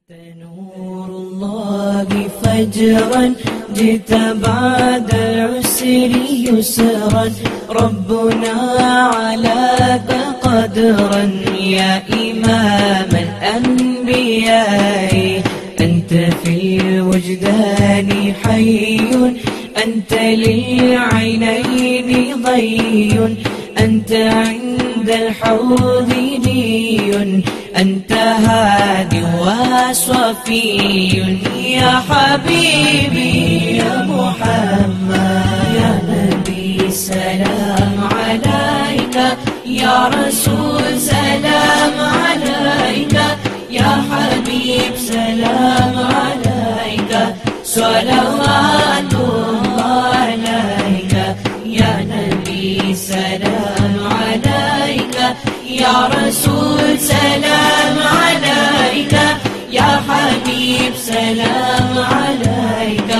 نور الله فجرا جئت بعد العسر يسرا ربنا علاك قدرا يا إمام الأنبياء أنت في الوجدان حي أنت للعينين ضي أنت عند الحوض لي أنت هاد وصفي يا حبيبي يا محمد يا نبي سلام عليك يا رسول سلام عليك يا حبيب سلام عليك صلوات الله عليك يا نبي سلام عليك يا رسول سلام عليك يا حبيب سلام عليك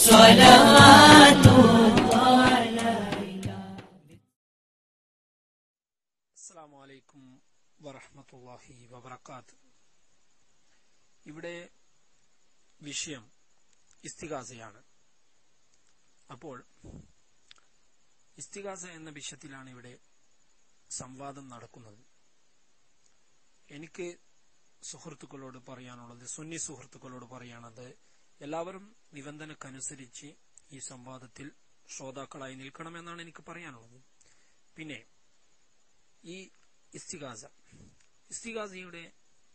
صلوات الله عليك. السلام عليكم ورحمة الله وبركاته. ഇവിടെ വിഷയം ഇസ്തിഗാസയാണ്. അപ്പോൾ ഇസ്തിഗാസ എന്ന വിഷയത്തിലാണ് ഇവിടെ സംവാദം നടക്കുന്നത്. എനിക്ക് സുഹൃത്തുക്കളോട് പറയാനുള്ളത്, സുന്നി സുഹൃത്തുക്കളോട് പറയാനുള്ളത്, എല്ലാവരും നിബന്ധനക്കനുസരിച്ച് ഈ സംവാദത്തിൽ ശ്രോതാക്കളായി നിൽക്കണമെന്നാണ് എനിക്ക് പറയാനുള്ളത്. പിന്നെ ഈ ഇസ്തിഗാസയുടെ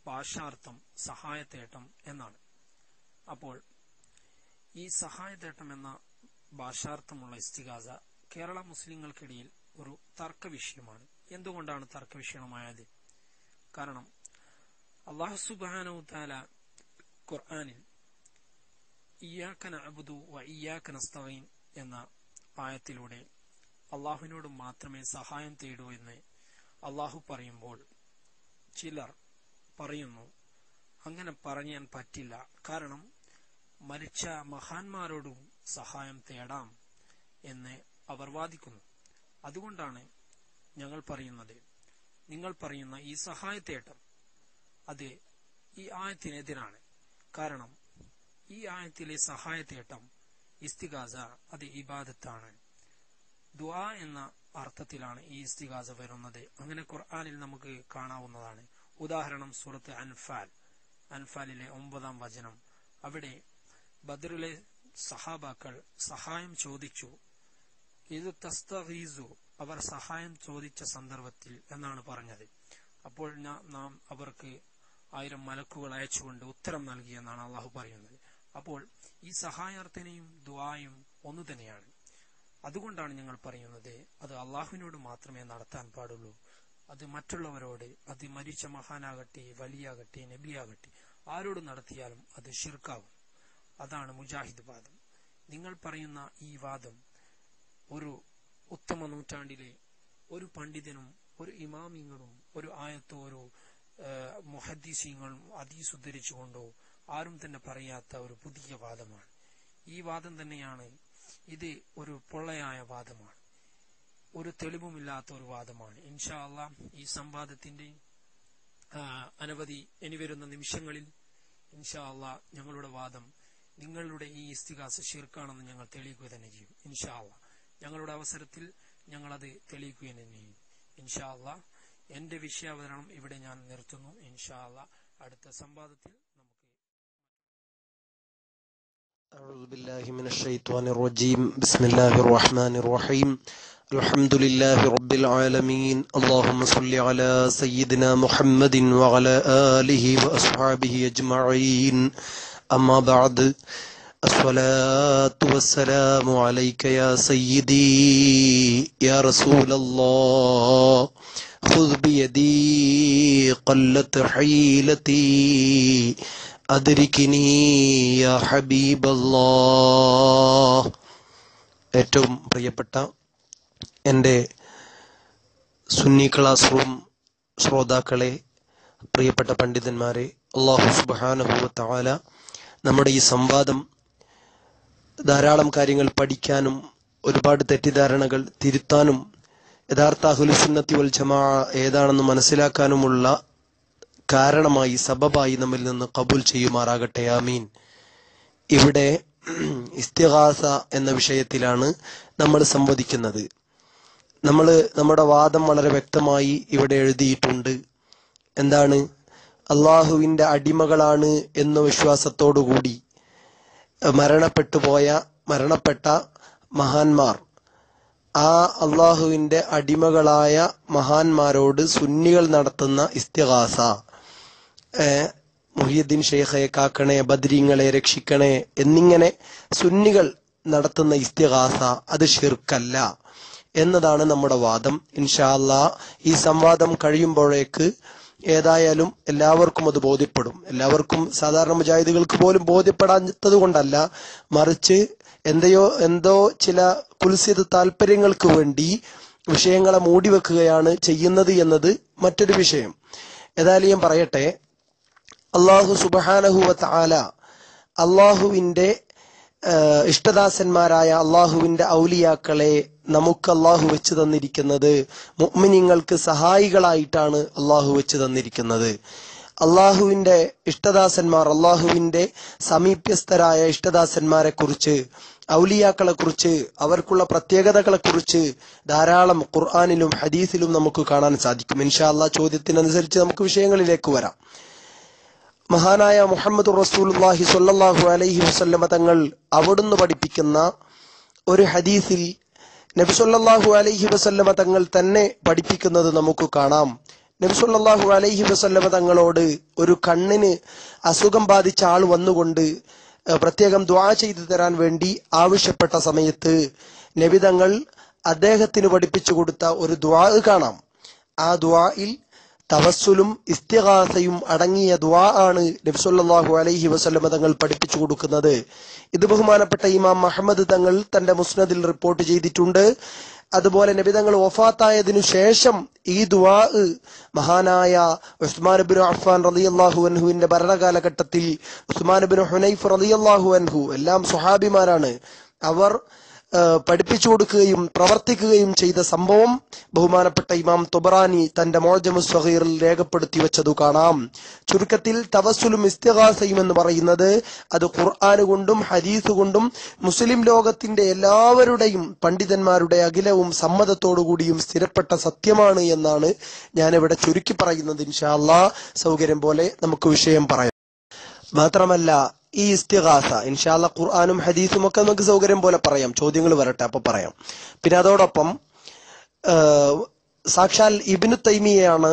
ഭാഷാർത്ഥം സഹായത്തേട്ടം എന്നാണ്. അപ്പോൾ ഈ സഹായത്തേട്ടം എന്ന ഭാഷാർത്ഥമുള്ള ഇസ്തിഗാസ കേരള മുസ്ലിങ്ങൾക്കിടയിൽ ഒരു തർക്ക വിഷയമാണ്. എന്തുകൊണ്ടാണ് തർക്ക വിഷയമായത്? കാരണം അല്ലാഹു സുബ്ഹാനഹു തആല ഖുർആനിൽ ഇയ്യാക നഅ്ബുദു വ ഇയ്യാക നസ്തഈൻ എന്ന ആയത്തിലൂടെ അല്ലാഹുവിനോട് മാത്രമേ സഹായം തേടൂ എന്ന് അല്ലാഹു പറയുമ്പോൾ ചിലർ പറയുന്നു, അങ്ങനെ പറയാൻ പറ്റില്ല, കാരണം മരിച്ച മഹാന്മാരോടും സഹായം തേടാം എന്ന് അവർ വാദിക്കുന്നു. അതുകൊണ്ടാണ് ഞങ്ങൾ പറയുന്നത്, നിങ്ങൾ പറയുന്ന ഈ സഹായത്തേട്ടം അത് ഈ ആയത്തിനെതിരാണ്. കാരണം ഈ ആയത്തിലെ സഹായത്തേട്ടം ഇസ്തിഗാസ അത് ഇബാദത്താണ്. ദുആ എന്ന അർത്ഥത്തിലാണ് ഈ ഇസ്തിഗാസ വരുന്നത്. അങ്ങനെ ഖുർആനിൽ നമുക്ക് കാണാവുന്നതാണ്. ഉദാഹരണം സൂറത്ത് അൻഫാലിലെ 9-ാം വചനം. അവിടെ ബദറിലെ സഹാബാക്കൾ സഹായം ചോദിച്ചു. ഇത് തസ്തഗീസു, അവർ സഹായം ചോദിച്ച സന്ദർഭത്തിൽ എന്നാണ് പറഞ്ഞത്. അപ്പോൾ നാം അവർക്ക് 1000 മലക്കുകൾ അയച്ചുകൊണ്ട് ഉത്തരം നൽകി എന്നാണ് അള്ളാഹു പറയുന്നത്. അപ്പോൾ ഈ സഹായാർത്ഥനയും ദുആയും ഒന്നു തന്നെയാണ്. അതുകൊണ്ടാണ് ഞങ്ങൾ പറയുന്നത്, അത് അള്ളാഹുവിനോട് മാത്രമേ നടത്താൻ പാടുള്ളൂ. അത് മറ്റുള്ളവരോട്, അത് മരിച്ച മഹാനാകട്ടെ, വലിയാകട്ടെ, നബിയാകട്ടെ, ആരോട് നടത്തിയാലും അത് ശിർക്കാവും. അതാണ് മുജാഹിദ് വാദം. നിങ്ങൾ പറയുന്ന ഈ വാദം ഒരു ഉത്തമ നൂറ്റാണ്ടിലെ ഒരു പണ്ഡിതനും ഒരു ഇമാമിങ്ങളും ഒരു ആയത്തോ ഒരു മുഹദ്ദിസീങ്ങളും ഹദീസ് ഉദ്ധരിച്ചുകൊണ്ടോ ആരും തന്നെ പറയാത്ത ഒരു പുതിയ വാദമാണ്. ഈ വാദം തന്നെയാണ് ഇത്. ഒരു പൊള്ളയായ വാദമാണ്, ഒരു തെളിവുമില്ലാത്ത ഒരു വാദമാണ്. ഇൻഷാ അല്ലാഹ് ഈ സംവാദത്തിന്റെ അനവധി ഇനി വരുന്ന നിമിഷങ്ങളിൽ ഇൻഷാ അല്ലാഹ് ഞങ്ങളുടെ വാദം, നിങ്ങളുടെ ഈ ഇസ്തിഗാസ ശിർക്കാണെന്ന് ഞങ്ങൾ തെളിയിക്കുക തന്നെ ചെയ്യും. ഇൻഷാ അല്ലാഹ് ഞങ്ങളുടെ അവസരത്തിൽ ഞങ്ങളത് തെളിയിക്കുക തന്നെ ചെയ്യും. ഇൻഷാ അല്ലാഹ് എന്റെ വിഷയാവതരണം ഇവിടെ ഞാൻ നിർത്തുന്നു. ഇൻഷാ അല്ലാഹ് അടുത്ത സംവാദത്തിൽ നമുക്ക് أعوذ بالله من الشيطان الرجيم. بسم الله الرحمن الرحيم. الحمد لله رب العالمين. اللهم صل على سيدنا محمد وعلى آله وأصحابه أجمعين. أما بعد، الصلاة والسلام عليك يا سيدي يا رسول الله. خذ بيدي قلت حيلتي അദ്രിക്കിനി യാ ഹബീബല്ലാഹ്. ഏറ്റവും പ്രിയപ്പെട്ട എൻ്റെ സുന്നി ക്ലാസ് റൂം ശ്രോതാക്കളെ, പ്രിയപ്പെട്ട പണ്ഡിതന്മാരെ, അല്ലാഹു സുബ്ഹാനഹു വ തആല നമ്മുടെ ഈ സംവാദം ധാരാളം കാര്യങ്ങൾ പഠിക്കാനും ഒരുപാട് തെറ്റിദ്ധാരണകൾ തിരുത്താനും യഥാർത്ഥ അഹ്ലുസുന്നത്തി വൽ ജമാഅ ഏതാണെന്ന് മനസ്സിലാക്കാനുമുള്ള കാരണമായി സബബായി നമ്മിൽ നിന്ന് കബൂൽ ചെയ്യുമാറാകട്ടെ. ആമീൻ. ഇവിടെ ഇസ്തിഗാസ എന്ന വിഷയത്തിലാണ് നമ്മൾ സംവദിക്കുന്നത്. നമ്മുടെ വാദം വളരെ വ്യക്തമായി ഇവിടെ എഴുതിയിട്ടുണ്ട്. എന്താണ്? അള്ളാഹുവിന്റെ അടിമകളാണ് എന്ന വിശ്വാസത്തോടുകൂടി മരണപ്പെട്ട മഹാന്മാർ, ആ അള്ളാഹുവിന്റെ അടിമകളായ മഹാന്മാരോട് സുന്നികൾ നടത്തുന്ന ഇസ്തിഗാസ, മുഹിയുദ്ദീൻ ഷെയ്ഖെ കാക്കണേ, ബദ്രീങ്ങളെ രക്ഷിക്കണേ എന്നിങ്ങനെ സുന്നികൾ നടത്തുന്ന ഇസ്തിഗാസ അത് ശിർക്കല്ല എന്നതാണ് നമ്മുടെ വാദം. ഇൻഷാ അല്ലാഹ് ഈ സംവാദം കഴിയുമ്പോഴേക്ക് ഏതായാലും എല്ലാവർക്കും അത് ബോധ്യപ്പെടും. എല്ലാവർക്കും, സാധാരണ മുജാഹിദുകൾക്ക് പോലും ബോധ്യപ്പെടാത്തത് കൊണ്ടല്ല, മറിച്ച് എന്തോ ചില കുൽസിത താല്പര്യങ്ങൾക്ക് വേണ്ടി വിഷയങ്ങളെ മൂടിവെക്കുകയാണ് ചെയ്യുന്നത് എന്നത് മറ്റൊരു വിഷയം. ഏതായാലും ഞാൻ പറയട്ടെ, അള്ളാഹു സുബ്ഹാനഹു വ തആല അള്ളാഹുവിന്റെ ഇഷ്ടദാസന്മാരായ അള്ളാഹുവിന്റെ ഔലിയാക്കളെ നമുക്ക് അള്ളാഹു വെച്ച് തന്നിരിക്കുന്നത് മുഅ്മിനീങ്ങൾക്ക് സഹായികളായിട്ടാണ് അള്ളാഹു വെച്ച് തന്നിരിക്കുന്നത്. അള്ളാഹുവിന്റെ ഇഷ്ടദാസന്മാർ, അള്ളാഹുവിന്റെ സമീപ്യസ്ഥരായ ഇഷ്ടദാസന്മാരെ കുറിച്ച്, ഔലിയാക്കളെ കുറിച്ച്, അവർക്കുള്ള പ്രത്യേകതകളെ കുറിച്ച് ധാരാളം ഖുർആനിലും ഹദീസിലും നമുക്ക് കാണാൻ സാധിക്കും. ഇൻഷാ അല്ലാഹ് ചോദ്യത്തിനനുസരിച്ച് നമുക്ക് വിഷയങ്ങളിലേക്ക് വരാം. മഹാനായ മുഹമ്മദ് റസൂലുള്ളാഹി സ്വല്ലല്ലാഹു അലൈഹി വസല്ലമ തങ്ങൾ അവിടുന്ന് പഠിപ്പിക്കുന്ന ഒരു ഹദീസിൽ നബി സല്ലല്ലാഹു അലൈഹി വസല്ലമ തങ്ങൾ തന്നെ പഠിപ്പിക്കുന്നത് നമുക്ക് കാണാം. നബി സല്ലല്ലാഹു അലൈഹി വസല്ലമ തങ്ങളോട് ഒരു കണ്ണിന് അസുഖം ബാധിച്ച ആൾ വന്നുകൊണ്ട് പ്രത്യേകം ദുആ ചെയ്തു തരാൻ വേണ്ടി ആവശ്യപ്പെട്ട സമയത്ത് നബി തങ്ങൾ അദ്ദേഹത്തിന് പഠിപ്പിച്ചു കൊടുത്ത ഒരു ദുആ കാണാം. ആ ദുആയിൽ തവസ്സുലും ഇസ്തിഗാസയും അടങ്ങിയ ദുആ ആണ് നബി സല്ലല്ലാഹു അലൈഹി വസല്ലമ തങ്ങൾ പഠിപ്പിച്ചു കൊടുക്കുന്നത്. ഇത് ബഹുമാനപ്പെട്ട ഇമാം അഹ്മദ് തങ്ങൾ തന്റെ മുസ്നദിൽ റിപ്പോർട്ട് ചെയ്തിട്ടുണ്ട്. അതുപോലെ നബി തങ്ങൾ വഫാത്തായതിനു ശേഷം ഈ ദുആ മഹാനായ ഉസ്മാൻ ഇബ്നു അഫ്ഫാൻ റളിയല്ലാഹു അൻഹുവിന്റെ ഭരണകാലഘട്ടത്തിൽ ഉസ്മാൻ ഇബ്നു ഹുനൈഫ് റളിയല്ലാഹു അൻഹു, എല്ലാം സ്വഹാബിമാരാണ്, അവർ പഠിപ്പിച്ചു കൊടുക്കുകയും പ്രവർത്തിക്കുകയും ചെയ്ത സംഭവം ബഹുമാനപ്പെട്ട ഇമാം തൊബറാനി തന്റെ മുഅ്ജമുസ് സഗീറിൽ രേഖപ്പെടുത്തി വെച്ചതു കാണാം. ചുരുക്കത്തിൽ തവസ്സുലും ഇസ്തിഗാസയും എന്ന് പറയുന്നത് അത് ഖുർആൻ കൊണ്ടും ഹദീസ് കൊണ്ടും മുസ്ലിം ലോകത്തിന്റെ എല്ലാവരുടെയും പണ്ഡിതന്മാരുടെ അഖിലവും സമ്മതത്തോടുകൂടിയും സ്ഥിരപ്പെട്ട സത്യമാണ് എന്നാണ് ഞാനിവിടെ ചുരുക്കി പറയുന്നത്. ഇൻഷാ അല്ലാഹ് സൗകര്യം പോലെ നമുക്ക് വിഷയം പറയാം. മാത്രമല്ല, ഈ ഇസ്തിഗാസ ഇൻഷാ അല്ലാഹ് ഖുർആനും ഹദീസും ഒക്കെ നമുക്ക് സൗകര്യം പോലെ പറയാം. ചോദ്യങ്ങൾ വരട്ടെ, അപ്പൊ പറയാം. പിന്നെ അതോടൊപ്പം സാക്ഷാൽ ഇബ്നു തൈമിയയാണ്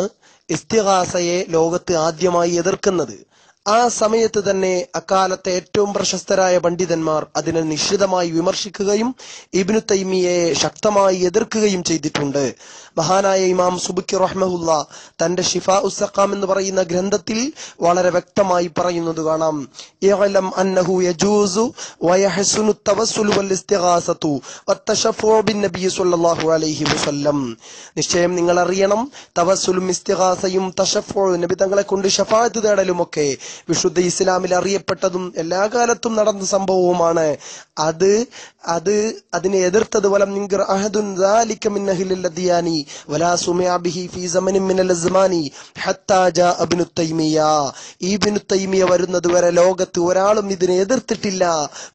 ഇസ്തിഗാസയെ ലോകത്ത് ആദ്യമായി എതിർക്കുന്നത്. ആ സമയത്ത് തന്നെ അക്കാലത്തെ ഏറ്റവും പ്രശസ്തരായ പണ്ഡിതന്മാർ അതിനെ നിശ്ചിതമായി വിമർശിക്കുകയും ഇബ്നു തൈമിയയെ ശക്തമായി എതിർക്കുകയും ചെയ്തിട്ടുണ്ട്. മഹാനായ ഇമാം സുബ്കി റഹ്മഹുല്ല തന്റെ ഷിഫാഉസ് സഖാം എന്ന് പറയുന്ന ഗ്രന്ഥത്തിൽ വളരെ വ്യക്തമായി പറയുന്നത് കാണാം. ഇഅലം അന്നഹു യജൂസു വയഹ്സുനു തവസ്സുൽ വൽ ഇസ്തിഗാസതു വത്തശഫഉ ബിൻ നബി സ്വല്ലല്ലാഹു അലൈഹി വസല്ലം. നിശ്ചയം നിങ്ങൾ അറിയണം, തവസ്സുലും ഇസ്തിഗാസയും തശഫഉ നബി തങ്ങളെ കൊണ്ട് ശഫാഅത്ത് തേടലുമൊക്കെ വിശുദ്ധ ഇസ്ലാമിൽ അറിയപ്പെട്ടതും എല്ലാ കാലത്തും നടന്ന സംഭവവുമാണ്. അതിനെ എതിർത്തത് വലം നിങ്കർ അഹദുൻ ദാലിക മിൻ അഹ്ലിൽ അദിയാനി വലാ സുമിഅ ബിഹി ഫീ സമനിൻ മിനൽ അസ്മാനി ഹത്താ ജാ ഇബ്നു തൈമിയ. ഇബ്നു തൈമിയ വരുന്നത് വരെ ലോകത്ത് ഒരാളും ഇതിനെ എതിർത്തിട്ടില്ല.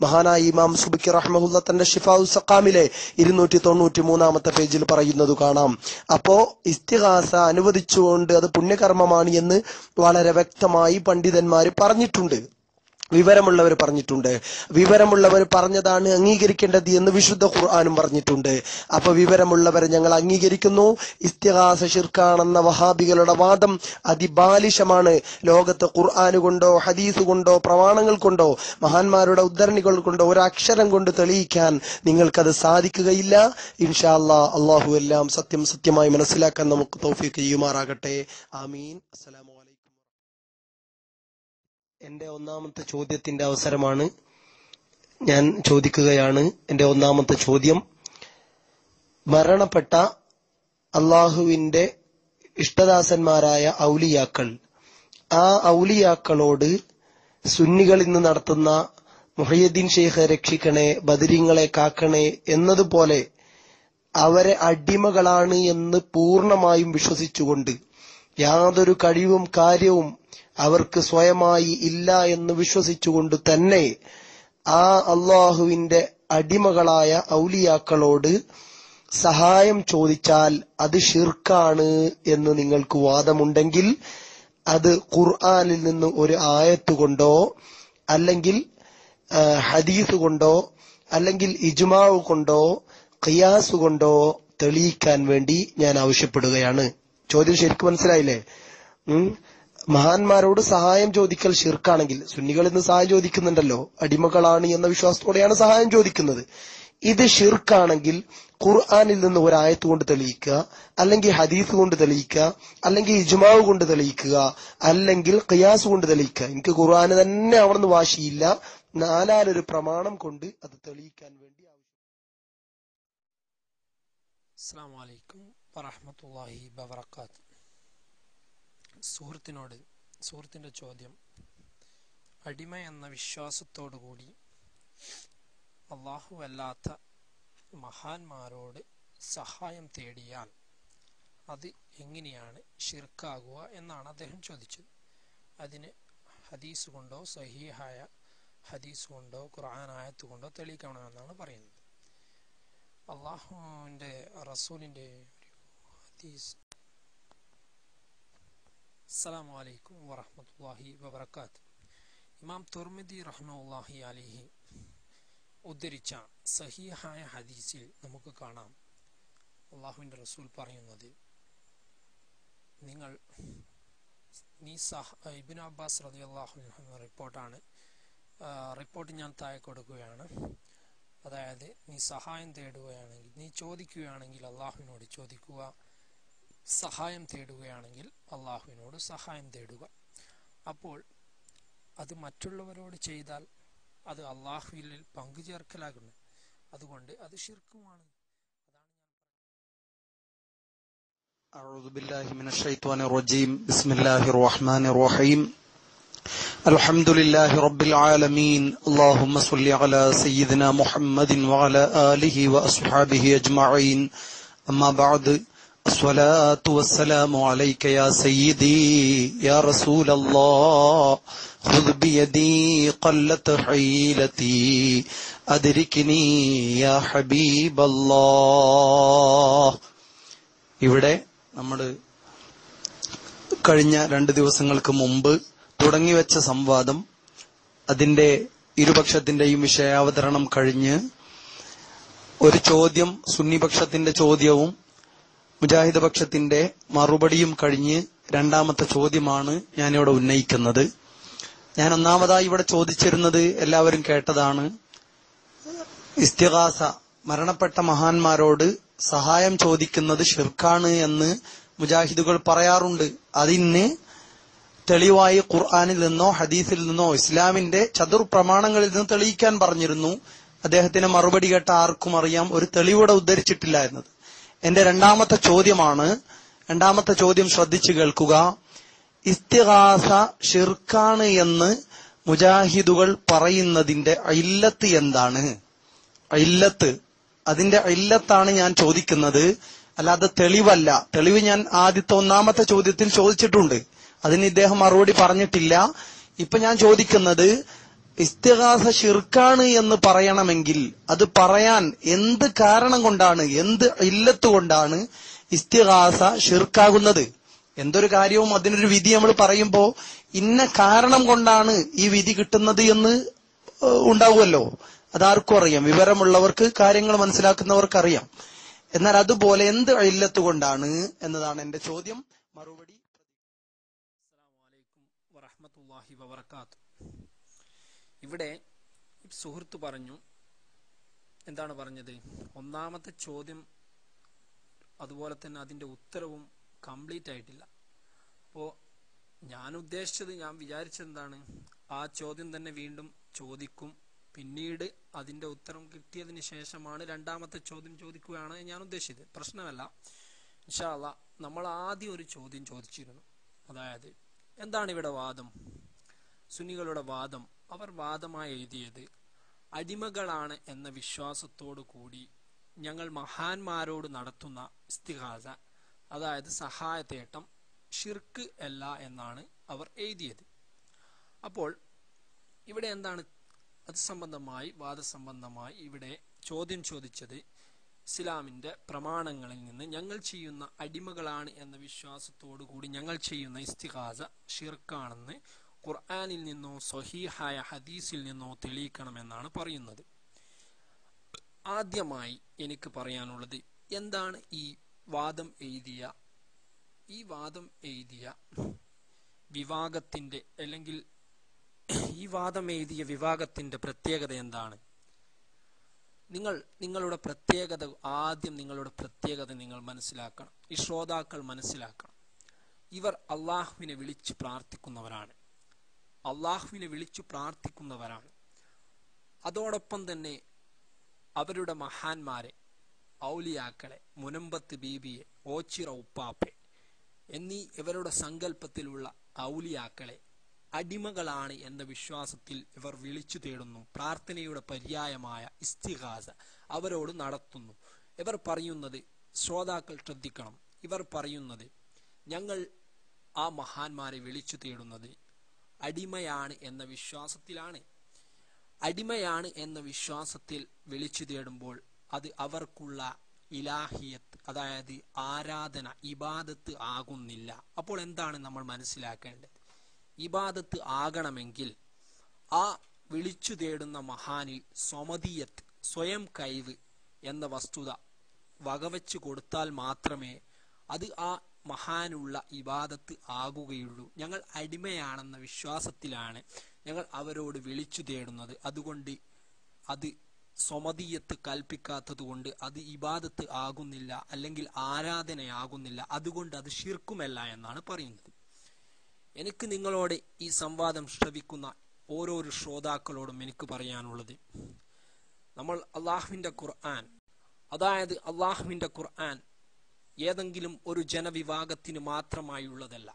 മഹാനായ ഇമാം സുബ്കി റഹ്മഹുല്ലാഹ് തന്റെ ഷിഫാഉസ് സഖാമിലെ 293 പേജിൽ പറയുന്നത് കാണാം. അപ്പോ ഇസ്തിഗാസ അനുവദിച്ചുകൊണ്ട് അത് പുണ്യകർമ്മമാണ് എന്ന് വളരെ വ്യക്തമായി പണ്ഡിതന്മാർ പറഞ്ഞിട്ടുണ്ട്, വിവരമുള്ളവർ പറഞ്ഞിട്ടുണ്ട്. വിവരമുള്ളവർ പറഞ്ഞതാണ് അംഗീകരിക്കേണ്ടത് എന്ന് വിശുദ്ധ ഖുർആനും പറഞ്ഞിട്ടുണ്ട്. അപ്പൊ വിവരമുള്ളവരെ ഞങ്ങൾ അംഗീകരിക്കുന്നു. ഇസ്തിഗാസ ശിർക്കാണെന്ന വഹാബികളുടെ വാദം അതിബാലിശമാണ്. ലോകത്ത് ഖുർആൻ കൊണ്ടോ ഹദീസ് കൊണ്ടോ പ്രമാണങ്ങൾ കൊണ്ടോ മഹാന്മാരുടെ ഉദ്ധരണികൾ കൊണ്ടോ ഒരക്ഷരം കൊണ്ട് തെളിയിക്കാൻ നിങ്ങൾക്കത് സാധിക്കുകയില്ല. ഇൻഷാ അല്ലാഹ് അല്ലാഹു എല്ലാം സത്യമായി മനസ്സിലാക്കാൻ നമുക്ക് തൗഫീഖ് ചെയ്യുമാറാകട്ടെ. ആമീൻ. അസ്സലാമു അലൈക്കും. എന്റെ ഒന്നാമത്തെ ചോദ്യത്തിന്റെ അവസരമാണ്. ഞാൻ ചോദിക്കുകയാണ്. എന്റെ ഒന്നാമത്തെ ചോദ്യം, മരണപ്പെട്ട അള്ളാഹുവിന്റെ ഇഷ്ടദാസന്മാരായ ഔലിയാക്കൾ, ആ ഔലിയാക്കളോട് സുന്നികൾ ഇന്ന് നടത്തുന്ന മുഹയ്യദ്ദീൻ ഷെയ്ഖെ രക്ഷിക്കണേ, ബദരീങ്ങളെ കാക്കണേ എന്നതുപോലെ അവരെ അടിമകളാണ് എന്ന് പൂർണ്ണമായും വിശ്വസിച്ചുകൊണ്ട് യാതൊരു കഴിവും കാര്യവും അവർക്ക് സ്വയമായി ഇല്ല എന്ന് വിശ്വസിച്ചുകൊണ്ട് തന്നെ ആ അള്ളാഹുവിന്റെ അടിമകളായ ഔലിയാക്കളോട് സഹായം ചോദിച്ചാൽ അത് ഷിർക്കാണ് എന്ന് നിങ്ങൾക്ക് വാദമുണ്ടെങ്കിൽ അത് ഖുർആനിൽ നിന്ന് ഒരു ആയത്ത് കൊണ്ടോ അല്ലെങ്കിൽ ഹദീസ് കൊണ്ടോ അല്ലെങ്കിൽ ഇജ്മാഉ കൊണ്ടോ ഖിയാസ് കൊണ്ടോ തെളിയിക്കാൻ വേണ്ടി ഞാൻ ആവശ്യപ്പെടുകയാണ്. ചോദ്യം ശരിക്കും മനസ്സിലായില്ലേ? മഹാന്മാരോട് സഹായം ചോദിക്കൽ ഷിർക്കാണെങ്കിൽ, സുന്നികൾ ഇന്ന് സഹായം ചോദിക്കുന്നുണ്ടല്ലോ, അടിമകളാണ് എന്ന വിശ്വാസത്തോടെയാണ് സഹായം ചോദിക്കുന്നത്. ഇത് ഷിർക്കാണെങ്കിൽ ഖുർആനിൽ നിന്ന് ഒരായത്ത് കൊണ്ട് തെളിയിക്കുക, അല്ലെങ്കിൽ ഹദീസ് കൊണ്ട് തെളിയിക്കുക, അല്ലെങ്കിൽ ഇജ്മാഉ കൊണ്ട് തെളിയിക്കുക, അല്ലെങ്കിൽ ഖിയാസ് കൊണ്ട് തെളിയിക്കുക. എനിക്ക് ഖുർആന് തന്നെ അവിടുന്ന് വാശിയില്ല, നാലാലൊരു പ്രമാണം കൊണ്ട് അത് തെളിയിക്കാൻ വേണ്ടി. അസ്സലാമു അലൈക്കും വറഹ്മത്തുള്ളാഹി വബറകാതുഹു. സുഹൃത്തിന്റെ ചോദ്യം, അടിമ എന്ന വിശ്വാസത്തോടുകൂടി അല്ലാഹു അല്ലാത്ത മഹാന്മാരോട് സഹായം തേടിയാൽ അത് എങ്ങനെയാണ് ഷിർക്കാകുക എന്നാണ് അദ്ദേഹം ചോദിച്ചത്. അതിന് ഹദീസ് കൊണ്ടോ സഹീഹായ ഹദീസ് കൊണ്ടോ ഖുർആൻ ആയത്ത് കൊണ്ടോ തെളിയിക്കണമെന്നാണ് പറയുന്നത്. അള്ളാഹുവിന്റെ റസൂലിന്റെ ഒരു ഹദീസ്. അസ്സലാമു അലൈക്കും വറഹ്മത്തുള്ളാഹി വബറകാതുഹു. ഇമാം തുർമിദി റഹ്മത്തുള്ളാഹി അലൈഹി ഉദ്ധരിച്ച സഹീഹായ ഹദീസിൽ നമുക്ക് കാണാം അള്ളാഹുവിന്റെ റസൂൽ പറയുന്നത്, ഇബ്നു അബ്ബാസ് റളിയല്ലാഹു അൻഹു റിപ്പോർട്ട് ഞാൻ താഴെ കൊടുക്കുകയാണ്. അതായത്, നീ സഹായം തേടുകയാണെങ്കിൽ, നീ ചോദിക്കുകയാണെങ്കിൽ അള്ളാഹുവിനോട് ചോദിക്കുക, സഹായം തേടുകയാണെങ്കിൽ അള്ളാഹുവിനോട് സഹായം തേടുക. അപ്പോൾ അത് മറ്റുള്ളവരോട് ചെയ്താൽ അത് അള്ളാഹുവിൽ പങ്കുചേർക്കലാകുന്നു. അതുകൊണ്ട് അത് ശിർക്കുമാണ്. أعوذ بالله من الشيطان الرجيم. بسم الله الرحمن الرحيم. الحمد لله رب العالمين. اللهم صل على سيدنا محمد وعلى آله وأصحابه أجمعين. أما بعد، الصلاة والسلام عليك يا سيدي يا رسول الله. خذ بيدي قلت حيلتي أدركني يا حبيب الله. ഇവിടെ നമ്മൾ കഴിഞ്ഞ 2 ദിവസങ്ങൾക്ക് മുമ്പ് തുടങ്ങിവെച്ച സംവാദം, അതിന്റെ ഇരുപക്ഷത്തിന്റെയും വിഷയാവതരണം കഴിഞ്ഞ് ഒരു ചോദ്യം, സുന്നിപക്ഷത്തിന്റെ ചോദ്യവും മുജാഹിദ് പക്ഷത്തിന്റെ മറുപടിയും കഴിഞ്ഞ് രണ്ടാമത്തെ ചോദ്യമാണ് ഞാനിവിടെ ഉന്നയിക്കുന്നത്. ഞാൻ ഒന്നാമതായി ഇവിടെ ചോദിച്ചിരുന്നത് എല്ലാവരും കേട്ടതാണ്. ഇസ്തിഗാസ, മരണപ്പെട്ട മഹാന്മാരോട് സഹായം ചോദിക്കുന്നത് ഷിർക്കാണ് എന്ന് മുജാഹിദുകൾ പറയാറുണ്ട്. അതിന് തെളിവായി ഖുർആനിൽ നിന്നോ ഹദീസിൽ നിന്നോ ഇസ്ലാമിന്റെ ചതുർ പ്രമാണങ്ങളിൽ നിന്ന് തെളിയിക്കാൻ പറഞ്ഞിരുന്നു. അദ്ദേഹത്തിന് മറുപടി കേട്ട ആർക്കും അറിയാം, ഒരു തെളിവിടെ ഉദ്ധരിച്ചിട്ടില്ല എന്നത്. എന്റെ രണ്ടാമത്തെ ചോദ്യം ശ്രദ്ധിച്ചു കേൾക്കുക. ഇസ്തിഗാസ ഷിർക്കാണ് എന്ന് മുജാഹിദുകൾ പറയുന്നതിന്റെ ഇല്ലത്ത് എന്താണ്? അതിന്റെ ഇല്ലത്താണ് ഞാൻ ചോദിക്കുന്നത്, അല്ലാതെ തെളിവല്ല. തെളിവ് ഞാൻ ഒന്നാമത്തെ ചോദ്യത്തിൽ ചോദിച്ചിട്ടുണ്ട്, അതിന് ഇദ്ദേഹം മറുപടി പറഞ്ഞിട്ടില്ല. ഇപ്പൊ ഞാൻ ചോദിക്കുന്നത്, ഇസ്തിഗാസ ഷിർക്കാണ് എന്ന് പറയണമെങ്കിൽ അത് പറയാൻ എന്ത് കാരണം കൊണ്ടാണ്, എന്ത് ഇല്ലത്ത് കൊണ്ടാണ് ഇസ്തിഗാസ ഷിർക്കാകുന്നത്? എന്തൊരു കാര്യവും അതിനൊരു വിധി നമ്മൾ പറയുമ്പോ ഇന്ന കാരണം കൊണ്ടാണ് ഈ വിധി കിട്ടുന്നത് എന്ന് ഉണ്ടാവുമല്ലോ. അതാർക്കും അറിയാം, വിവരമുള്ളവർക്ക്, കാര്യങ്ങൾ മനസ്സിലാക്കുന്നവർക്ക് അറിയാം. എന്നാൽ അതുപോലെ എന്ത് ഇല്ലത്ത് കൊണ്ടാണ് എന്നതാണ് എന്റെ ചോദ്യം. മറുപടി. അസ്സലാമു അലൈക്കും വറഹ്മത്തുള്ളാഹി വബറകാതുഹു. ഇവിടെ സുഹൃത്ത് പറഞ്ഞു, എന്താണ് പറഞ്ഞത്? ഒന്നാമത്തെ ചോദ്യം അതുപോലെ തന്നെ അതിന്റെ ഉത്തരവും കംപ്ലീറ്റ് ആയിട്ടില്ല. അപ്പോ ഞാൻ വിചാരിച്ചത് എന്താണ്, ആ ചോദ്യം തന്നെ വീണ്ടും ചോദിക്കും, പിന്നീട് അതിന്റെ ഉത്തരം കിട്ടിയതിന് ശേഷമാണ് രണ്ടാമത്തെ ചോദ്യം ചോദിക്കുകയാണ് ഞാൻ ഉദ്ദേശിച്ചത്. പ്രശ്നമല്ല, ഇൻഷാ അല്ലാഹ്. നമ്മൾ ആദ്യം ഒരു ചോദ്യം ചോദിച്ചിരുന്നു, അതായത് എന്താണ് ഇവിടെ വാദം, സുന്നികളുടെ വാദം. അവർ വാദമായി എഴുതിയത്, അടിമകളാണ് എന്ന വിശ്വാസത്തോടു കൂടി ഞങ്ങൾ മഹാന്മാരോട് നടത്തുന്ന ഇസ്തിഗാസ, അതായത് സഹായത്തേട്ടം, ഷിർക്ക് അല്ല എന്നാണ് അവർ എഴുതിയത്. അപ്പോൾ ഇവിടെ എന്താണ് അത് സംബന്ധമായി വാദസംബന്ധമായി ഇവിടെ ചോദ്യം ചോദിച്ചത്, ഇസ്ലാമിന്റെ പ്രമാണങ്ങളിൽ നിന്ന് ഞങ്ങൾ ചെയ്യുന്ന അടിമകളാണ് എന്ന വിശ്വാസത്തോടു കൂടി ഞങ്ങൾ ചെയ്യുന്ന ഇസ്തിഗാസ ഷിർക്കാണെന്ന് ഖുർആനിൽ നിന്നോ സ്വഹീഹായ ഹദീസിൽ നിന്നോ തെളിയിക്കണമെന്നാണ് പറയുന്നത്. ആദ്യമായി എനിക്ക് പറയാനുള്ളത്, എന്താണ് ഈ വാദം എഴുതിയ വിഭാഗത്തിന്റെ അല്ലെങ്കിൽ ഈ വാദം എഴുതിയ വിഭാഗത്തിന്റെ പ്രത്യേകത എന്താണ്? നിങ്ങളുടെ പ്രത്യേകത നിങ്ങൾ മനസ്സിലാക്കണം. ഈ ശ്രോതാക്കൾ മനസ്സിലാക്കണം. ഇവർ അള്ളാഹുവിനെ വിളിച്ചു പ്രാർത്ഥിക്കുന്നവരാണ്. അതോടൊപ്പം തന്നെ അവരുടെ മഹാന്മാരെ, ഔലിയാക്കളെ, മുനമ്പത്ത് ബീബിയെ, ഓച്ചിറ ഉപ്പാപ്പെ എന്നീ ഇവരുടെ സങ്കല്പത്തിലുള്ള ഔലിയാക്കളെ അടിമകളാണ് എന്ന വിശ്വാസത്തിൽ ഇവർ വിളിച്ചു തേടുന്നു. പ്രാർത്ഥനയുടെ പര്യായമായ ഇസ്തിഗാസ അവരോട് നടത്തുന്നു. ഇവർ പറയുന്നത്, ശ്രോതാക്കൾ ശ്രദ്ധിക്കണം, ഇവർ പറയുന്നത് ഞങ്ങൾ ആ മഹാന്മാരെ വിളിച്ചു തേടുന്നത് അടിമയാണ് എന്ന വിശ്വാസത്തിലാണ്. അടിമയാണ് എന്ന വിശ്വാസത്തിൽ വിളിച്ചു തേടുമ്പോൾ അത് അവർക്കുള്ള ഇലാഹിയത്ത്, അതായത് ആരാധന, ഇബാദത്ത് ആകുന്നില്ല. അപ്പോൾ എന്താണ് നമ്മൾ മനസ്സിലാക്കേണ്ടത്? ഇബാദത്ത് ആകണമെങ്കിൽ ആ വിളിച്ചു തേടുന്ന മഹാനിൽ സ്വമതിയത്ത്, സ്വയം കഴിവ് എന്ന വസ്തുത വകവെച്ചു കൊടുത്താൽ മാത്രമേ അത് ആ മഹാനുള്ള ഇബാദത്ത് ആകുകയുള്ളൂ. ഞങ്ങൾ അടിമയാണെന്ന വിശ്വാസത്തിലാണ് ഞങ്ങൾ അവരോട് വിളിച്ചു തേടുന്നത്. അതുകൊണ്ട് അത് സ്വമതിയത്ത് കൽപ്പിക്കാത്തത് കൊണ്ട് അത് ഇബാദത്ത് ആകുന്നില്ല, അല്ലെങ്കിൽ ആരാധനയാകുന്നില്ല. അതുകൊണ്ട് അത് ഷിർക്കുമല്ല എന്നാണ് പറയുന്നത്. എനിക്ക് നിങ്ങളോട് ഈ സംവാദം ശ്രവിക്കുന്ന ഓരോരോ ശ്രോതാക്കളോടും എനിക്ക് പറയാനുള്ളത്, നമ്മൾ അള്ളാഹുവിന്റെ ഖുർആൻ ഏതെങ്കിലും ഒരു ജനവിഭാഗത്തിന് മാത്രമായുള്ളതല്ല.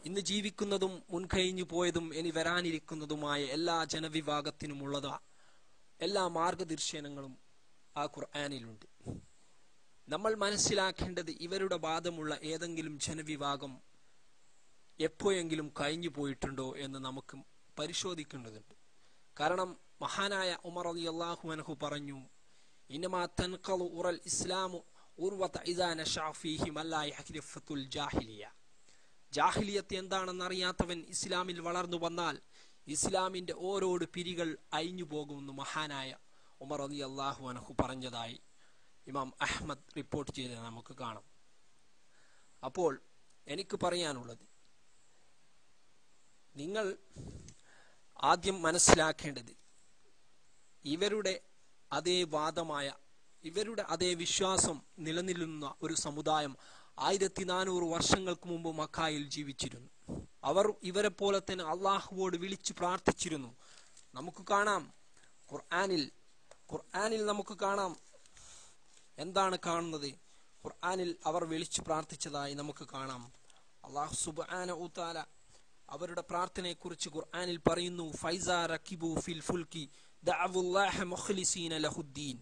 ഇന്ന് ജീവിക്കുന്നതും മുൻകഴിഞ്ഞു പോയതും ഇനി വരാനിരിക്കുന്നതുമായ എല്ലാ ജനവിഭാഗത്തിനുമുള്ളതാ എല്ലാ മാർഗദർശനങ്ങളും ആ ഖുർആനിലുണ്ട്. നമ്മൾ മനസ്സിലാക്കേണ്ടത്, ഇവരുടെ വാദമുള്ള ഏതെങ്കിലും ജനവിഭാഗം എപ്പോഴെങ്കിലും കഴിഞ്ഞു പോയിട്ടുണ്ടോ എന്ന് നമുക്ക് പരിശോധിക്കേണ്ടതുണ്ട്. കാരണം മഹാനായ ഉമർ റളിയല്ലാഹു അൻഹു പറഞ്ഞു, ഇന്നമാ തൻഖളു ഉറൽ ഇസ്ലാമു ഉർവത ഇദാ നശഅ ഫീഹി മല്ലാ യഹ്രിഫത്തുൽ ജാഹിലിയ. ജാഹിലിയത്ത് എന്താണെന്ന് അറിയാത്തവൻ ഇസ്ലാമിൽ വളർന്നു വന്നാൽ ഇസ്ലാമിന്റെ ഓരോട് പിരികൾ അഴിഞ്ഞു പോകുമെന്ന് മഹാനായ ഉമർ റളിയല്ലാഹു അൻഹു പറഞ്ഞതായി ഇമാം അഹ്മദ് റിപ്പോർട്ട് ചെയ്തത് നമുക്ക് കാണാം. അപ്പോൾ എനിക്ക് പറയാനുള്ളത്, നിങ്ങൾ ആദ്യം മനസ്സിലാക്കേണ്ടത്, ഇവരുടെ അതേ വാദമായ, ഇവരുടെ അതേ വിശ്വാസം നിലനിൽക്കുന്ന ഒരു സമുദായം 1400 വർഷങ്ങൾക്ക് മുമ്പ് മക്കായിൽ ജീവിച്ചിരുന്നു. അവർ ഇവരെ പോലെ തന്നെ അള്ളാഹുവോട് വിളിച്ചു പ്രാർത്ഥിച്ചിരുന്നു. നമുക്ക് കാണാം ഖുർആനിൽ നമുക്ക് കാണാം. എന്താണ് കാണുന്നത്? ഖുർആനിൽ അവർ വിളിച്ചു പ്രാർത്ഥിച്ചതായി നമുക്ക് കാണാം. അല്ലാഹു സുബ്ഹാനഹു തആല അവരുടെ പ്രാർത്ഥനയെ കുറിച്ച് ഖുർആനിൽ പറയുന്നു, ഫൈസാ റകിബു ഫിൽ ഫുൽകി ദഅവുല്ലാഹ മുഖ്ലിസീന ലഹുദ്ദീൻ.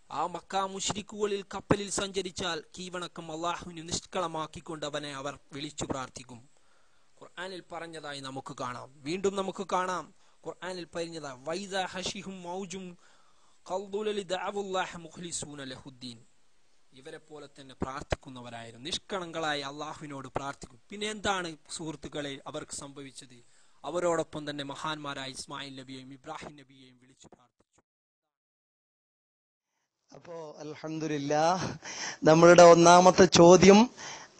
ആ മക്ക മുശ്രിക്കുകളിൽ കപ്പലിൽ സഞ്ചരിച്ചാൽ കീവണക്കം അള്ളാഹുവിനെ നിഷ്കളമാക്കിക്കൊണ്ട് അവനെ അവർ വിളിച്ചു പ്രാർത്ഥിക്കും. ഖുർആനിൽ പറഞ്ഞതായി നമുക്ക് കാണാം. വീണ്ടും നമുക്ക് കാണാം ഖുർആനിൽ പറഞ്ഞതാ, വൈദാ ഹശിഹും മൗജും ഖൽദുലി ദഅവുല്ലാഹ മുഖ്ലിസൂന ലഹുദ്ദീൻ. ഇവരെ പോലെ തന്നെ പ്രാർത്ഥിക്കുന്നവരായിരുന്നു, നിഷ്കളങ്കകളായി അള്ളാഹുവിനോട് പ്രാർത്ഥിക്കും. പിന്നെ എന്താണ് സുഹൃത്തുക്കളെ അവർക്ക് സംഭവിച്ചത്? അവരോടൊപ്പം തന്നെ മഹാന്മാരായ ഇസ്മായിൽ നബിയെയും ഇബ്രാഹിം നബിയെയും വിളിച്ചു പ്രാർത്ഥിച്ചു. അപ്പോ അൽഹംദുലില്ലാഹ്, നമ്മളുടെ ഒന്നാമത്തെ ചോദ്യം,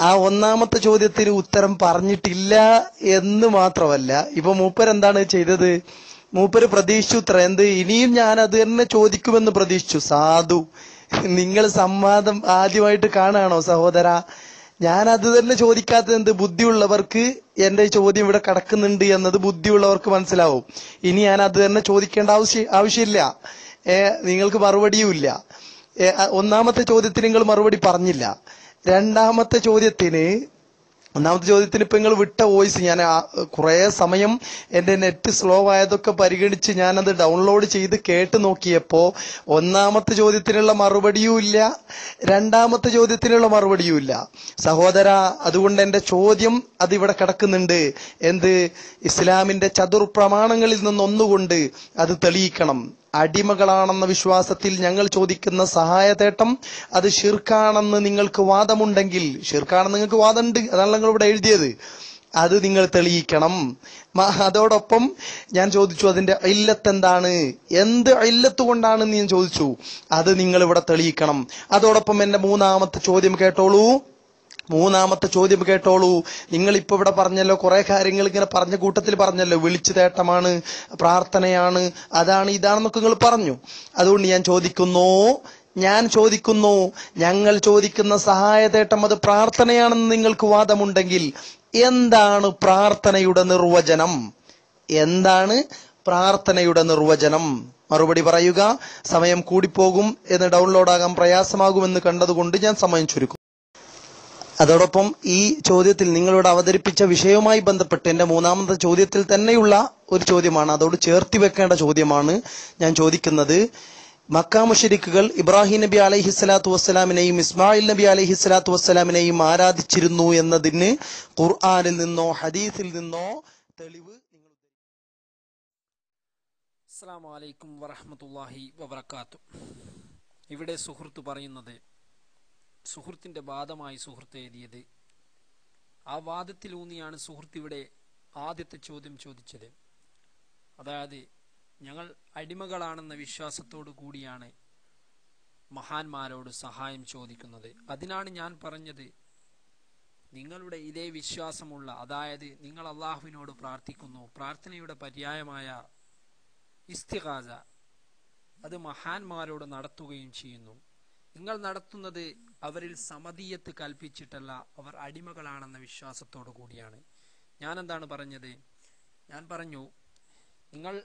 ആ ഒന്നാമത്തെ ചോദ്യത്തിന് ഉത്തരം പറഞ്ഞിട്ടില്ല എന്ന് മാത്രമല്ല, ഇപ്പൊ മൂപ്പരെന്താണ് ചെയ്തത്? മൂപ്പര് പ്രതീക്ഷിച്ചു എന്ത്, ഇനിയും ഞാൻ അത് തന്നെ ചോദിക്കുമെന്ന് പ്രതീക്ഷിച്ചു. സാധു, നിങ്ങൾ സംവാദം ആദ്യമായിട്ട് കാണുകയാണോ സഹോദര? ഞാൻ അത് തന്നെ ചോദിക്കാത്തത് എന്ത്? ബുദ്ധിയുള്ളവർക്ക് എന്റെ ചോദ്യം ഇവിടെ കിടക്കുന്നുണ്ട് എന്നത് ബുദ്ധിയുള്ളവർക്ക് മനസ്സിലാവും. ഇനി ഞാൻ അത് തന്നെ ചോദിക്കേണ്ട ആവശ്യമില്ല. നിങ്ങൾക്ക് മറുപടിയുമില്ല. ഒന്നാമത്തെ ചോദ്യത്തിന് നിങ്ങൾ മറുപടി പറഞ്ഞില്ല. രണ്ടാമത്തെ ചോദ്യത്തിന് ഒന്നാമത്തെ ചോദ്യത്തിന് ഇപ്പൊ നിങ്ങൾ വിട്ട വോയിസ് ഞാൻ കുറെ സമയം എന്റെ നെറ്റ് സ്ലോ ആയതൊക്കെ പരിഗണിച്ച് ഞാനത് ഡൗൺലോഡ് ചെയ്ത് കേട്ട് നോക്കിയപ്പോ ഒന്നാമത്തെ ചോദ്യത്തിനുള്ള മറുപടിയും ഇല്ല, രണ്ടാമത്തെ ചോദ്യത്തിനുള്ള മറുപടിയും ഇല്ല. സഹോദര, അതുകൊണ്ട് എന്റെ ചോദ്യം അതിവിടെ കിടക്കുന്നുണ്ട്. എന്ത്? ഇസ്ലാമിന്റെ ചതുർ പ്രമാണങ്ങളിൽ നിന്നൊന്നുകൊണ്ട് അത് തെളിയിക്കണം. അടിമകളാണെന്ന വിശ്വാസത്തിൽ ഞങ്ങൾ ചോദിക്കുന്ന സഹായതേട്ടം അത് ഷിർക്കാണെന്ന് നിങ്ങൾക്ക് വാദമുണ്ടെങ്കിൽ, ഷിർക്കാണെന്ന് നിങ്ങൾക്ക് വാദമുണ്ട്, അതാണ് നിങ്ങൾ ഇവിടെ എഴുതിയത്, അത് നിങ്ങൾ തെളിയിക്കണം. അതോടൊപ്പം ഞാൻ ചോദിച്ചു അതിന്റെ ഇല്ലത്ത് എന്താണ്, എന്ത് ഇല്ലത്ത് കൊണ്ടാണെന്ന് ഞാൻ ചോദിച്ചു, അത് നിങ്ങൾ ഇവിടെ തെളിയിക്കണം. അതോടൊപ്പം എന്റെ മൂന്നാമത്തെ ചോദ്യം കേട്ടോളൂ. നിങ്ങൾ ഇപ്പൊ ഇവിടെ പറഞ്ഞല്ലോ, കുറെ കാര്യങ്ങൾ ഇങ്ങനെ പറഞ്ഞ കൂട്ടത്തിൽ പറഞ്ഞല്ലോ, വിളിച്ചു തേട്ടമാണ്, പ്രാർത്ഥനയാണ്, അതാണ് ഇതാണെന്നൊക്കെ നിങ്ങൾ പറഞ്ഞു. അതുകൊണ്ട് ഞാൻ ചോദിക്കുന്നു, ഞങ്ങൾ ചോദിക്കുന്ന സഹായതേട്ടം അത് പ്രാർത്ഥനയാണെന്ന് നിങ്ങൾക്ക് വാദമുണ്ടെങ്കിൽ എന്താണ് പ്രാർത്ഥനയുടെ നിർവചനം? മറുപടി പറയുക. സമയം കൂടിപ്പോകും എന്ന് ഡൗൺലോഡ് ആകാൻ പ്രയാസമാകുമെന്ന് കണ്ടതുകൊണ്ട് ഞാൻ സമയം ചുരുക്കും. അതോടൊപ്പം ഈ ചോദ്യത്തിൽ നിങ്ങളോട് അവതരിപ്പിച്ച വിഷയവുമായി ബന്ധപ്പെട്ട് എന്റെ മൂന്നാമത്തെ ചോദ്യത്തിൽ തന്നെയുള്ള ഒരു ചോദ്യമാണ്, അതോട് ചേർത്തി വെക്കേണ്ട ചോദ്യമാണ് ഞാൻ ചോദിക്കുന്നത്. മക്ക മുശ്രിക്കുകൾ ഇബ്രാഹിം നബി അലൈഹിസ്സലാത്തു വസ്സലാമിനെയും ഇസ്മായിൽ നബി അലൈഹിസ്സലാത്തു വസ്സലാമിനെയും ആരാധിച്ചിരുന്നു എന്നതിന് ഖുർആനിൽ നിന്നോ ഹദീസിൽ നിന്നോ തെളിവ് നിങ്ങൾ? അസ്സലാമു അലൈക്കും വറഹ്മത്തുള്ളാഹി വബറകാതുഹു. ഇവിടെ സുഹൃത്ത് പറയുന്നത്, സുഹൃത്തിന്റെ വാദമായി സുഹൃത്ത് എഴുതിയത്, ആ വാദത്തിലൂന്നിയാണ് സുഹൃത്ത് ഇവിടെ ആദ്യത്തെ ചോദ്യം ചോദിച്ചത്. അതായത് ഞങ്ങൾ അടിമകളാണെന്ന വിശ്വാസത്തോടു കൂടിയാണ് മഹാന്മാരോട് സഹായം ചോദിക്കുന്നത്. അതിനാണ് ഞാൻ പറഞ്ഞത്, നിങ്ങളുടെ ഇതേ വിശ്വാസമുള്ള, അതായത് നിങ്ങൾ അള്ളാഹുവിനോട് പ്രാർത്ഥിക്കുന്നു, പ്രാർത്ഥനയുടെ പര്യായമായ ഇസ്തിഗാസ അത് മഹാന്മാരോട് നടത്തുകയും ചെയ്യുന്നു. നിങ്ങൾ നടത്തുന്നത് അവരിൽ സമദിയത്ത് കൽപ്പിച്ചിട്ടല്ല, അവർ അടിമകളാണെന്ന വിശ്വാസത്തോടു കൂടിയാണ്. ഞാൻ എന്താണ് പറഞ്ഞത്? ഞാൻ പറഞ്ഞു, നിങ്ങൾ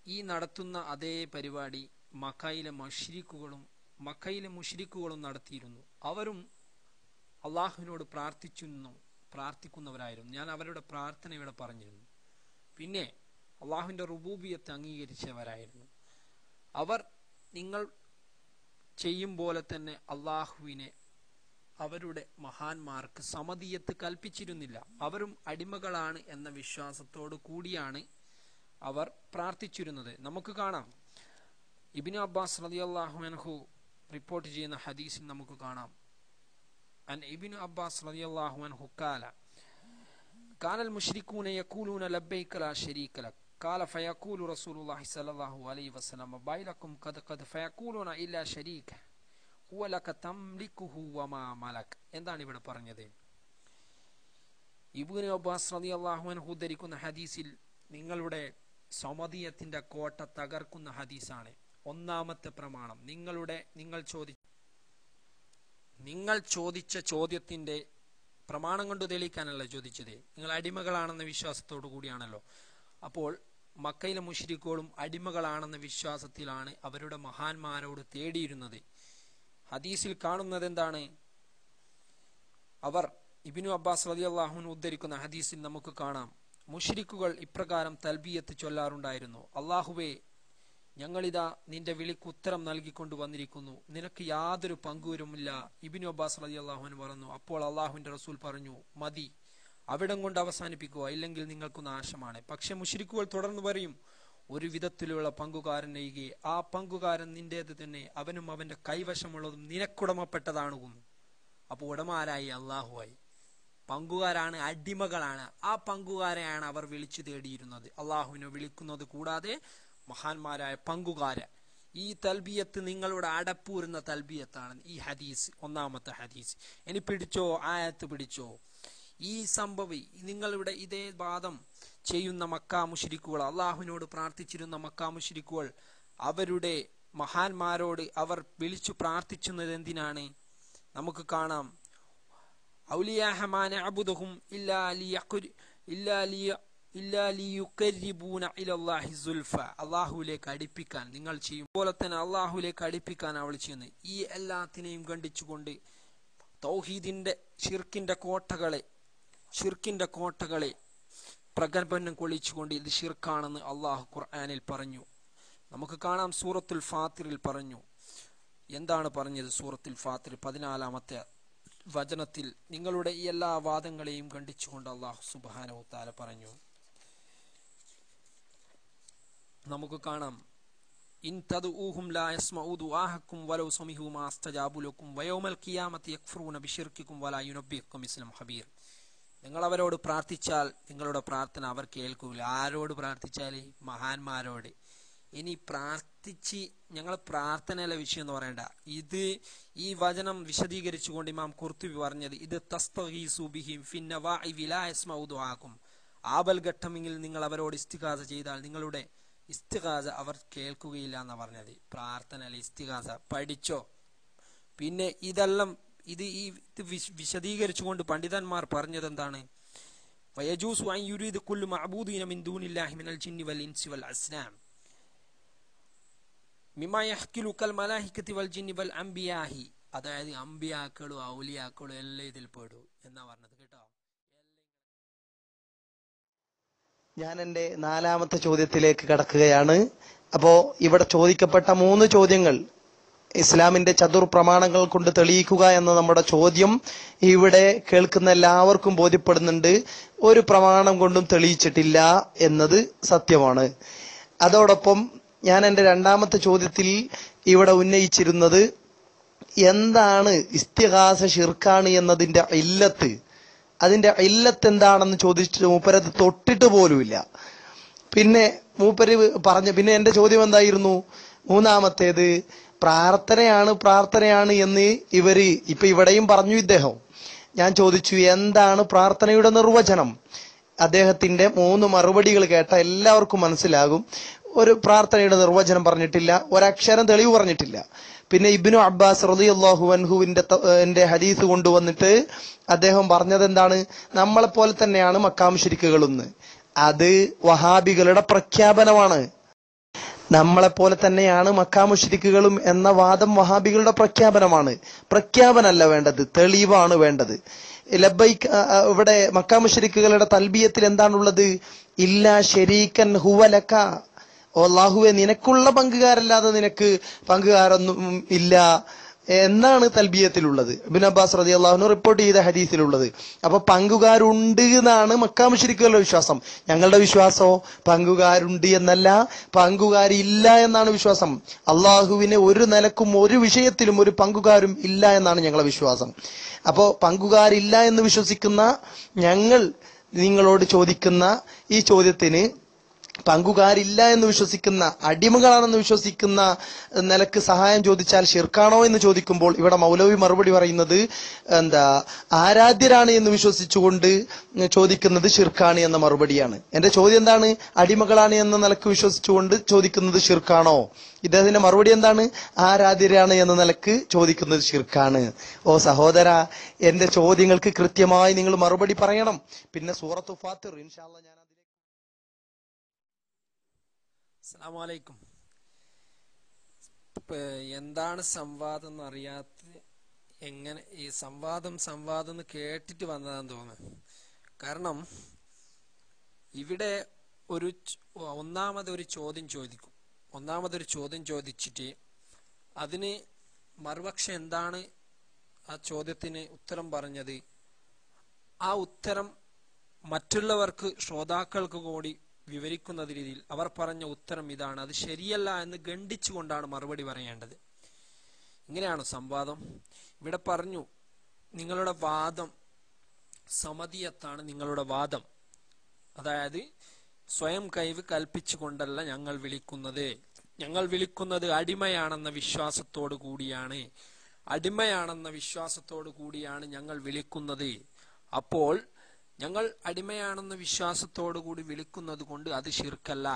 ഈ നടത്തുന്ന അതേ പരിപാടി മക്കയിലെ മുശ്രിക്കുകളും നടത്തിയിരുന്നു. അവരും അള്ളാഹുവിനോട് പ്രാർത്ഥിക്കുന്നവരായിരുന്നു. ഞാൻ അവരുടെ പ്രാർത്ഥന ഇവിടെ പറഞ്ഞിരുന്നു. പിന്നെ അള്ളാഹുവിന്റെ റുബൂബിയത്ത് അംഗീകരിച്ചവരായിരുന്നു അവർ. നിങ്ങൾ ചെയ്യും പോലെ തന്നെ അള്ളാഹുവിനെ അവരുടെ മഹാന്മാർക്ക് സമദിയത്ത് കൽപ്പിച്ചിരുന്നില്ല. അവരും അടിമകളാണ് എന്ന വിശ്വാസത്തോടു കൂടിയാണ് അവർ പ്രാർത്ഥിച്ചിരുന്നത്. നമുക്ക് കാണാം, ഇബ്നു അബ്ബാസ് റളിയല്ലാഹു അൻഹു റിപ്പോർട്ട് ചെയ്യുന്ന ഹദീസിൽ നമുക്ക് കാണാം, അൻ ഇബ്നു അബ്ബാസ് റളിയല്ലാഹു അൻഹു ഖാല കാനൽ മുശ്രികൂന യഖൂലൂന ലബ്ബൈക ലാ ശരീക ലക് قال فيقول رسول الله صلى الله عليه وسلم بينكم قد فيقولون إلا شريك هو لك تملكه وما ملك. എന്താണ് ഇവിടെ പറഞ്ഞത്? ഇബ്നു അബ്ബാസ് റളിയല്ലാഹു അൻഹു ഉദ്ധരിക്കുന്ന ഹദീസിൽ നിങ്ങളുടെ സമദിയത്തിന്റെ കോട്ട തകർക്കുന്ന ഹദീസാണ്. ഒന്നാമത്തെ പ്രമാണം, നിങ്ങൾ ചോദിച്ച ചോദ്യത്തിന്റെ പ്രമാണം കൊണ്ട് തെളിയിക്കാനല്ല ചോദിച്ചത്, നിങ്ങൾ അടിമകളാണെന്ന വിശ്വാസത്തോടു കൂടിയാണല്ലോ. അപ്പോൾ മക്കയിലെ മുശ്രിക്കുകളും അടിമകളാണെന്ന വിശ്വാസത്തിലാണ് അവരുടെ മഹാന്മാരോട് തേടിയിരുന്നത്. ഹദീസിൽ കാണുന്നത് എന്താണ്? അവർ ഇബ്നു അബ്ബാസ് റളിയല്ലാഹു അൻഹു ഉദ്ധരിക്കുന്ന ഹദീസിൽ നമുക്ക് കാണാം, മുശ്രിക്കുകൾ ഇപ്രകാരം തൽബിയത്ത് ചൊല്ലാറുണ്ടായിരുന്നു: അല്ലാഹുവേ, ഞങ്ങളിതാ നിന്റെ വിളിക്ക് ഉത്തരം നൽകിക്കൊണ്ട് വന്നിരിക്കുന്നു, നിനക്ക് യാതൊരു പങ്കുവരുമില്ല. ഇബ്നു അബ്ബാസ് റളിയല്ലാഹു അൻഹു പറഞ്ഞു, അപ്പോൾ അള്ളാഹുവിന്റെ റസൂൽ പറഞ്ഞു, മതി, അവിടം കൊണ്ട് അവസാനിപ്പിക്കുക, ഇല്ലെങ്കിൽ നിങ്ങൾക്ക് നാശമാണ്. പക്ഷെ മുശ്രിക്കുകൾ തുടർന്ന് പറയും, ഒരു വിധത്തിലുള്ള പങ്കുകാരനെയ്കെ ആ പങ്കുകാരൻ നിന്റേത് തന്നെ, അവനും അവന്റെ കൈവശമുള്ളതും നിനക്കുടമപ്പെട്ടതാണുകുന്നു. അപ്പോൾ ഉടമാരായി അള്ളാഹുവായി, പങ്കുകാരാണ്, അടിമകളാണ്. ആ പങ്കുകാരെയാണ് അവർ വിളിച്ചു തേടിയിരുന്നത്, അള്ളാഹുവിനെ വിളിക്കുന്നത് കൂടാതെ മഹാന്മാരായ പങ്കുകാര. ഈ തൽബിയത്ത് നിങ്ങളുടെ അടപ്പൂരുന്ന തൽബിയത്താണ് ഈ ഹദീസ്, ഒന്നാമത്തെ ഹദീസ്. ഇനി പിടിച്ചോ, ആയത്ത് പിടിച്ചോ. ഈ സംഭവി നിങ്ങളിവിടെ ഇതേ വാദം ചെയ്യുന്ന മക്കാ മുശ്രിക്കുകൾ, അള്ളാഹുവിനോട് പ്രാർത്ഥിച്ചിരുന്ന മക്കാ മുശ്രിക്കുകൾ, അവരുടെ മഹാന്മാരോട് അവർ വിളിച്ചു പ്രാർത്ഥിക്കുന്നത് എന്തിനാണ്? നമുക്ക് കാണാം, ഔലിയാഹമാന അബുദഹും അള്ളാഹുലേക്ക് അടുപ്പിക്കാൻ നിങ്ങൾ ചെയ്യും പോലെ തന്നെ അള്ളാഹുലേക്ക് അടുപ്പിക്കാൻ അവൾ ചെയ്യുന്നത്. ഈ എല്ലാത്തിനെയും ഖണ്ഡിച്ചുകൊണ്ട് തൗഹീദിന്റെ ഷിർക്കിന്റെ കോട്ടകളെ ഷിർക്കിന്റെ കോട്ടകളെ പ്രകമ്പനം കൊള്ളിച്ചുകൊണ്ട് ഇത് ഷിർക്കാണെന്ന് അള്ളാഹു ഖുർആനിൽ പറഞ്ഞു. നമുക്ക് കാണാം സൂറത്തുൽ ഫാത്തിറിൽ പറഞ്ഞു. എന്താണ് പറഞ്ഞത്? സൂറത്തുൽ ഫാത്തിർ 14-ാമത്തെ വചനത്തിൽ നിങ്ങളുടെ ഈ എല്ലാ വാദങ്ങളെയും ഖണ്ഡിച്ചുകൊണ്ട് അള്ളാഹു സുബ്ഹാനഹു തആല പറഞ്ഞു. നമുക്ക് കാണാം, ഇൻ തദ്ഊഹും ലാ യസ്മഊ ദുആഹക്കും വലൗ സമീഉ മാ അസ്തജാബു ലക്കും വയൗമൽ ഖിയാമത്തി യക്ഫറൂന ബിശിർക്കിക്കും വലാ യുനബ്ബിഉക്കും മിസ്ലു ഖബീർ. നിങ്ങൾ അവരോട് പ്രാർത്ഥിച്ചാൽ നിങ്ങളുടെ പ്രാർത്ഥന അവർ കേൾക്കൂല. ആരോട് പ്രാർത്ഥിച്ചാൽ? മഹാന്മാരോട്. ഇനി പ്രാർത്ഥിച്ച് ഞങ്ങൾ പ്രാർത്ഥനയിലെ വിഷയം എന്ന് പറയണ്ട. ഇത് ഈ വചനം വിശദീകരിച്ചുകൊണ്ട് ഇമാം ഖുർത്തുബി പറഞ്ഞത്, ഇത് തസ്തഗീസു ബിഹിം ഫിന്നവാഇ ലാ യസ്മഊ ദുആക്കും. ആപൽഘട്ടമെങ്കിൽ നിങ്ങൾ അവരോട് ഇസ്തിഗാസ ചെയ്താൽ നിങ്ങളുടെ ഇസ്തിഗാസ അവർ കേൾക്കുകയില്ല എന്നാ പറഞ്ഞത്. പ്രാർത്ഥനയിലെ ഇസ്തിഗാസ പഠിച്ചോ. പിന്നെ ഇതെല്ലാം ഇത് വിശദീകരിച്ചുകൊണ്ട് പണ്ഡിതന്മാർ പറഞ്ഞത് എന്താണ്? വയജൂസു അൻ യുരീദു കുല്ലു മഅബൂദിന മിൻ ദൂനില്ലാഹി മിനൽ ജിന്നി വൽ ഇൻസി വൽ അസ്നാം മിമാ യഹ്കിലു കൽ മലായികതി വൽ ജിന്നി വൽ അംബിയാഹി. അതായത് അംബിയാക്കളും ഔലിയാക്കളും എല്ലാം ഇതിൽ പെടും എന്നാ പറഞ്ഞത് കേട്ടോ. ഞാൻ എൻ്റെ 4-ാമത്തെ ചോദ്യത്തിലേക്ക് കടക്കുകയാണ്. അപ്പോ ഇവിടെ ചോദിക്കപ്പെട്ട 3 ചോദ്യങ്ങൾ ഇസ്ലാമിന്റെ ചതുർ പ്രമാണങ്ങൾ കൊണ്ട് തെളിയിക്കുക എന്ന നമ്മുടെ ചോദ്യം ഇവിടെ കേൾക്കുന്ന എല്ലാവർക്കും ബോധ്യപ്പെടുന്നുണ്ട്. ഒരു പ്രമാണം കൊണ്ടും തെളിയിച്ചിട്ടില്ല എന്നത് സത്യമാണ്. അതോടൊപ്പം ഞാൻ എൻ്റെ 2-ാമത്തെ ചോദ്യത്തിൽ ഇവിടെ ഉന്നയിച്ചിരുന്നത് എന്താണ് ഇസ്തിഗാസ ഷിർക്കാണ് എന്നതിന്റെ ഇല്ലത്ത്, അതിന്റെ ഇല്ലത്ത് എന്താണെന്ന് ചോദിച്ചിട്ട് മൂപ്പരത് തൊട്ടിട്ട് പോലുമില്ല. പിന്നെ മൂപ്പര് പിന്നെ എന്റെ ചോദ്യം എന്തായിരുന്നു? 3-ാമത്തേത് പ്രാർത്ഥനയാണ് എന്ന് ഇപ്പൊ ഇവിടെയും പറഞ്ഞു ഇദ്ദേഹം. ഞാൻ ചോദിച്ചു എന്താണ് പ്രാർത്ഥനയുടെ നിർവചനം? അദ്ദേഹത്തിന്റെ 3 മറുപടികൾ കേട്ട എല്ലാവർക്കും മനസ്സിലാകും. ഒരു പ്രാർത്ഥനയുടെ നിർവചനം പറഞ്ഞിട്ടില്ല, ഒരക്ഷരം തെളിവ് പറഞ്ഞിട്ടില്ല. പിന്നെ ഇബ്നു അബ്ബാസ് റളിയല്ലാഹു അൻഹുവിന്റെ ഹദീസ് കൊണ്ടുവന്നിട്ട് അദ്ദേഹം പറഞ്ഞത് എന്താണ്? നമ്മളെ പോലെ തന്നെയാണ് മക്കാ മുശ്രിക്കുകളെന്ന്. അത് വഹാബികളുടെ പ്രഖ്യാപനമാണ്. നമ്മളെപ്പോലെ തന്നെയാണ് മക്കാ മുശ്രിക്കുകളും എന്ന വാദം വഹാബികളുടെ പ്രഖ്യാപനമാണ്. പ്രഖ്യാപനമല്ല വേണ്ടത്, തെളിവാണ് വേണ്ടത്. ലബ്ബൈക്ക് ഇവിടെ മക്കാ മുശ്രിക്കുകളുടെ തൽബിയത്തിൽ എന്താണുള്ളത്? ഇല്ലാ ശരീക്കൻ ഹുവലക. അല്ലാഹുവേ നിനക്കുള്ള പങ്കുകാരല്ലാതെ നിനക്ക് പങ്കുകാരൊന്നും ഇല്ല എന്നാണ് തൽബിയത്തിലുള്ളത്. ഇബ്നു അബ്ബാസ് റളിയല്ലാഹു അൻഹു റിപ്പോർട്ട് ചെയ്ത ഹദീസിലുള്ളത്. അപ്പൊ പങ്കുകാരുണ്ട് എന്നാണ് മക്കാ മുശ്രിക്കുകളുടെ വിശ്വാസം. ഞങ്ങളുടെ വിശ്വാസമോ പങ്കുകാരുണ്ട് എന്നല്ല, പങ്കുകാരില്ല എന്നാണ് വിശ്വാസം. അള്ളാഹുവിന് ഒരു നിലക്കും ഒരു വിഷയത്തിലും ഒരു പങ്കുകാരും ഇല്ല എന്നാണ് ഞങ്ങളുടെ വിശ്വാസം. അപ്പോ പങ്കുകാരില്ല എന്ന് വിശ്വസിക്കുന്ന ഞങ്ങൾ നിങ്ങളോട് ചോദിക്കുന്ന ഈ ചോദ്യത്തിന് പങ്കുകാരില്ല എന്ന് വിശ്വസിക്കുന്ന, അടിമകളാണെന്ന് വിശ്വസിക്കുന്ന നിലക്ക് സഹായം ചോദിച്ചാൽ ഷിർക്കാണോ എന്ന് ചോദിക്കുമ്പോൾ ഇവിടെ മൗലവി മറുപടി പറയുന്നത് ആരാധ്യരാണ് എന്ന് വിശ്വസിച്ചുകൊണ്ട് ചോദിക്കുന്നത് ഷിർക്കാണ് എന്ന മറുപടിയാണ്. എന്റെ ചോദ്യം എന്താണ്? അടിമകളാണ് എന്ന നിലക്ക് വിശ്വസിച്ചുകൊണ്ട് ചോദിക്കുന്നത് ഷിർക്കാണോ? ഇദ്ദേഹത്തിന്റെ മറുപടി എന്താണ്? ആരാധ്യരാണ് എന്ന നിലക്ക് ചോദിക്കുന്നത് ഷിർക്കാണ്. ഓ സഹോദര, എന്റെ ചോദ്യങ്ങൾക്ക് കൃത്യമായി നിങ്ങൾ മറുപടി പറയണം. പിന്നെ സൂറത്തു ഫാത്തിർ ഇൻഷാ അല്ലാഹ് ഞാൻ അസ്സലാമു അലൈക്കും. എന്താണ് സംവാദം എന്നറിയാത്ത എങ്ങനെ ഈ സംവാദം എന്ന് കേട്ടിട്ട് വന്നതാന്ന് തോന്നുന്നു. കാരണം ഇവിടെ ഒന്നാമതൊരു ചോദ്യം ചോദിച്ചിട്ട് അതിന് മറുപക്ഷം എന്താണ് ആ ചോദ്യത്തിന് ഉത്തരം പറഞ്ഞത്, ആ ഉത്തരം മറ്റുള്ളവർക്ക് ശ്രോതാക്കൾക്ക് കൂടി വിവരിക്കുന്ന രീതിയിൽ അവർ പറഞ്ഞ ഉത്തരം ഇതാണ്, അത് ശരിയല്ല എന്ന് ഖണ്ഡിച്ചുകൊണ്ടാണ് മറുപടി പറയേണ്ടത്. ഇങ്ങനെയാണ് സംവാദം. ഇവിടെ പറഞ്ഞു നിങ്ങളുടെ വാദം സമതിയത്താണ്. നിങ്ങളുടെ വാദം അതായത് സ്വയം കഴിവ് കൽപ്പിച്ചുകൊണ്ടല്ല ഞങ്ങൾ വിളിക്കുന്നത് അടിമയാണെന്ന വിശ്വാസത്തോടു കൂടിയാണ് ഞങ്ങൾ വിളിക്കുന്നത്. അപ്പോൾ ഞങ്ങൾ അടിമയാണെന്ന വിശ്വാസത്തോടു കൂടി വിളിക്കുന്നത് കൊണ്ട് അത് ഷിർക്കല്ല.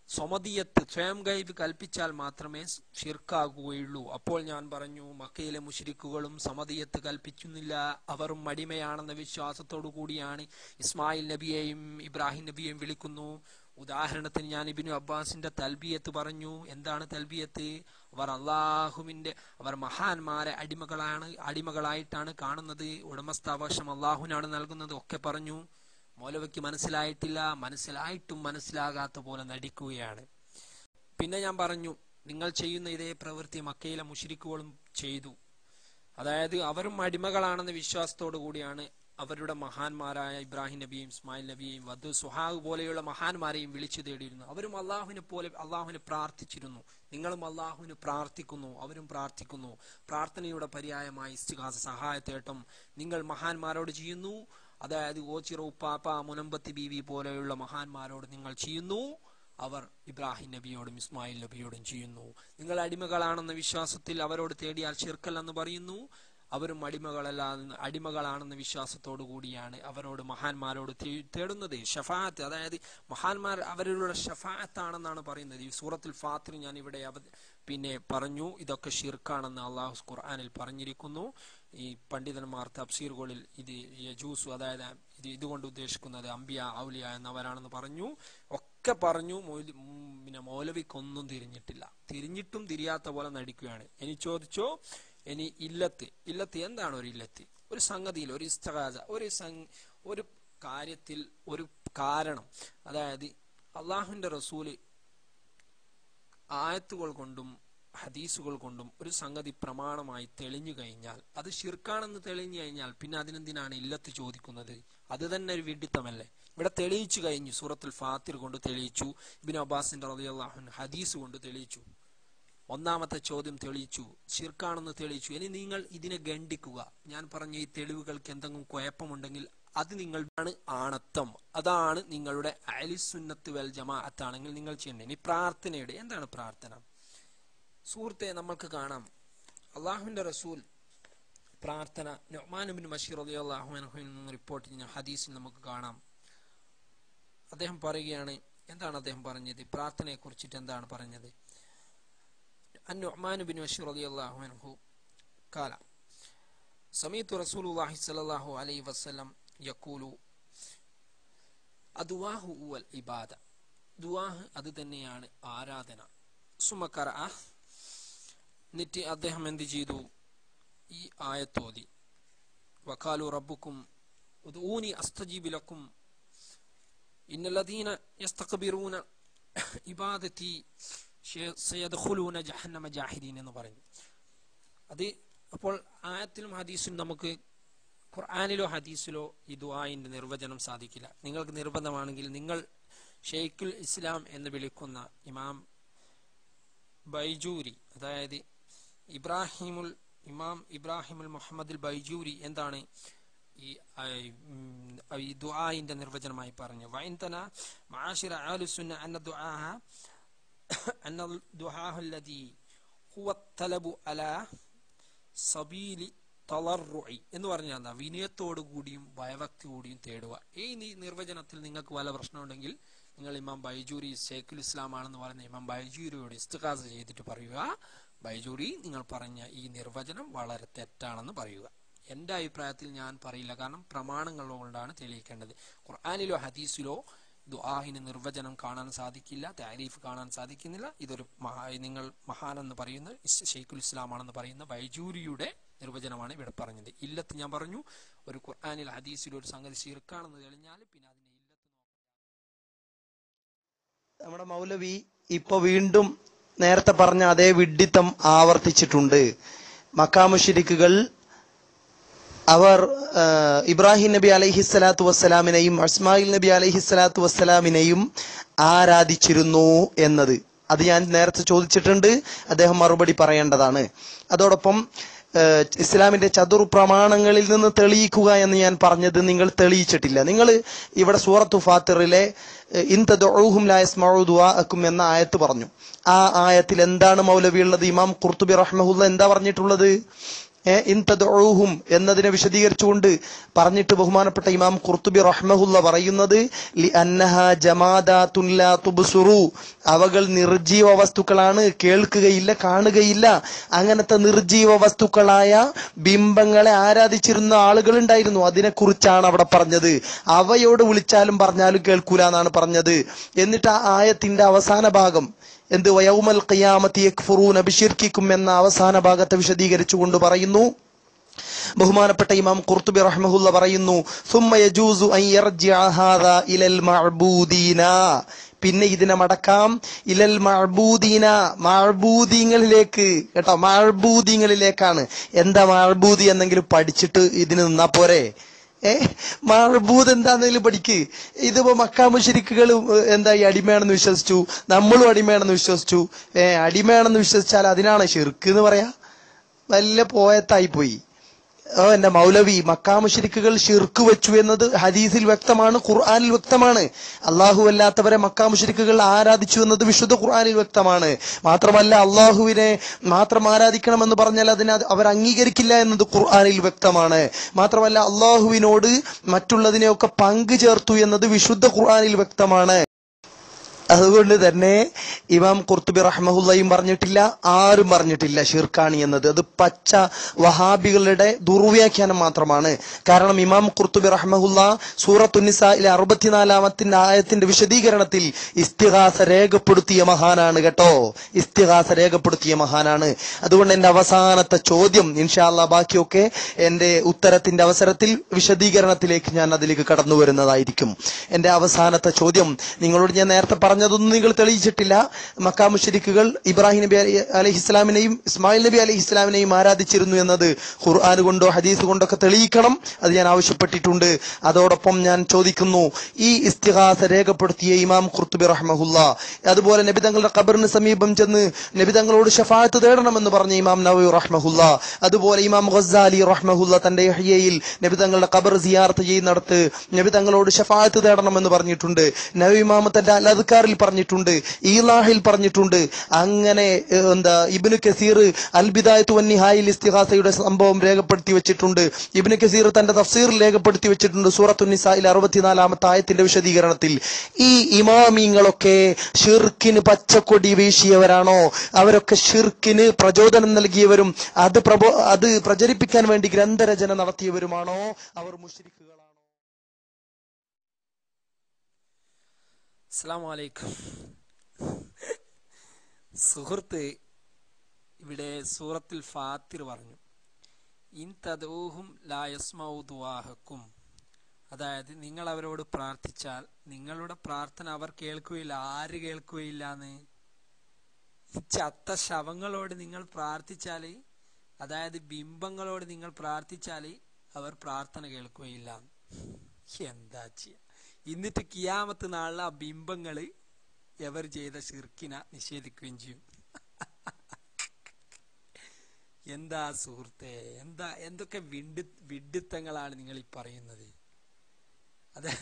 സമതിയത്ത് സ്വയം ഗൈബ് കൽപ്പിച്ചാൽ മാത്രമേ ഷിർക്കാകുകയുള്ളൂ. അപ്പോൾ ഞാൻ പറഞ്ഞു മക്കയിലെ മുശ്രിക്കുകളും സമതിയത്ത് കൽപ്പിക്കുന്നില്ല, അവരും അടിമയാണെന്ന വിശ്വാസത്തോടു കൂടിയാണ്. ഇസ്മായിൽ നബിയെയും ഇബ്രാഹിം നബിയെയും വിളിക്കുന്നു, ഉദാഹരണത്തിന് ഞാൻ ഇബ്നു അബ്ബാസിന്റെ തൽബിയത്ത് പറഞ്ഞു. എന്താണ് തൽബിയത്ത്? അവർ മഹാന്മാരെ അടിമകളായിട്ടാണ് കാണുന്നത്, ഉടമസ്ഥാവകാശം അള്ളാഹുവിനാണ് നൽകുന്നത് ഒക്കെ പറഞ്ഞു. മൗലവിക്ക് മനസ്സിലായിട്ടില്ല, മനസ്സിലായിട്ടും മനസ്സിലാകാത്ത പോലെ നടിക്കുകയാണ്. പിന്നെ ഞാൻ പറഞ്ഞു, നിങ്ങൾ ചെയ്യുന്ന ഇതേ പ്രവൃത്തി മക്കയിലെ മുശ്രിക്കുകളും ചെയ്തു. അതായത് അവരും അടിമകളാണെന്ന വിശ്വാസത്തോടു കൂടിയാണ് അവരുടെ മഹാന്മാരായ ഇബ്രാഹിം നബിയും ഇസ്മായിൽ നബിയെയും വധു സുഹാബ് പോലെയുള്ള മഹാന്മാരെയും വിളിച്ചു തേടിയിരുന്നു. അവരും അള്ളാഹുവിനെ പ്രാർത്ഥിച്ചിരുന്നു. നിങ്ങളും അള്ളാഹുവിന് പ്രാർത്ഥിക്കുന്നു, അവരും പ്രാർത്ഥിക്കുന്നു. പ്രാർത്ഥനയുടെ പര്യായമായി ഇസ്തിഗാസ സഹായത്തേട്ടം നിങ്ങൾ മഹാന്മാരോട് ചെയ്യുന്നു. അതായത് ഓച്ചിറ ഉപ്പാപ്പ മുനമ്പത്തി ബീവി പോലെയുള്ള മഹാന്മാരോട് നിങ്ങൾ ചെയ്യുന്നു. അവർ ഇബ്രാഹിം നബിയോടും ഇസ്മായിൽ നബിയോടും ചെയ്യുന്നു. നിങ്ങൾ അടിമകളാണെന്ന വിശ്വാസത്തിൽ അവരോട് തേടിയാൽ ശിർക്കല്ലെന്ന് പറയുന്നു. അവരും അടിമകളാണെന്ന വിശ്വാസത്തോടു കൂടിയാണ് അവരോട് മഹാന്മാരോട് തേടുന്നത്. ഷഫാഅത്ത്, അതായത് മഹാന്മാർ അവരുടെ ഷഫാഅത്താണെന്നാണ് പറയുന്നത്. ഈ സൂറത്തുൽ ഫാത്തിർ ഞാൻ ഇവിടെ പിന്നെ പറഞ്ഞു. ഇതൊക്കെ ഷിർക്കാണെന്ന് അള്ളാഹു ഖുർആനിൽ പറഞ്ഞിരിക്കുന്നു. ഈ പണ്ഡിതന്മാർ തഫ്സീറുകളിൽ ഇത് യജൂസു, അതായത് ഇതുകൊണ്ട് ഉദ്ദേശിക്കുന്നത് അംബിയ ഔലിയ എന്നവരാണെന്ന് പറഞ്ഞു. ഒക്കെ പറഞ്ഞു. പിന്നെ മൗലവിക്കൊന്നും തിരിഞ്ഞിട്ടും തിരിയാത്ത പോലെ നടിക്കുകയാണ്. ഇനി ചോദിച്ചോ, ഇനി ഇല്ലത്ത് എന്താണ്? ഒരു ഇല്ലത്ത് ഒരു സംഗതിയിൽ, ഒരു ഇസ്തിഗാസ, ഒരു കാര്യത്തിൽ ഒരു കാരണം, അതായത് അള്ളാഹുവിന്റെ റസൂല് ആയത്തുകൾ കൊണ്ടും ഹദീസുകൾ കൊണ്ടും ഒരു സംഗതി പ്രമാണമായി തെളിഞ്ഞു കഴിഞ്ഞാൽ, അത് ശിർക്കാണെന്ന് തെളിഞ്ഞു കഴിഞ്ഞാൽ പിന്നെ അതിനെന്തിനാണ് ഇല്ലത്ത് ചോദിക്കുന്നത്? അത് തന്നെ ഒരു വിഡിത്തമല്ലേ? ഇവിടെ തെളിയിച്ചു കഴിഞ്ഞു. സൂറത്തുൽ ഫാത്തിർ കൊണ്ട് തെളിയിച്ചു, ഇബ്നു അബ്ബാസിന്റെ റളിയല്ലാഹു അൻഹു ഹദീസ് കൊണ്ട് തെളിയിച്ചു. ഒന്നാമത്തെ ചോദ്യം തെളിയിച്ചു, ശിർക്കാണെന്ന് തെളിയിച്ചു. ഇനി നിങ്ങൾ ഇതിനെ ഖണ്ഡിക്കുക. ഞാൻ പറഞ്ഞ ഈ തെളിവുകൾക്ക് എന്തെങ്കിലും കുഴപ്പമുണ്ടെങ്കിൽ അത് നിങ്ങളുടെ ആണത്വം, അതാണ് നിങ്ങളുടെ അഹ്ലുസുന്നത്ത് വൽ ജമാഅത്താണെങ്കിൽ നിങ്ങൾ ചെയ്യേണ്ടത്. ഇനി പ്രാർത്ഥനയുടെ എന്താണ് പ്രാർത്ഥന? സുഹൃത്തെ, നമ്മൾക്ക് കാണാം അള്ളാഹുവിന്റെ റസൂൽ പ്രാർത്ഥന നുഅ്മാൻ ഇബ്നു ബശീർ റളിയല്ലാഹു അൻഹുവിൽ നിന്ന് റിപ്പോർട്ട് ചെയ്യുന്ന ഹദീസിൽ നമുക്ക് കാണാം. അദ്ദേഹം പറയുകയാണ്, എന്താണ് അദ്ദേഹം പറഞ്ഞത്? പ്രാർത്ഥനയെ കുറിച്ചിട്ട് എന്താണ് പറഞ്ഞത്? النعمان بن بشير رضي الله عنه قال سمعت رسول الله صلى الله عليه وسلم يقول الدعاء هو العبادة. ദുആഹ് അത് തന്നെയാണ് ആരാധന. സുമക്കറ എന്നിട്ട് അദ്ദേഹം എന്ത് ചെയ്തു? ഈ ആയത്തോതി, വഖാലു റബ്ബുക്കും ഉദ്ഊനി അസ്തജീബ് ലക്കും ഇന്നല്ലദീന യസ്തക്ബിറൂന ഇബാദതി സയദ്ഖുലൂന ജഹന്നമ ജാഹിദീൻ എന്ന് പറഞ്ഞു. അത് അപ്പോൾ ആയത്തിലും ഹദീസിലും നമുക്ക് ഖുർആനിലോ ഹദീസിലോ ഈ ദുആഇന്റെ നിർവചനം സാധിക്കില്ല. നിങ്ങൾക്ക് നിർബന്ധമാണെങ്കിൽ നിങ്ങൾ ഷെയ്ഖുൽ ഇസ്ലാം എന്ന് വിളിക്കുന്ന ഇമാം ബൈജൂരി, അതായത് ഇമാം ഇബ്രാഹിമുൽ മുഹമ്മദുൽ ബൈജൂരി എന്താണ് ഈ ദുആഇന്റെ നിർവചനമായി പറഞ്ഞു? വഇൻതന മആശിറ അഹ്ലുസുന്ന അന്ന ദുആഹ അന്ന ദുആഹു അല്ലദീ ഹുവ തലബു അലാ സബീലി തളർറുഇ എന്ന് പറഞ്ഞാൽ എന്താ? വിനയത്തോടു കൂടിയും ഭയഭക്തി കൂടിയും തേടുക. ഈ നിർവചനത്തിൽ നിങ്ങൾക്ക് വല്ല പ്രശ്നമുണ്ടെങ്കിൽ നിങ്ങൾ ഇമാം ബൈജൂരി ഷെയ്ഖുൽ ഇസ്ലാം ആണെന്ന് പറയുന്ന ഇമാം ബൈജൂരിയോട് ഇസ്തിഗാസ ചെയ്തിട്ട് പറയുക, ബൈജൂരി നിങ്ങൾ പറഞ്ഞ ഈ നിർവചനം വളരെ തെറ്റാണെന്ന് പറയുക. എന്റെ അഭിപ്രായത്തിൽ ഞാൻ പറയില്ല, കാരണം പ്രമാണങ്ങൾ കൊണ്ടാണ് തെളിയിക്കേണ്ടത്. ഖുർആനിലോ ഹദീസിലോ ദുആഹിന് നിർവചനം കാണാൻ സാധിക്കില്ല, താരീഫ് കാണാൻ സാധിക്കുന്നില്ല. ഇതൊരു നിങ്ങൾ മഹാനെന്ന് പറയുന്ന ഷെയ്ഖുൽ ഇസ്ലാം ആണെന്ന് പറയുന്ന ബൈജൂരിയുടെ നിർവചനമാണ് ഇവിടെ പറഞ്ഞത്. ഇല്ലത്ത് ഞാൻ പറഞ്ഞു, ഒരു ഖുർആനിൽ ഹദീസിലോ ഒരു സംഗതി ശിർക്കാണെന്ന് തെളിഞ്ഞാൽ പിന്നെ അതിനെ ഇല്ലത്ത് നമ്മുടെ മൗലവി ഇപ്പൊ വീണ്ടും നേരത്തെ പറഞ്ഞ അതേ വിഡ്ഢിത്തം ആവർത്തിച്ചിട്ടുണ്ട്. മക്കാ മുശ്രിക്കുകൾ അവർ ഇബ്രാഹിം നബി അലൈഹിസ്സലാത്തു വസ്സലാമിനെയും ഇസ്മായിൽ നബി അലൈഹിസ്സലാത്തു വസ്സലാമിനെയും ആരാധിച്ചിരുന്നു എന്നത് അത് ഞാൻ നേരത്തെ ചോദിച്ചിട്ടുണ്ട്. അദ്ദേഹം മറുപടി പറയേണ്ടതാണ്. അതോടൊപ്പം ഇസ്ലാമിന്റെ ചതുർ പ്രമാണങ്ങളിൽ നിന്ന് തെളിയിക്കുക എന്ന് ഞാൻ പറഞ്ഞത് നിങ്ങൾ തെളിയിച്ചിട്ടില്ല. നിങ്ങൾ ഇവിടെ സൂറത്തു ഫാത്തിറിലെ ഇൻ തദ്ഉഹും ലാ യസ്മഉ ദുആഅക്കും എന്ന ആയത്ത് പറഞ്ഞു. ആ ആയത്തിൽ എന്താണ് മൗലവി ഉള്ളത്? ഇമാം ഖുർത്തുബി റഹ്മഹുല്ലാ എന്താ പറഞ്ഞിട്ടുള്ളത്? ഇൻ തദ്ഉഹും എന്നതിനെ വിശദീകരിച്ചുകൊണ്ട് പറഞ്ഞിട്ട് ബഹുമാനപ്പെട്ട ഇമാം ഖുർത്തുബി റഹ്മഹുല്ല പറയുന്നത് ലിഅന്നഹ ജമാദാതുൻ ലാ തുബ്സുറു, അവകൾ നിർജീവ വസ്തുക്കളാണ്, കേൾക്കുകയില്ല, കാണുകയില്ല. അങ്ങനത്തെ നിർജീവ വസ്തുക്കളായ ബിംബങ്ങളെ ആരാധിച്ചിരുന്ന ആളുകൾ ഉണ്ടായിരുന്നു. അതിനെക്കുറിച്ചാണ് അവിടെ പറഞ്ഞത്. അവയോട് വിളിച്ചാലും പറഞ്ഞാലും കേൾക്കൂല എന്നാണ് പറഞ്ഞത്. എന്നിട്ട് ആ ആയത്തിന്റെ അവസാന ഭാഗം എന്ത് വയൗമൽ ഖിയാമത്തി യക്ഫുറൂന ബിശിർക്കിക്കും എന്ന അവസാന ഭാഗത്തെ വിശദീകരിച്ചുകൊണ്ട് പറയുന്നു, ബഹുമാനപ്പെട്ട ഇമാം ഖുർത്തുബി റഹ്മഹുല്ല പറയുന്നു, സുമ്മ യജൂസു അൻ യർജിഅ ഹാദാ ഇലൽ മഅബൂദീന, പിന്നെ ഇതിനെ മടക്കാം ഇലൽ മഅബൂദീന, മഅബൂദീങ്ങളിലേക്ക്. കേട്ടോ, മഅബൂദീങ്ങളിലേക്കാണ്. എന്താ മഅബൂദി എന്നെങ്കിലും പഠിച്ചിട്ട് ഇതിന് നിന്നാ പോരെ? മഅബൂദ് എന്താണെങ്കിലും പഠിക്ക്. ഇതിപ്പോ മക്ക മുശ്രിക്കുകൾ എന്താ ഈ അടിമയാണെന്ന് വിശ്വസിച്ചു, നമ്മളും അടിമയാണെന്ന് വിശ്വസിച്ചു. അടിമയാണെന്ന് വിശ്വസിച്ചാൽ അതിനാണ് ശിർക്ക് എന്ന് പറയാ? വല്ല പോയത്തായി പോയി. എന്റെ മൗലവി, മക്കാ മുശ്രിക്കുകൾ ശിർക്ക് വെച്ചു എന്നത് ഹദീസിൽ വ്യക്തമാണ്, ഖുർആനിൽ വ്യക്തമാണ്. അള്ളാഹു അല്ലാത്തവരെ മക്കാ മുശ്രിക്കുകൾ ആരാധിച്ചു എന്നത് വിശുദ്ധ ഖുർആനിൽ വ്യക്തമാണ്. മാത്രമല്ല അള്ളാഹുവിനെ മാത്രം ആരാധിക്കണമെന്ന് പറഞ്ഞാൽ അതിനെ അവർ അംഗീകരിക്കില്ല എന്നത് ഖുർആനിൽ വ്യക്തമാണ്. മാത്രമല്ല അള്ളാഹുവിനോട് മറ്റുള്ളതിനെയൊക്കെ പങ്കു ചേർത്തു എന്നത് വിശുദ്ധ ഖുർആനിൽ വ്യക്തമാണ്. അതുകൊണ്ട് തന്നെ ഇമാം ഖുർത്തുബി റഹ്മഹുല്ലയും പറഞ്ഞിട്ടില്ല, ആരും പറഞ്ഞിട്ടില്ല ഷിർക്കാണി എന്നത്. അത് പച്ച വഹാബികളുടെ ദുർവ്യാഖ്യാനം മാത്രമാണ്. കാരണം ഇമാം ഖുർത്തുബി റഹ്മഹുല്ല സൂറത്തുന്നിസായിലെ 64-ാമത്തെ ആയത്തിന്റെ വിശദീകരണത്തിൽ ഇസ്തിഗാസ രേഖപ്പെടുത്തിയ മഹാനാണ്. കേട്ടോ, ഇസ്തിഗാസ രേഖപ്പെടുത്തിയ മഹാനാണ്. അതുകൊണ്ട് എന്റെ അവസാനത്തെ ചോദ്യം, ഇൻഷാ അല്ലാഹ് ബാക്കിയൊക്കെ എന്റെ ഉത്തരത്തിന്റെ അവസരത്തിൽ വിശദീകരണത്തിലേക്ക് ഞാൻ അതിലേക്ക് കടന്നു വരുന്നതായിരിക്കും. എന്റെ അവസാനത്തെ ചോദ്യം നിങ്ങളോട് ഞാൻ നേരത്തെ പറഞ്ഞതൊന്നും നിങ്ങൾ തെളിയിച്ചിട്ടില്ല. മക്കാ മുശ്രിക്കുകൾ ഇബ്രാഹിം നബി അലൈഹിസ്സലാമിനെയും ഇസ്മായിൽ നബി അലൈഹിസ്സലാമിനെയും ആരാധിച്ചിരുന്നു എന്നത് ഖുർആൻ കൊണ്ടോ ഹദീസ് കൊണ്ടൊക്കെ തെളിയിക്കണം. അത് ഞാൻ ആവശ്യപ്പെട്ടിട്ടുണ്ട്. അതോടൊപ്പം ഞാൻ ചോദിക്കുന്നു, ഈ ഇസ്തിഗാസ രേഖപ്പെടുത്തിയ ഇമാം ഖുർത്തുബി റഹ്മഹുല്ല, അതുപോലെ നബി തങ്ങളുടെ ഖബറിന് സമീപം ചെന്ന് നബി തങ്ങളോട് ശഫാഅത്ത് തേടണമെന്ന് പറഞ്ഞ ഇമാം നവവി റഹ്മഹുല്ല, അതുപോലെ ഇമാം ഗസ്സാലി റഹ്മഹുല്ല തന്റെ ഇഹ്യയിൽ നബി തങ്ങളുടെ ഖബർ സിയാറത്ത് ചെയ്യുന്നിടത്ത് നബി തങ്ങളോട് ശഫാഅത്ത് തേടണമെന്ന് പറഞ്ഞിട്ടുണ്ട്. നവവി ഇമാം തന്റെ അൽ-അദ്കാറിൽ പറഞ്ഞിട്ടുണ്ട്, ഈലാഹിൽ പറഞ്ഞിട്ടുണ്ട്. അങ്ങനെ ഇബ്നു കസീർ അൽ ബിദായത്തു വൻ നിഹായിൽ ഇസ്തിഗാസയുടെ സംഭവം രേഖപ്പെടുത്തി വെച്ചിട്ടുണ്ട്. ഇബ്നു കസീർ തന്റെ തഫ്സീറിൽ രേഖപ്പെടുത്തി വെച്ചിട്ടുണ്ട് സൂറത്തുന്നിസായിലെ 64-ാമത്തെ ആയത്തിന്റെ വിശദീകരണത്തിൽ. ഈ ഇമാമിങ്ങളൊക്കെ ഷിർക്കിന് പച്ചക്കൊടി വീശിയവരാണോ? അവരൊക്കെ ഷിർക്കിന് പ്രചോദനം നൽകിയവരും അത് പ്രചരിപ്പിക്കാൻ വേണ്ടി ഗ്രന്ഥരചന നടത്തിയവരുമാണോ? അവർ മുശ്രിക്കുകളാണോ? അസ്സലാമു അലൈക്കും. സുഹൃത്ത് ഇവിടെ സൂറത്തുൽ ഫാത്തിർ പറഞ്ഞു, ഇൻ തദ്ഊഹും ലാ യസ്മഉ ദുആഹക്കും, അതായത് നിങ്ങൾ അവരോട് പ്രാർത്ഥിച്ചാൽ നിങ്ങളുടെ പ്രാർത്ഥന അവർ കേൾക്കുകയില്ല. ആര് കേൾക്കുകയില്ലാന്ന്? ചത്ത ശവങ്ങളോട് നിങ്ങൾ പ്രാർത്ഥിച്ചാല്, അതായത് ബിംബങ്ങളോട് നിങ്ങൾ പ്രാർത്ഥിച്ചാല് അവർ പ്രാർത്ഥന കേൾക്കുകയില്ല. എന്താ ചെയ്യാ? എന്നിട്ട് കിയാമത്ത് നാളിൽ ആ ബിംബങ്ങള് എവർ ചെയ്ത ഷിർക്കിനെ നിഷേധിക്കുകയും ചെയ്യും. എന്താ സുഹൃത്തെ, എന്തൊക്കെ വിഡ്ഢിത്തങ്ങളാണ് നിങ്ങൾ ഈ പറയുന്നത്? അതെ,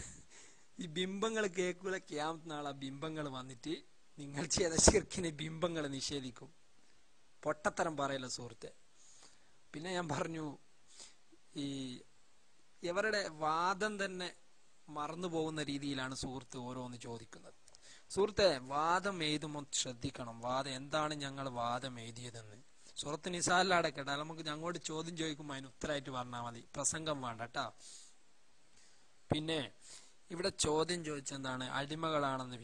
ഈ ബിംബങ്ങൾ കേൾക്കൂല. കിയാമത്ത് നാൾ ആ ബിംബങ്ങൾ വന്നിട്ട് നിങ്ങൾ ചെയ്ത ഷിർക്കിനെ ബിംബങ്ങൾ നിഷേധിക്കും. പൊട്ടത്തരം പറയല്ല സുഹൃത്തെ. പിന്നെ ഞാൻ പറഞ്ഞു, ഈ ഇവരുടെ വാദം തന്നെ മറന്നു പോകുന്ന രീതിയിലാണ് സുഹൃത്ത് ഓരോന്ന് ചോദിക്കുന്നത്. സുഹൃത്തെ, വാദം എഴുതുമ്പോൾ ശ്രദ്ധിക്കണം. എന്താണ് ഞങ്ങൾ വാദം എഴുതിയതെന്ന് സൂറത്ത് നിസായിൽ അടക്കട്ടെ. നമുക്ക് ഞങ്ങളോട് ചോദ്യം ചോദിക്കുമ്പോൾ അതിന് ഉത്തരമായിട്ട് പറഞ്ഞാൽ മതി, പ്രസംഗം വേണ്ട കേട്ടാ. പിന്നെ ഇവിടെ ചോദ്യം ചോദിച്ചെന്താണ്? അടിമകളാണെന്ന്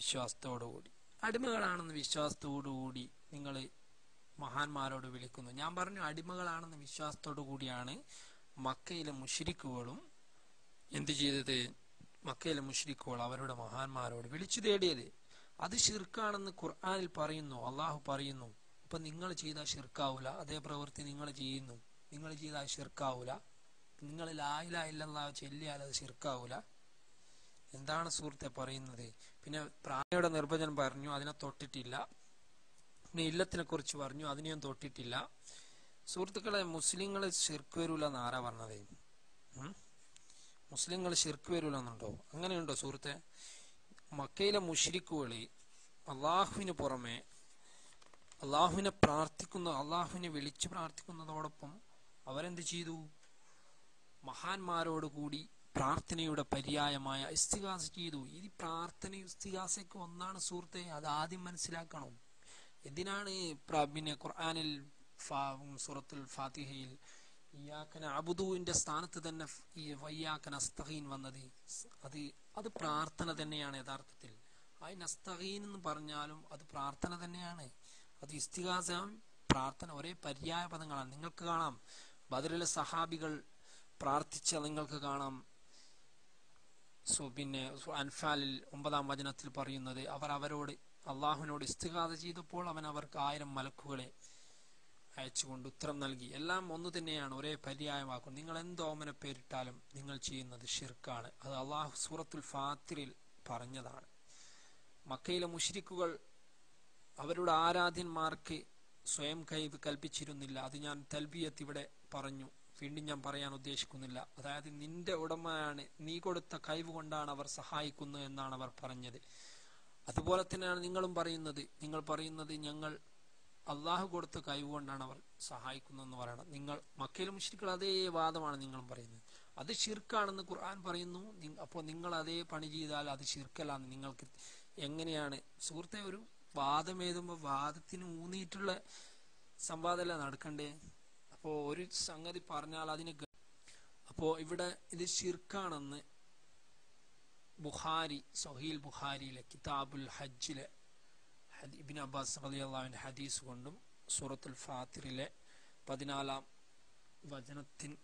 വിശ്വാസത്തോടുകൂടി നിങ്ങൾ മഹാന്മാരോട് വിളിക്കുന്നു. ഞാൻ പറഞ്ഞു, അടിമകളാണെന്ന് വിശ്വാസത്തോടു കൂടിയാണ് മക്കയിലെ മുശ്രിക്കുകളും എന്ത് ചെയ്തത്? മക്കയിലെ മുശ്രിക്കുകൾ അവരുടെ മഹാന്മാരോട് വിളിച്ചു തേടിയത്. അത് ഷിർക്കാണെന്ന് ഖുർആനിൽ പറയുന്നു, അള്ളാഹു പറയുന്നു. അപ്പൊ നിങ്ങൾ ചെയ്താൽ ഷിർക്കാവൂല. അതേ പ്രവൃത്തി നിങ്ങൾ ചെയ്യുന്നു, നിങ്ങൾ ചെയ്താൽ ഷിർക്കാവൂല. നിങ്ങൾ ലാ ഇലാഹ ഇല്ലല്ലാഹ് ചൊല്ലിയാൽ അത് ഷിർക്കാവൂല. എന്താണ് സുഹൃത്തെ പറയുന്നത്? പിന്നെ പ്രാർത്ഥനയുടെ നിർവചനം പറഞ്ഞു, അതിനെ തൊട്ടിട്ടില്ല. പിന്നെ ഇല്ലത്തിനെ കുറിച്ച് പറഞ്ഞു, അതിനെയും തൊട്ടിട്ടില്ല. സുഹൃത്തുക്കളെ, മുസ്ലിങ്ങൾ ഷിർക്ക് വരൂല എന്ന് ആരാ പറഞ്ഞത്? മുസ്ലിങ്ങൾ ഷിർക്ക് വരൂലെന്നുണ്ടോ? അങ്ങനെയുണ്ടോ സുഹൃത്തെ? മക്കയിലെ മുശ്രിക്കുകളി അള്ളാഹുവിന് പുറമെ അള്ളാഹുവിനെ വിളിച്ചു പ്രാർത്ഥിക്കുന്നതോടൊപ്പം അവരെന്ത് ചെയ്തു? മഹാന്മാരോട് കൂടി പ്രാർത്ഥനയുടെ പര്യായമായ ഇസ്തിഗാസ ചെയ്തു. ഈ പ്രാർത്ഥനയും ഇസ്തിഗാസയൊക്കെ ഒന്നാണ് സുഹൃത്തെ, അത് ആദ്യം മനസ്സിലാക്കണം. എന്തിനാണ് പിന്നെ ഖുർആനിൽ സൂറത്തുൽ ഫാത്തിഹയിൽ ഇയ്യാക നഅ്ബുദുവിന്റെ സ്ഥാനത്ത് തന്നെ ഈ വയ്യാക നസ്തഈൻ വന്നത്? അത് പ്രാർത്ഥന തന്നെയാണ് യഥാർത്ഥത്തിൽ. ആ നസ്തഈൻ എന്ന് പറഞ്ഞാലും അത് പ്രാർത്ഥന തന്നെയാണ്. അത് ഇസ്തിഗാസ പ്രാർത്ഥന ഒരേ പര്യായ പദങ്ങളാണ്. നിങ്ങൾക്ക് കാണാം ബദറിലെ സഹാബികൾ പ്രാർത്ഥിച്ച നിങ്ങൾക്ക് കാണാം. പിന്നെ അൻഫാലിൽ 9-ാം വചനത്തിൽ പറയുന്നത്, അവരോട് അള്ളാഹുവിനോട് ഇസ്തിഗാസ ചെയ്തപ്പോൾ അവൻ അവർക്ക് 1000 മലക്കുകളെ അയച്ചുകൊണ്ട് ഉത്തരം നൽകി. എല്ലാം ഒന്നു തന്നെയാണ്, ഒരേ പര്യായമാക്കും. നിങ്ങൾ എന്ത് ഓമന പേരിട്ടാലും നിങ്ങൾ ചെയ്യുന്നത് ഷിർക്കാണ്. അത് അള്ളാഹു സൂറത്തുൽ ഫാത്തിറിൽ പറഞ്ഞതാണ്. മക്കയിലെ മുശ്രിക്കുകൾ അവരുടെ ആരാധ്യന്മാർക്ക് സ്വയം കൈവ് കൽപ്പിച്ചിരുന്നില്ല. അത് ഞാൻ തൽബിയത്ത് ഇവിടെ പറഞ്ഞു, വീണ്ടും ഞാൻ പറയാൻ ഉദ്ദേശിക്കുന്നില്ല. അതായത് നിന്റെ ഉടമയാണ്, നീ കൊടുത്ത കൈവ് കൊണ്ടാണ് അവർ സഹായിക്കുന്നത് എന്നാണ് അവർ പറഞ്ഞത്. അതുപോലെ തന്നെയാണ് നിങ്ങളും പറയുന്നത്. നിങ്ങൾ പറയുന്നത് ഞങ്ങൾ അള്ളാഹു കൊടുത്ത കൈവ് കൊണ്ടാണ് അവർ സഹായിക്കുന്നതെന്ന് പറയണം. നിങ്ങൾ മക്കയിലെ മുശ്രിക്കുകൾ അതേ വാദമാണ് നിങ്ങളും പറയുന്നത്. അത് ഷിർക്കാണെന്ന് ഖുർആൻ പറയുന്നു. അപ്പോൾ നിങ്ങൾ അതേ പണി ചെയ്താൽ അത് ഷിർക്കല്ലാന്ന് നിങ്ങൾക്ക് എങ്ങനെയാണ് സുഹൃത്തെ? ഒരു വാദം എഴുതുമ്പോൾ വാദത്തിന് ഊന്നിയിട്ടുള്ള സംവാദമല്ല നടക്കണ്ടേ? അപ്പോൾ ഒരു സംഗതി പറഞ്ഞാൽ അതിന് അപ്പോൾ ഇവിടെ ഇത് ഷിർക്കാണെന്ന് ബുഖാരി സഹീൽ ബുഖാരിയിലെ കിതാബുൽ ഹജ്ജിലെ ഇബ്നു അബ്ബാസ് റളിയല്ലാഹു അൻഹു ഹദീസ് കൊണ്ടും സൂറത്തുൽ ഫാത്തിറിലെ 14-ാം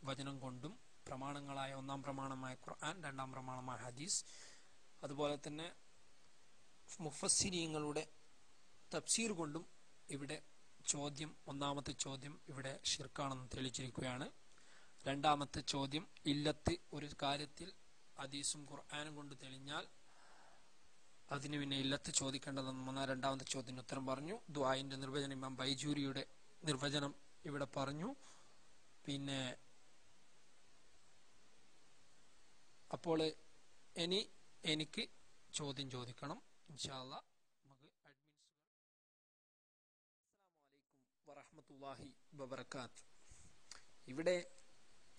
വചനം കൊണ്ടും പ്രമാണങ്ങളായ 1-ാം പ്രമാണമായ ഖുർആൻ, 2-ാം പ്രമാണമായ ഹദീസ്, അതുപോലെ തന്നെ മുഫസ്സിരീങ്ങളുടെ തഫ്സീർ കൊണ്ടും ഇവിടെ ചോദ്യം, 1-ാമത്തെ ചോദ്യം ഇവിടെ ഷിർക്കാണെന്ന് തെളിയിച്ചിരിക്കുകയാണ്. 2-ാമത്തെ ചോദ്യം ഇല്ലത്ത് ഒരു കാര്യത്തിൽ ഹദീസും ഖുർആനും കൊണ്ട് തെളിഞ്ഞാൽ അതിന് പിന്നെ ഇല്ലത്ത് ചോദിക്കേണ്ടതെന്ന് 2-ാമത്തെ ചോദ്യത്തിന് ഉത്തരം പറഞ്ഞു. ദുആഇന്റെ നിർവചനം ഇമാം ബൈജൂരിയുടെ നിർവചനം ഇവിടെ പറഞ്ഞു. പിന്നെ അപ്പോൾ എനിക്ക് ചോദ്യം ചോദിക്കണം ഇൻഷാ അല്ലാഹ്. നമുക്ക് അസ്സലാമു അലൈക്കും വറഹ്മത്തുള്ളാഹി വബറകാത്ത്. ഇവിടെ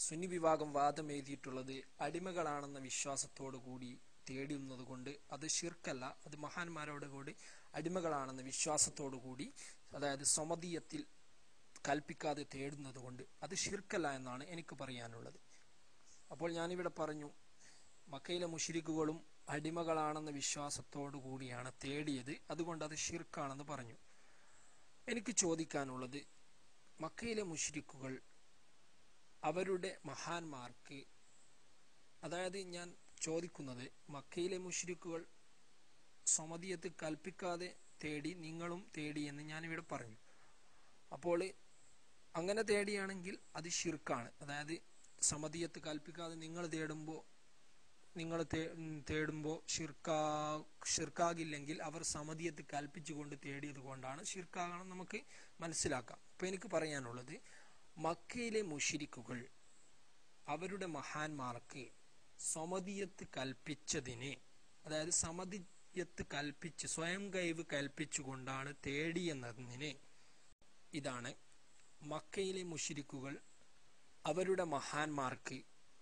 സുന്നി വിഭാഗം വാദം എഴുതിയിട്ടുള്ളത് അടിമകളാണെന്ന വിശ്വാസത്തോടു കൂടി തേടുന്നത് കൊണ്ട് അത് ഷിർക്കല്ല. അത് മഹാന്മാരോട് കൂടി അടിമകളാണെന്ന വിശ്വാസത്തോടു കൂടി, അതായത് സമദിയത്തിൽ കൽപ്പിക്കാതെ തേടുന്നത് കൊണ്ട് അത് ഷിർക്കല്ല എന്നാണ് എനിക്ക് പറയാനുള്ളത്. അപ്പോൾ ഞാനിവിടെ പറഞ്ഞു മക്കയിലെ മുശ്രിക്കുകളും അടിമകളാണെന്ന വിശ്വാസത്തോടു കൂടിയാണ് തേടിയത്, അതുകൊണ്ട് അത് ഷിർക്കാണെന്ന് പറഞ്ഞു. എനിക്ക് ചോദിക്കാനുള്ളത്, മക്കയിലെ മുശ്രിക്കുകൾ അവരുടെ മഹാന്മാർക്ക്, അതായത് ഞാൻ ചോദിക്കുന്നത് മക്കയിലെ മുശ്രിക്കുകൾ സമദിയത്ത് കൽപ്പിക്കാതെ തേടി, നിങ്ങളും തേടി എന്ന് ഞാനിവിടെ പറഞ്ഞു. അപ്പോൾ അങ്ങനെ തേടിയാണെങ്കിൽ അത് ഷിർക്കാണ്. അതായത് സമദിയത്ത് കൽപ്പിക്കാതെ നിങ്ങൾ തേടുമ്പോൾ ഷിർക്കാകില്ലെങ്കിൽ അവർ സമദിയത്ത് കൽപ്പിച്ചുകൊണ്ട് തേടിയത് കൊണ്ടാണ് ഷിർക്കാകണം നമുക്ക് മനസ്സിലാക്കാം. അപ്പോൾ എനിക്ക് പറയാനുള്ളത്, മക്കയിലെ മുശ്രിക്കുകൾ അവരുടെ മഹാന്മാർക്ക് സമദിയത്ത് കൽപ്പിച്ചതിന്, അതായത് സമദിയത്ത് കൽപ്പിച്ച് സ്വയം കൈവ് കൽപ്പിച്ചുകൊണ്ടാണ് തേടിയെന്നതിന്, ഇതാണ് മക്കയിലെ മുശ്രിക്കുകൾ അവരുടെ മഹാന്മാർക്ക്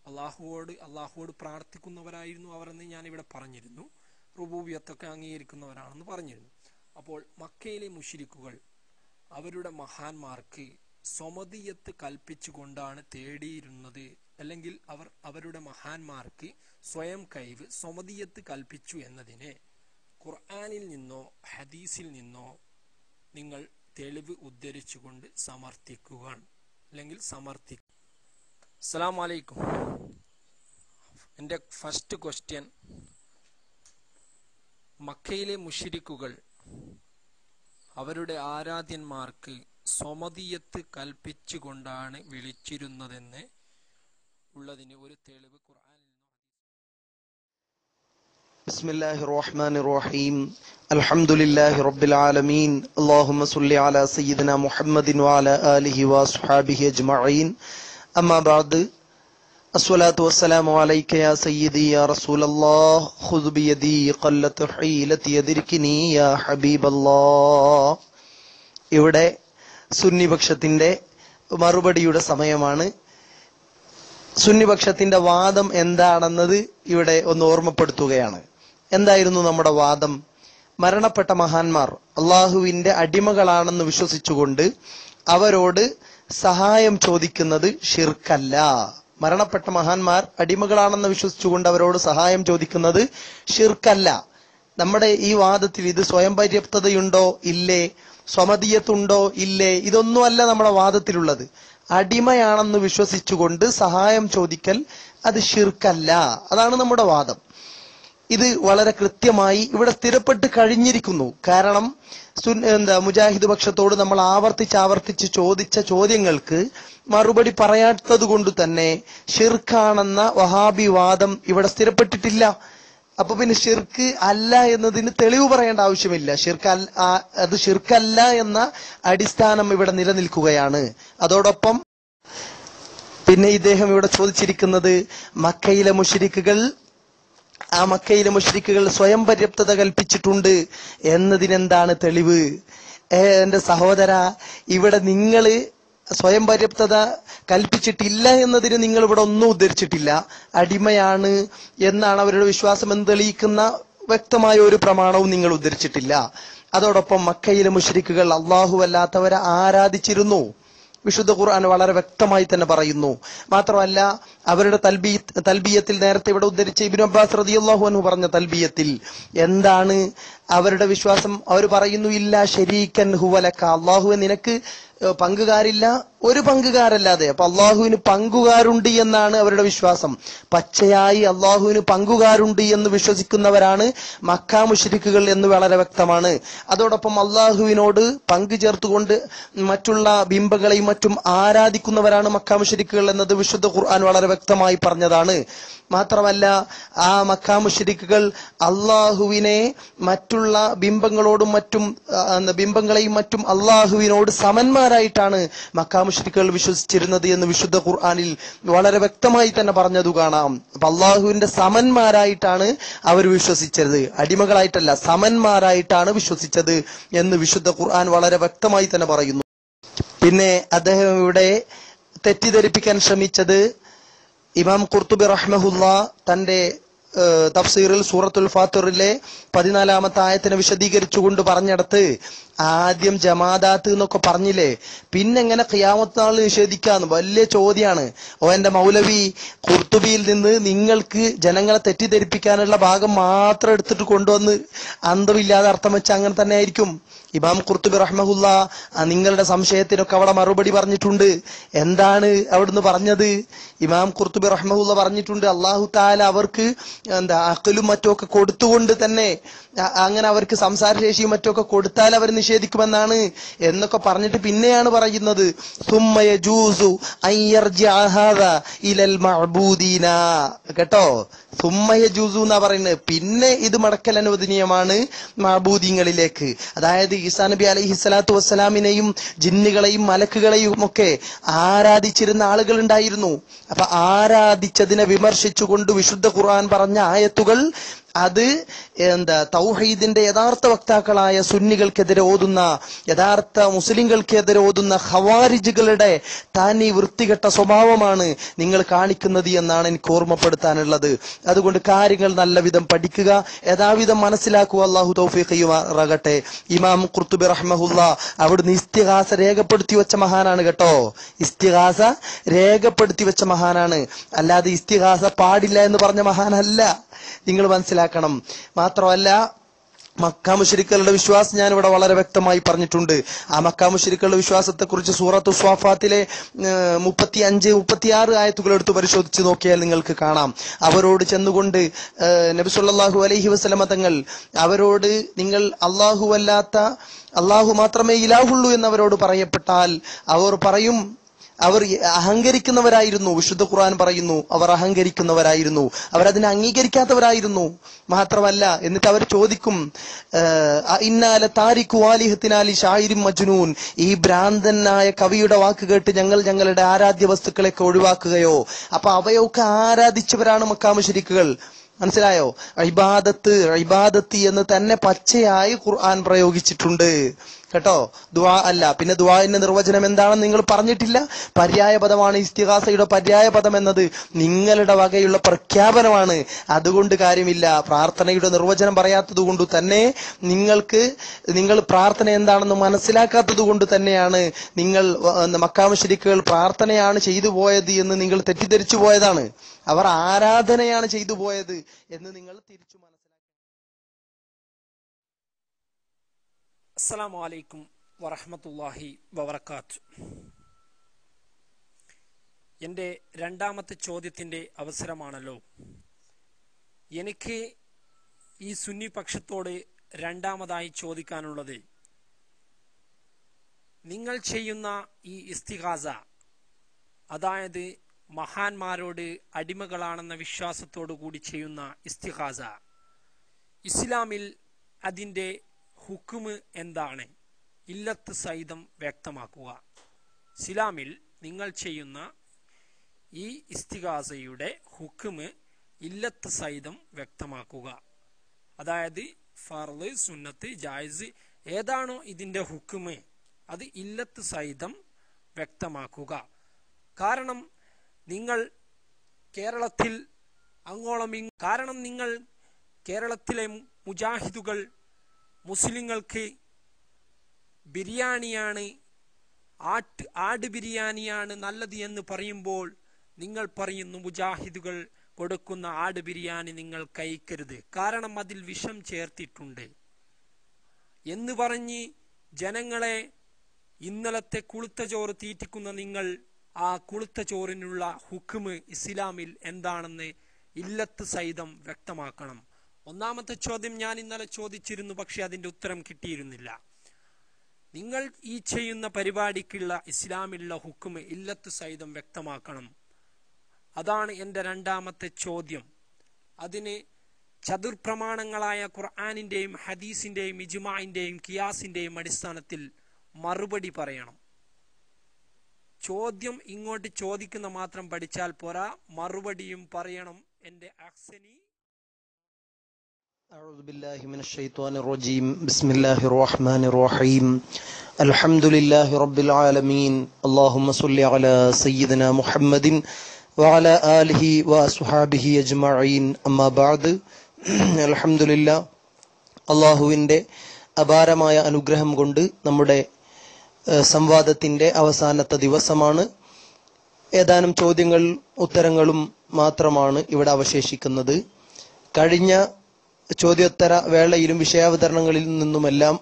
അള്ളാഹുവോട് പ്രാർത്ഥിക്കുന്നവരായിരുന്നു അവർ എന്ന് ഞാനിവിടെ പറഞ്ഞിരുന്നു. റുബൂബിയത്തൊക്കെ അംഗീകരിക്കുന്നവരാണെന്ന് പറഞ്ഞിരുന്നു. അപ്പോൾ മക്കയിലെ മുശ്രിക്കുകൾ അവരുടെ മഹാന്മാർക്ക് സമദിയത്ത് കൽപ്പിച്ചുകൊണ്ടാണ് തേടിയിരുന്നത്, അല്ലെങ്കിൽ അവരുടെ മഹാന്മാർക്ക് സ്വയം കൈവ് സമദിയത്ത് കൽപ്പിച്ചു എന്നതിനെ ഖുർആനിൽ നിന്നോ ഹദീസിൽ നിന്നോ നിങ്ങൾ തെളിവ് ഉദ്ധരിച്ചുകൊണ്ട് സമർത്ഥിക്കുക, അല്ലെങ്കിൽ സമർത്ഥിക്കുക. അസ്സലാമു അലൈക്കും. എൻ്റെ ഫസ്റ്റ് ക്വസ്റ്റ്യൻ, മക്കയിലെ മുശ്രിക്കുകൾ അവരുടെ ആരാധ്യന്മാർക്ക് സമദിയത്ത് കൽപ്പിച്ചുകൊണ്ടാണ് വിളിച്ചിരുന്നതെന്ന് ഉള്ളതിന് ഒരു തെളിവ് ഖുർആനിൽ നിന്നോ ബിസ്മില്ലാഹിർ റഹ്മാനിർ റഹീം. അൽഹംദുലില്ലാഹി റബ്ബിൽ ആലമീൻ. അല്ലാഹുമ്മ സ്വല്ലി അലാ സയ്യിദിനാ മുഹമ്മദിൻ വഅലാ ആലിഹി വഅസ്ഹാബിഹി അജ്മഈൻ. അമ്മാ ബഅദ്. അസ്സലാത്തു വസ്സലാമു അലൈക യാ സയ്യിദി യാ റസൂലല്ലാഹ് ഖുദ് ബിയദി ഖല്ലത് ഹീലതി യദ്രിക്നി യാ ഹബീബല്ലാഹ്. ഇവിടെ സുന്നിപക്ഷത്തിന്റെ മറുപടിയുടെ സമയമാണ്. സുന്നിപക്ഷത്തിന്റെ വാദം എന്താണെന്നത് ഇവിടെ ഒന്ന് ഓർമ്മപ്പെടുത്തുകയാണ്. എന്തായിരുന്നു നമ്മുടെ വാദം? മരണപ്പെട്ട മഹാന്മാർ അള്ളാഹുവിന്റെ അടിമകളാണെന്ന് വിശ്വസിച്ചുകൊണ്ട് അവരോട് സഹായം ചോദിക്കുന്നത് ഷിർക്കല്ല. മരണപ്പെട്ട മഹാന്മാർ അടിമകളാണെന്ന് വിശ്വസിച്ചുകൊണ്ട് അവരോട് സഹായം ചോദിക്കുന്നത് ഷിർക്കല്ല. നമ്മുടെ ഈ വാദത്തിൽ ഇത് സ്വയം പര്യാപ്തതയുണ്ടോ ഇല്ലേ, സ്വമതീയത്തുണ്ടോ ഇല്ലേ, ഇതൊന്നുമല്ല നമ്മുടെ വാദത്തിലുള്ളത്. അടിമയാണെന്ന് വിശ്വസിച്ചുകൊണ്ട് സഹായം ചോദിക്കൽ അത് ഷിർക്കല്ല. അതാണ് നമ്മുടെ വാദം. ഇത് വളരെ കൃത്യമായി ഇവിടെ സ്ഥിരപ്പെട്ട് കഴിഞ്ഞിരിക്കുന്നു. കാരണം മുജാഹിദ് പക്ഷത്തോട് നമ്മൾ ആവർത്തിച്ച് ചോദിച്ച ചോദ്യങ്ങൾക്ക് മറുപടി പറയാത്തത് കൊണ്ട് തന്നെ ഷിർക്കാണെന്ന വഹാബി വാദം ഇവിടെ സ്ഥിരപ്പെട്ടിട്ടില്ല. അപ്പൊ പിന്നെ ഷിർക്ക് അല്ല എന്നതിന് തെളിവ് പറയേണ്ട ആവശ്യമില്ല. അത് ഷിർക്കല്ല എന്ന അടിസ്ഥാനം ഇവിടെ നിലനിൽക്കുകയാണ്. അതോടൊപ്പം പിന്നെ ഇദ്ദേഹം ഇവിടെ ചോദിച്ചിരിക്കുന്നത് മക്കയിലെ മുശ്രിക്കുകൾ സ്വയം പര്യാപ്തത കൽപ്പിച്ചിട്ടുണ്ട് എന്നതിനെന്താണ് തെളിവ്? എന്റെ സഹോദര, ഇവിടെ നിങ്ങള് സ്വയം പര്യാപ്തത കൽപ്പിച്ചിട്ടില്ല എന്നതിന് നിങ്ങൾ ഇവിടെ ഒന്നും ഉദ്ധരിച്ചിട്ടില്ല. അടിമയാണ് എന്നാണ് അവരുടെ വിശ്വാസം എന്ന് തെളിയിക്കുന്ന വ്യക്തമായ ഒരു പ്രമാണവും നിങ്ങൾ ഉദ്ധരിച്ചിട്ടില്ല. അതോടൊപ്പം മക്കയിലെ മുശ്രിക്കുകൾ അള്ളാഹു അല്ലാത്തവരെ ആരാധിച്ചിരുന്നു. വിശുദ്ധ ഖുർആൻ വളരെ വ്യക്തമായി തന്നെ പറയുന്നു. മാത്രമല്ല അവരുടെ തൽബിയത്തിൽ നേരത്തെ ഇവിടെ ഉദ്ധരിച്ച ഇബ്നു അബ്ബാസ് റളിയല്ലാഹു അൻഹു പറഞ്ഞ തൽബിയത്തിൽ എന്താണ് അവരുടെ വിശ്വാസം? അവർ പറയുന്നു ഇല്ലാ ശരീക്കൻ ഹുവലക, അള്ളാഹുവെ നിനക്ക് പങ്കുകാരില്ല, ഒരു പങ്കുകാരല്ലാതെ. അപ്പൊ അള്ളാഹുവിന് പങ്കുകാരുണ്ട് എന്നാണ് അവരുടെ വിശ്വാസം. പച്ചയായി അള്ളാഹുവിന് പങ്കുകാരുണ്ട് എന്ന് വിശ്വസിക്കുന്നവരാണ് മക്കാ മുശ്രിക്കുകൾ എന്ന് വളരെ വ്യക്തമാണ്. അതോടൊപ്പം അള്ളാഹുവിനോട് പങ്കു ചേർത്തുകൊണ്ട് മറ്റുള്ള ബിംബങ്ങളെയും മറ്റും ആരാധിക്കുന്നവരാണ് മക്കാ മുശ്രിക്കുകൾ എന്നത് വിശുദ്ധ ഖുർആൻ വളരെ വ്യക്തമായി പറഞ്ഞതാണ്. മാത്രമല്ല ആ മക്കാ മുശ്രിക്കുകൾ അള്ളാഹുവിനെ മറ്റുള്ള ബിംബങ്ങളെയും മറ്റും അള്ളാഹുവിനോട് സമന്മാരായിട്ടാണ് മക്കാ മുശ്രിക്കുകൾ വിശ്വസിച്ചിരുന്നത് എന്ന് വിശുദ്ധ ഖുർആനിൽ വളരെ വ്യക്തമായി തന്നെ പറഞ്ഞതു കാണാം. അപ്പൊ അള്ളാഹുവിന്റെ സമന്മാരായിട്ടാണ് അവർ വിശ്വസിച്ചത്, അടിമകളായിട്ടല്ല, സമന്മാരായിട്ടാണ് വിശ്വസിച്ചത് എന്ന് വിശുദ്ധ ഖുർആൻ വളരെ വ്യക്തമായി തന്നെ പറയുന്നു. പിന്നെ അദ്ദേഹം ഇവിടെ തെറ്റിദ്ധരിപ്പിക്കാൻ ശ്രമിച്ചത് ഇമാം ഖുർത്തുബി റഹ്മഹുല്ലാ തന്റെ തഫ്സീറിൽ സൂറത്തുൽ ഫാത്തിറിലെ 14-ാമത്തെ ആയത്തിനെ വിശദീകരിച്ചുകൊണ്ട് പറഞ്ഞിടത്ത് ആദ്യം ജമാദാത്ത് എന്നൊക്കെ പറഞ്ഞില്ലേ, പിന്നെ എങ്ങനെ ഖിയാമത്ത് നാൾ നിഷേധിക്കാന്ന് വലിയ ചോദ്യമാണ്. എന്റെ മൗലവി, ഖുർത്തുബിയിൽ നിന്ന് നിങ്ങൾക്ക് ജനങ്ങളെ തെറ്റിദ്ധരിപ്പിക്കാനുള്ള ഭാഗം മാത്രം എടുത്തിട്ട് കൊണ്ടുവന്ന് അന്തമില്ലാതെ അർത്ഥം വെച്ച് അങ്ങനെ തന്നെ ആയിരിക്കും. ഇമാം ഖുർത്തുബി റഹ്മഹുല്ല നിങ്ങളുടെ സംശയത്തിനൊക്കെ അവിടെ മറുപടി പറഞ്ഞിട്ടുണ്ട്. എന്താണ് അവിടുന്ന് പറഞ്ഞത്? ഇമാം ഖുർത്തുബി റഹ്മഹുല്ല പറഞ്ഞിട്ടുണ്ട് അല്ലാഹു തആല അവർക്ക് അഖലും മറ്റുമൊക്കെ കൊടുത്തുകൊണ്ട് തന്നെ, അങ്ങനെ അവർക്ക് സംസാരശേഷിയും മറ്റുമൊക്കെ കൊടുത്താൽ അവർ നിഷേധിക്കുമെന്നാണ് എന്നൊക്കെ പറഞ്ഞിട്ട് പിന്നെയാണ് പറയുന്നത് സുമ്മ യജൂസു അൻ യർജിഅ ഹാദാ ഇലൽ മഅബൂദീന. കേട്ടോ, സുമ്മ യജൂസു എന്നാ പറയുന്നത്. പിന്നെ ഇത് മടക്കൽ അനുവദനീയമാണ് മഅബൂദീങ്ങളിലേക്ക്. അതായത് ഈസാ നബി അലൈഹി സ്വലാത്തു വസ്സലാമിനെയും ജിന്നുകളെയും മലക്കുകളെയും ഒക്കെ ആരാധിച്ചിരുന്ന ആളുകൾ ഉണ്ടായിരുന്നു. അപ്പൊ ആരാധിച്ചതിനെ വിമർശിച്ചുകൊണ്ട് വിശുദ്ധ ഖുർആൻ പറഞ്ഞ ആയത്തുകൾ അത് തൗഹീദിന്റെ യഥാർത്ഥ വക്താക്കളായ സുന്നികൾക്കെതിരെ ഓതുന്ന, യഥാർത്ഥ മുസ്ലിങ്ങൾക്കെതിരെ ഓതുന്ന ഖവാരിജുകളുടെ തനി വൃത്തികെട്ട സ്വഭാവമാണ് നിങ്ങൾ കാണിക്കുന്നത് എന്നാണ് എനിക്ക് ഓർമ്മപ്പെടുത്താനുള്ളത്. അതുകൊണ്ട് കാര്യങ്ങൾ നല്ല വിധം പഠിക്കുക, യഥാവിധം മനസ്സിലാക്കുക. അല്ലാഹു തൗഫീഖ് ചെയ്യുമാറാകട്ടെ. ഇമാം ഖുർത്തുബി റഹ്മഹുല്ല അവിടുന്ന് ഇസ്തിഗാസ രേഖപ്പെടുത്തി വെച്ച മഹാനാണ് കേട്ടോ. ഇസ്തിഗാസ രേഖപ്പെടുത്തി വെച്ച മഹാനാണ്, അല്ലാതെ ഇസ്തിഗാസ പാടില്ല എന്ന് പറഞ്ഞ മഹാനല്ല, നിങ്ങൾ മനസ്സിലാക്കണം. മാത്രമല്ല മക്കാ മുശ്രിക്കുകളുടെ വിശ്വാസം ഞാൻ ഇവിടെ വളരെ വ്യക്തമായി പറഞ്ഞിട്ടുണ്ട്. ആ മക്കാ മുശ്രിക്കുകളുടെ വിശ്വാസത്തെ കുറിച്ച് സൂറത്തു സ്വാഫാത്തിലെ 35, 36 ആയത്തുകൾ എടുത്ത് പരിശോധിച്ച് നോക്കിയാൽ നിങ്ങൾക്ക് കാണാം. അവരോട് ചെന്നുകൊണ്ട് നബി സല്ലല്ലാഹു അലൈഹി വസല്ലമ തങ്ങൾ അവരോട് നിങ്ങൾ അല്ലാഹു മാത്രമേ ഇലാഹുള്ളൂ എന്നവരോട് പറയപ്പെട്ടാൽ അവർ പറയും അവർ അഹങ്കരിക്കുന്നവരായിരുന്നു. വിശുദ്ധ ഖുർആൻ പറയുന്നു അവർ അഹങ്കരിക്കുന്നവരായിരുന്നു, അവരതിനെ അംഗീകരിക്കാത്തവരായിരുന്നു. മാത്രമല്ല എന്നിട്ട് അവർ ചോദിക്കും ഇന്നാല താരിഖു ആലിഹത്തിനാ ലിശായിരിൻ മജ്നൂൻ, ഈ ഭ്രാന്തനായ കവിയുടെ വാക്ക് കേട്ട് ഞങ്ങൾ ഞങ്ങളുടെ ആരാധ്യ വസ്തുക്കളെയൊക്കെ ഒഴിവാക്കുകയോ? അപ്പൊ അവയൊക്കെ ആരാധിച്ചവരാണ് മക്കാ മുശ്രിക്കുകൾ. മനസ്സിലായോ? ഇബാദത്ത് എന്ന് തന്നെ പച്ചയായി ഖുർആൻ പ്രയോഗിച്ചിട്ടുണ്ട്. കേട്ടോ. ദുആ അല്ല. പിന്നെ ദുആന്റെ നിർവചനം എന്താണെന്ന് നിങ്ങൾ പറഞ്ഞിട്ടില്ല. പര്യായ പദമാണ് ഇസ്തിഗാസയുടെ പര്യായ പദം എന്നത് നിങ്ങളുടെ വകയുള്ള പ്രഖ്യാപനമാണ്. അതുകൊണ്ട് കാര്യമില്ല. പ്രാർത്ഥനയുടെ നിർവചനം പറയാത്തത് കൊണ്ട് തന്നെ നിങ്ങൾ പ്രാർത്ഥന എന്താണെന്ന് മനസ്സിലാക്കാത്തത് കൊണ്ട് തന്നെയാണ് നിങ്ങൾ മക്കാ മുശ്രിക്കുകൾ പ്രാർത്ഥനയാണ് ചെയ്തു പോയത് എന്ന് നിങ്ങൾ തെറ്റിദ്ധരിച്ചു പോയതാണ്. അവർ ആരാധനയാണ് ചെയ്തു പോയത് എന്ന് നിങ്ങൾ തിരിച്ചു മനസ്സിലാക്കി. അസ്സലാമു അലൈക്കും വറഹ്മത്തുള്ളാഹി വബറകാത്ത്. എൻ്റെ രണ്ടാമത്തെ ചോദ്യത്തിൻ്റെ അവസരമാണല്ലോ. എനിക്ക് ഈ സുന്നി പക്ഷത്തോട് രണ്ടാമതായി ചോദിക്കാനുള്ളത്, നിങ്ങൾ ചെയ്യുന്ന ഈ ഇസ്തിഗാസ, അതായത് മഹാന്മാരോട് അടിമകളാണെന്ന വിശ്വാസത്തോടു കൂടി ചെയ്യുന്ന ഇസ്തിഗാസ, ഇസ്ലാമിൽ അതിൻ്റെ ഹുക്കുമ് എന്താണ്? ഇല്ലത്ത് സഹിതം വ്യക്തമാക്കുക. ഇസ്ലാമിൽ നിങ്ങൾ ചെയ്യുന്ന ഈ ഇസ്തിഗാസയുടെ ഹുക്കുമ് ഇല്ലത്ത് സഹിതം വ്യക്തമാക്കുക. അതായത് ഫർള്, സുന്നത്ത്, ജായിസ് ഏതാണോ ഇതിൻ്റെ ഹുക്കുമ് അത് ഇല്ലത്ത് സഹിതം വ്യക്തമാക്കുക. കാരണം നിങ്ങൾ കേരളത്തിലെ മുജാഹിദുകൾ മുസ്ലിങ്ങൾക്ക് ബിരിയാണിയാണ്, ആട് ബിരിയാണിയാണ് നല്ലത് എന്ന് പറയുമ്പോൾ നിങ്ങൾ പറയുന്നു മുജാഹിദുകൾ കൊടുക്കുന്ന ആട് ബിരിയാണി നിങ്ങൾ കഴിക്കരുത്, കാരണം അതിൽ വിഷം ചേർത്തിട്ടുണ്ട് എന്ന് പറഞ്ഞ് ജനങ്ങളെ ഇന്നലത്തെ കുളുത്ത ചോറ് തീറ്റിക്കുന്ന നിങ്ങൾ ആ കുളുത്ത ചോറിനുള്ള ഹുക്കുമ് ഇസ്ലാമിൽ എന്താണെന്ന് ഇല്ലത്ത് സഹിതം വ്യക്തമാക്കണം. ഒന്നാമത്തെ ചോദ്യം ഞാൻ ഇന്നലെ ചോദിച്ചിരുന്നു, പക്ഷെ അതിൻ്റെ ഉത്തരം കിട്ടിയിരുന്നില്ല. നിങ്ങൾ ഈ ചെയ്യുന്ന പരിപാടിക്കുള്ള ഇസ്ലാമിലുള്ള ഹുക്കുമ് ഇല്ലത്ത് സഹിതം വ്യക്തമാക്കണം. അതാണ് എൻ്റെ രണ്ടാമത്തെ ചോദ്യം. അതിന് ചതുർപ്രമാണങ്ങളായ ഖുർആനിന്റെയും ഹദീസിന്റെയും ഇജ്മാഇന്റെയും ഖിയാസിന്റെയും അടിസ്ഥാനത്തിൽ മറുപടി പറയണം. ചോദ്യം ഇങ്ങോട്ട് ചോദിക്കുന്ന മാത്രം പഠിച്ചാൽ പോരാ, മറുപടിയും പറയണം. എൻ്റെ അഹ്സനി. أعوذ بالله من الشيطان الرجيم. بسم الله الرحمن الرحيم. الحمد لله رب العالمين. اللهم صل على سيدنا محمد وعلى آله وصحبه أجمعين. أما بعد. الحمد لله. അല്ലാഹുവിന്റെ അപാരമായ അനുഗ്രഹം കൊണ്ട് നമ്മുടെ സംവാദത്തിന്റെ അവസാനത്തെ ദിവസമാണ്. ഏതാനും ചോദ്യങ്ങൾ ഉത്തരങ്ങളും മാത്രമാണ് ഇവിടെ അവശേഷിക്കുന്നത്. കഴിഞ്ഞ ചോദ്യോത്തര വേളയിലും വിഷയാവതരണങ്ങളിൽ നിന്നുമെല്ലാം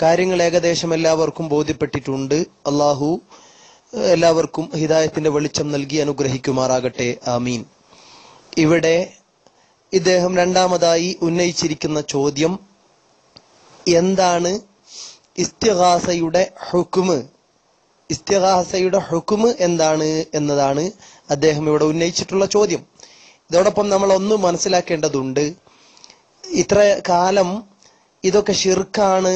കാര്യങ്ങൾ ഏകദേശം എല്ലാവർക്കും ബോധ്യപ്പെട്ടിട്ടുണ്ട്. അള്ളാഹു എല്ലാവർക്കും ഹിദായത്തിന്റെ വെളിച്ചം നൽകി അനുഗ്രഹിക്കുമാറാകട്ടെ. ആമീൻ. ഇവിടെ ഇദ്ദേഹം രണ്ടാമതായി ഉന്നയിച്ചിരിക്കുന്ന ചോദ്യം എന്താണ് ഇസ്തിഗാസയുടെ ഹുക്കുമ്? ഇസ്തിഗാസയുടെ ഹുക്കുമ് എന്താണ് എന്നതാണ് അദ്ദേഹം ഇവിടെ ഉന്നയിച്ചിട്ടുള്ള ചോദ്യം. ഇതോടൊപ്പം നമ്മൾ ഒന്ന് മനസ്സിലാക്കേണ്ടതുണ്ട്, ഇത്ര കാലം ഇതൊക്കെ ശിർക്കാണ്,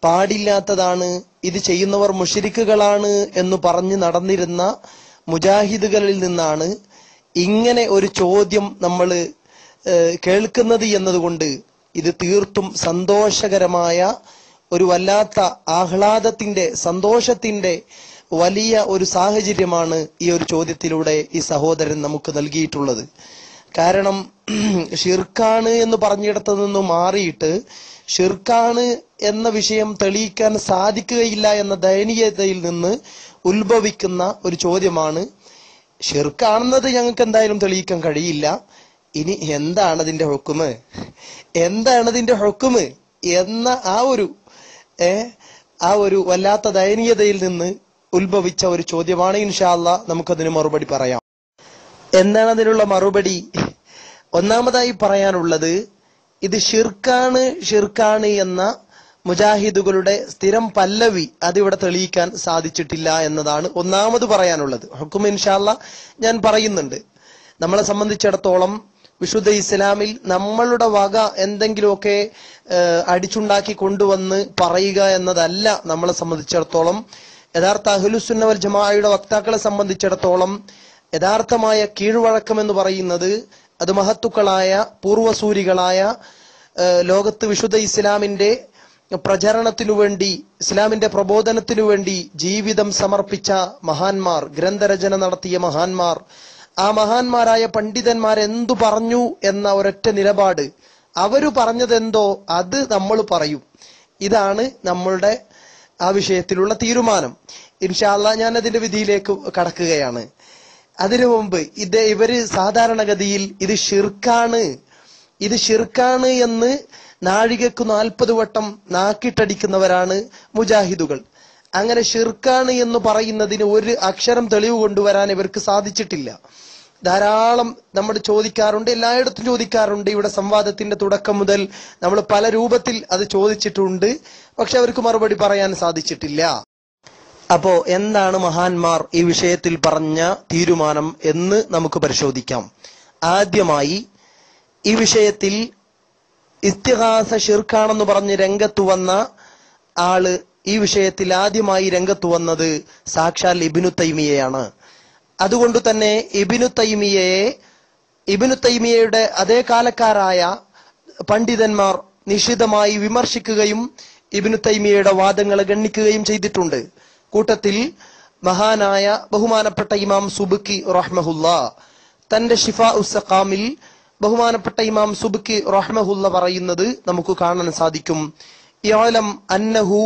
പാടില്ലാത്തതാണ്, ഇത് ചെയ്യുന്നവർ മുശ്രിക്കുകളാണ് എന്ന് പറഞ്ഞു നടന്നിരുന്ന മുജാഹിദുകളിൽ നിന്നാണ് ഇങ്ങനെ ഒരു ചോദ്യം നമ്മൾ കേൾക്കുന്നത് എന്നതുകൊണ്ട് ഇത് തീർത്തും സന്തോഷകരമായ ഒരു വല്ലാത്ത ആഹ്ലാദത്തിന്റെ, സന്തോഷത്തിന്റെ വലിയ ഒരു സാഹചര്യമാണ് ഈ ഒരു ചോദ്യത്തിലൂടെ ഈ സഹോദരൻ നമുക്ക് നൽകിയിട്ടുള്ളത്. കാരണം ഷിർക്കാണ് എന്ന് പറഞ്ഞിടത്തു നിന്നും മാറിയിട്ട് ഷിർക്കാണ് എന്ന വിഷയം തെളിയിക്കാൻ സാധിക്കുകയില്ല എന്ന ദയനീയതയിൽ നിന്ന് ഉത്ഭവിക്കുന്ന ഒരു ചോദ്യമാണ്. ഷിർക്കാണെന്നത് ഞങ്ങൾക്ക് എന്തായാലും തെളിയിക്കാൻ കഴിയില്ല, ഇനി എന്താണ് അതിന്റെ ഹുക്കുമ്, എന്താണ് അതിന്റെ ഹുക്കുമ് എന്ന ആ ഒരു വല്ലാത്ത ദയനീയതയിൽ നിന്ന് ഉത്ഭവിച്ച ഒരു ചോദ്യമാണ്. ഇൻഷാ അല്ലാഹ് നമുക്കതിന് മറുപടി പറയാം. എന്താണ് അതിനുള്ള മറുപടി? ഒന്നാമതായി പറയാനുള്ളത്, ഇത് ഷിർക്കാണ് എന്ന മുജാഹിദുകളുടെ സ്ഥിരം പല്ലവി അതിവിടെ തെളിയിക്കാൻ സാധിച്ചിട്ടില്ല എന്നതാണ് ഒന്നാമത് പറയാനുള്ളത്. ഹുക്കും ഇൻഷാ അല്ലാഹ് ഞാൻ പറയുന്നുണ്ട്. നമ്മളെ സംബന്ധിച്ചിടത്തോളം വിശുദ്ധ ഇസ്ലാമിൽ നമ്മളുടെ വക എന്തെങ്കിലുമൊക്കെ അടിച്ചുണ്ടാക്കി കൊണ്ടുവന്ന് പറയുക എന്നതല്ല നമ്മളെ സംബന്ധിച്ചിടത്തോളം. യഥാർത്ഥ അഹ്ലുസുന്ന വൽ ജമാഅയുടെ വക്താക്കളെ സംബന്ധിച്ചിടത്തോളം യഥാർത്ഥമായ കീഴ്വഴക്കം എന്ന് പറയുന്നത് അത് മഹത്തുക്കളായ പൂർവസൂരികളായ ലോകത്ത് വിശുദ്ധ ഇസ്ലാമിന്റെ പ്രചരണത്തിനു വേണ്ടി, ഇസ്ലാമിന്റെ പ്രബോധനത്തിനു വേണ്ടി ജീവിതം സമർപ്പിച്ച മഹാന്മാർ, ഗ്രന്ഥരചന നടത്തിയ മഹാന്മാർ, ആ മഹാന്മാരായ പണ്ഡിതന്മാർ എന്തു പറഞ്ഞു എന്ന ഒരൊറ്റ നിലപാട്, അവര് പറഞ്ഞതെന്തോ അത് നമ്മൾ പറയും. ഇതാണ് നമ്മളുടെ ആ വിഷയത്തിലുള്ള തീരുമാനം. ഇൻഷാ അല്ലാഹ് ഞാൻ അതിന്റെ വിധിയിലേക്ക് കടക്കുകയാണ്. അതിനു മുമ്പ് ഇവര് സാധാരണഗതിയിൽ ഇത് ഷിർക്കാണ് എന്ന് നാഴികക്ക് 40 വട്ടം നാക്കിട്ടടിക്കുന്നവരാണ് മുജാഹിദുകൾ. അങ്ങനെ ഷിർക്കാണ് എന്ന് പറയുന്നതിന് ഒരു അക്ഷരം തെളിവ് കൊണ്ടുവരാൻ ഇവർക്ക് സാധിച്ചിട്ടില്ല. ധാരാളം നമ്മൾ ചോദിക്കാറുണ്ട്, എല്ലായിടത്തും ചോദിക്കാറുണ്ട്. ഇവിടെ സംവാദത്തിന്റെ തുടക്കം മുതൽ നമ്മൾ പല രൂപത്തിൽ അത് ചോദിച്ചിട്ടുണ്ട്. പക്ഷെ അവർക്ക് മറുപടി പറയാൻ സാധിച്ചിട്ടില്ല. അപ്പോ എന്താണ് മഹാന്മാർ ഈ വിഷയത്തിൽ പറഞ്ഞ തീരുമാനം എന്ന് നമുക്ക് പരിശോധിക്കാം. ആദ്യമായി ഈ വിഷയത്തിൽ ഇസ്തിഗാസ ഷിർക്കാണെന്ന് പറഞ്ഞ് രംഗത്തു വന്ന ആള്, ഈ വിഷയത്തിൽ ആദ്യമായി രംഗത്തു വന്നത് സാക്ഷാൽ ഇബ്നു തൈമിയയാണ്. അതുകൊണ്ട് തന്നെ ഇബ്നു തൈമിയയുടെ അതേ കാലക്കാരായ പണ്ഡിതന്മാർ നിശിതമായി വിമർശിക്കുകയും ഇബ്നു തൈമിയയുടെ വാദങ്ങളെ ഗണ്ണിക്കുകയും ചെയ്തിട്ടുണ്ട്. കൂട്ടത്തിൽ മഹാനായ ബഹുമാനപ്പെട്ട ഇമാം സുബ്കി റഹ്മഹുല്ലാ തന്റെ ഷിഫാ ഉസ്സഖാമിൽ ബഹുമാനപ്പെട്ട ഇമാം സുബ്കി റഹ്മഹുല്ല പറയുന്നത് നമുക്ക് കാണാൻ സാധിക്കും. ഇഅലം അന്നഹു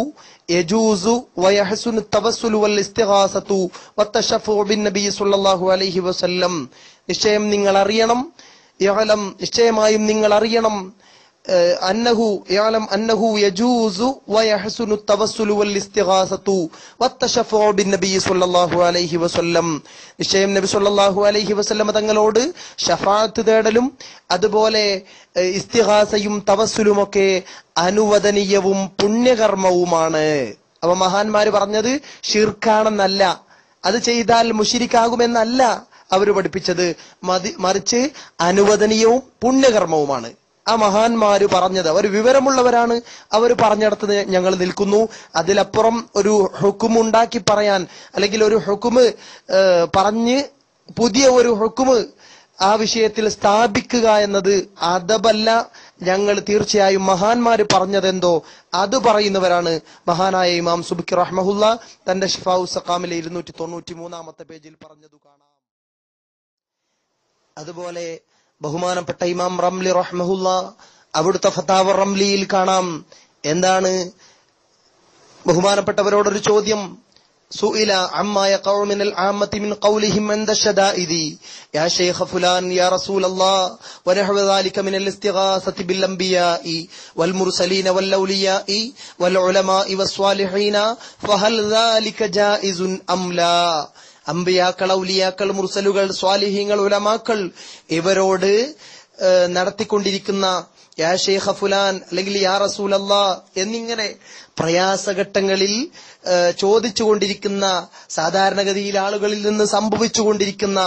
യജൂസു വയഹ്സുനു തവസ്സുലു വൽ ഇസ്തിഗാസതു വത്തശഫഉ ബിന്നബി സ്വല്ലല്ലാഹു അലൈഹി വസല്ലം. നിശ്ചയമായും നിങ്ങൾ അറിയണം അന്നഹു യജൂസു വയഹ്സുനു തവസ്സുലു വൽ ഇസ്തിഗാസതു വത്തശഫഉ ബിന്നബി സ്വല്ലല്ലാഹു അലൈഹി വസല്ലം. നിശ്ചയം നബി സ്വല്ലല്ലാഹു അലൈഹി വസല്ലം തങ്ങളോട് ശഫാഅത്ത് തേടലും അതുപോലെ ഇസ്തിഗാസയും തവസ്സുലുമൊക്കെ അനുവദനീയവും പുണ്യകർമ്മവുമാണ്. അപ്പൊ മഹാന്മാര് പറഞ്ഞത് ഷിർക്കാണെന്നല്ല, അത് ചെയ്താൽ മുശ്രിക്കാകുമെന്നല്ല അവര് പഠിപ്പിച്ചത്, മറിച്ച് അനുവദനീയവും പുണ്യകർമ്മവുമാണ്. ആ മഹാന്മാര് പറഞ്ഞത്, അവർ വിവരമുള്ളവരാണ്, അവർ പറഞ്ഞിടത്ത് ഞങ്ങൾ നിൽക്കുന്നു. അതിലപ്പുറം ഒരു ഹുക്കുമ് ഉണ്ടാക്കി പറയാൻ, അല്ലെങ്കിൽ ഒരു ഹുക്കുമ് പറഞ്ഞ് പുതിയ ഒരു ഹുക്കുമ് ആ വിഷയത്തിൽ സ്ഥാപിക്കുക എന്നത് അദബല്ല. ഞങ്ങൾ തീർച്ചയായും മഹാന്മാര് പറഞ്ഞതെന്തോ അത് പറയുന്നവരാണ്. മഹാനായ ഇമാം സുബ്കി റഹ്മഹുല്ല തന്റെ ഷിഫാ ഉസ്സഖാമിലെ 293 പേജിൽ പറഞ്ഞതു കാണാം. അതുപോലെ ബഹുമാനപ്പെട്ട ഇമാം റംലി റഹ്മഹുല്ല അവിടുത്തെ ഫതാവ റംലിയിൽ കാണാം. എന്താണ് ബഹുമാനപ്പെട്ടവരോടൊരു ചോദ്യം. സുഇല അമ്മാ യഖഉ മിനൽ ആമ്മത്തി മിൻ ഖൗലിഹിം ഇൻദ ശദാഇദി യാ ശൈഖ ഫുലാൻ യാ റസൂലല്ലാഹ് വനഹവ ദാലിക മിനൽ ഇസ്തിഗാസതി ബിൽ അംബിയാഇ വൽ മുർസലീന വൽ ഔലിയാഇ വൽ ഉലമാഇ വസ്വാലിഹീന ഫഹൽ ദാലിക ജായിസുൻ അം ലാ. അംബിയാക്കൾ, ഔലിയാക്കൾ, മുർസലുകൾ, സ്വാലിഹീങ്ങൾ, ഉലമാക്കൾ ഇവരോട് നടത്തിക്കൊണ്ടിരിക്കുന്ന യാ ശൈഖ ഫുലാൻ അല്ലെങ്കിൽ യാ റസൂലല്ലാഹ് എന്നിങ്ങനെ പ്രയാസഘട്ടങ്ങളിൽ ചോദിച്ചുകൊണ്ടിരിക്കുന്ന, സാധാരണഗതിയിൽ ആളുകളിൽ നിന്ന് സംഭവിച്ചുകൊണ്ടിരിക്കുന്ന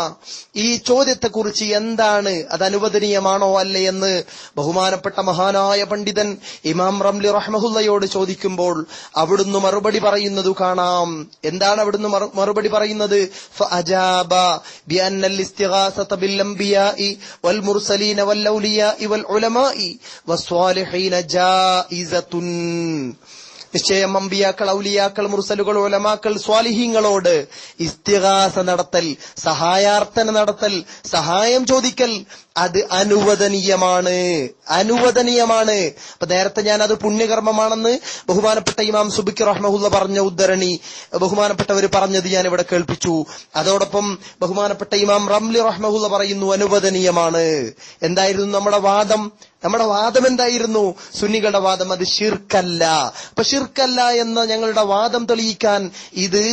ഈ ചോദ്യത്തെക്കുറിച്ച് എന്താണ്, അത് അനുവദനീയമാണോ അല്ലേ എന്ന് ബഹുമാനപ്പെട്ട മഹാനായ പണ്ഡിതൻ ഇമാം റംലി റഹ്മഹുല്ലയോട് ചോദിക്കുമ്പോൾ അവിടുന്ന് മറുപടി പറയുന്നത് കാണാം. എന്താണ് അവിടുന്ന് മറുപടി പറയുന്നത്? ഫഅജാബ ബിഅന്നൽ ഇസ്തിഗാസത ബിൽ അംബിയാഇ വൽ മുർസലീന വൽ ഔലിയാഇ വൽ ഉലമാഇ വസ്വാലിഹീന ജായിസതുൻ. നിശ്ചയം അമ്പിയാക്കൾ, ഔലിയാക്കൾ, മുർസലുകൾ, ഉലമാക്കൾ, സ്വാലിഹീങ്ങളോട് ഇസ്തിഗാസ നടത്തൽ, സഹായാർത്ഥന നടത്തൽ, സഹായം ചോദിക്കൽ അത് അനുവദനീയമാണ്. അപ്പൊ നേരത്തെ ഞാൻ അത് പുണ്യകർമ്മമാണെന്ന് ബഹുമാനപ്പെട്ട ഇമാം സുബ്കി റഹ്മഹുല്ല പറഞ്ഞ ഉദ്ധരണി ബഹുമാനപ്പെട്ടവർ പറഞ്ഞത് ഞാൻ ഇവിടെ കേൾപ്പിച്ചു. അതോടൊപ്പം ബഹുമാനപ്പെട്ട ഇമാം റംലി റഹ്മഹുല്ല പറയുന്നു അനുവദനീയമാണ്. എന്തായിരുന്നു നമ്മുടെ വാദം എന്തായിരുന്നു? സുന്നികളുടെ വാദം അത് ഷിർക്കല്ല. അപ്പൊ ഷിർക്കല്ല എന്ന ഞങ്ങളുടെ വാദം തെളിയിക്കാൻ, ഇത്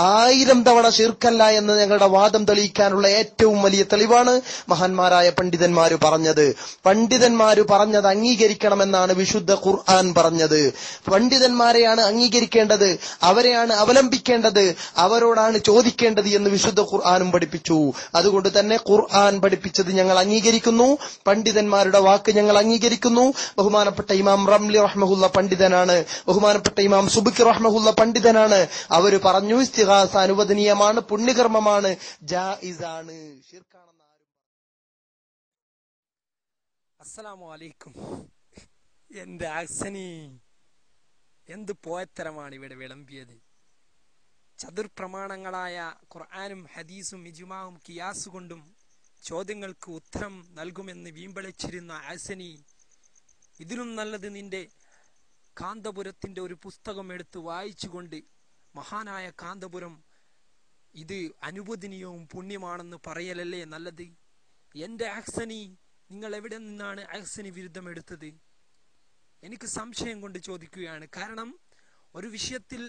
1000 തവണ ഷിർക്കല്ല എന്ന് ഞങ്ങളുടെ വാദം തെളിയിക്കാനുള്ള ഏറ്റവും വലിയ തെളിവാണ് മഹാന്മാരായ പണ്ഡിതന്മാര് പറഞ്ഞത്. പണ്ഡിതന്മാര് പറഞ്ഞത് അംഗീകരിക്കണമെന്നാണ് വിശുദ്ധ ഖുർആൻ പറഞ്ഞത്. പണ്ഡിതന്മാരെയാണ് അംഗീകരിക്കേണ്ടത്, അവരെയാണ് അവലംബിക്കേണ്ടത്, അവരോടാണ് ചോദിക്കേണ്ടത് എന്ന് വിശുദ്ധ ഖുർആനും പഠിപ്പിച്ചു. അതുകൊണ്ട് തന്നെ ഖുർആൻ പഠിപ്പിച്ചത് ഞങ്ങൾ അംഗീകരിക്കുന്നു, പണ്ഡിതന്മാരുടെ വാക്ക് ഞങ്ങൾ അംഗീകരിക്കുന്നു. ബഹുമാനപ്പെട്ട ഇമാം റംലി റഹ്മഹുല്ല പണ്ഡിതനാണ്, ബഹുമാനപ്പെട്ട ഇമാം സുബ്കി റഹ്മഹുല്ല പണ്ഡിതനാണ്. അവര് പറഞ്ഞു ഇസ്തിഗാസ അനുവദനീയമാണ്, പുണ്യകർമ്മമാണ്, ജായിസാണ്, ഷിർക്കാണെന്ന്. അസ്സലാമു അലൈക്കും. എന്റെ ആക്സനി എന്ത് പോയത്തരമാണ് ഇവിടെ വിളമ്പിയത്? ചതുർപ്രമാണങ്ങളായ ഖുർആനും ഹദീസും ഇജ്മാവും കിയാസ് കൊണ്ടും ചോദ്യങ്ങൾക്ക് ഉത്തരം നൽകുമെന്ന് വീമ്പളിച്ചിരുന്ന ആസനി, ഇതിലും നല്ലത് നിന്റെ കാന്തപുരത്തിന്റെ ഒരു പുസ്തകം എടുത്ത് വായിച്ചുകൊണ്ട് മഹാനായ കാന്തപുരം ഇത് അനുവദനീയവും പുണ്യമാണെന്ന് പറയലല്ലേ നല്ലത്? എന്റെ ആക്സനി, നിങ്ങൾ എവിടെ നിന്നാണ് ആക്സനി വിരുദ്ധം എടുത്തത്? എനിക്ക് സംശയം കൊണ്ട് ചോദിക്കുകയാണ്. കാരണം ഒരു വിഷയത്തിൽ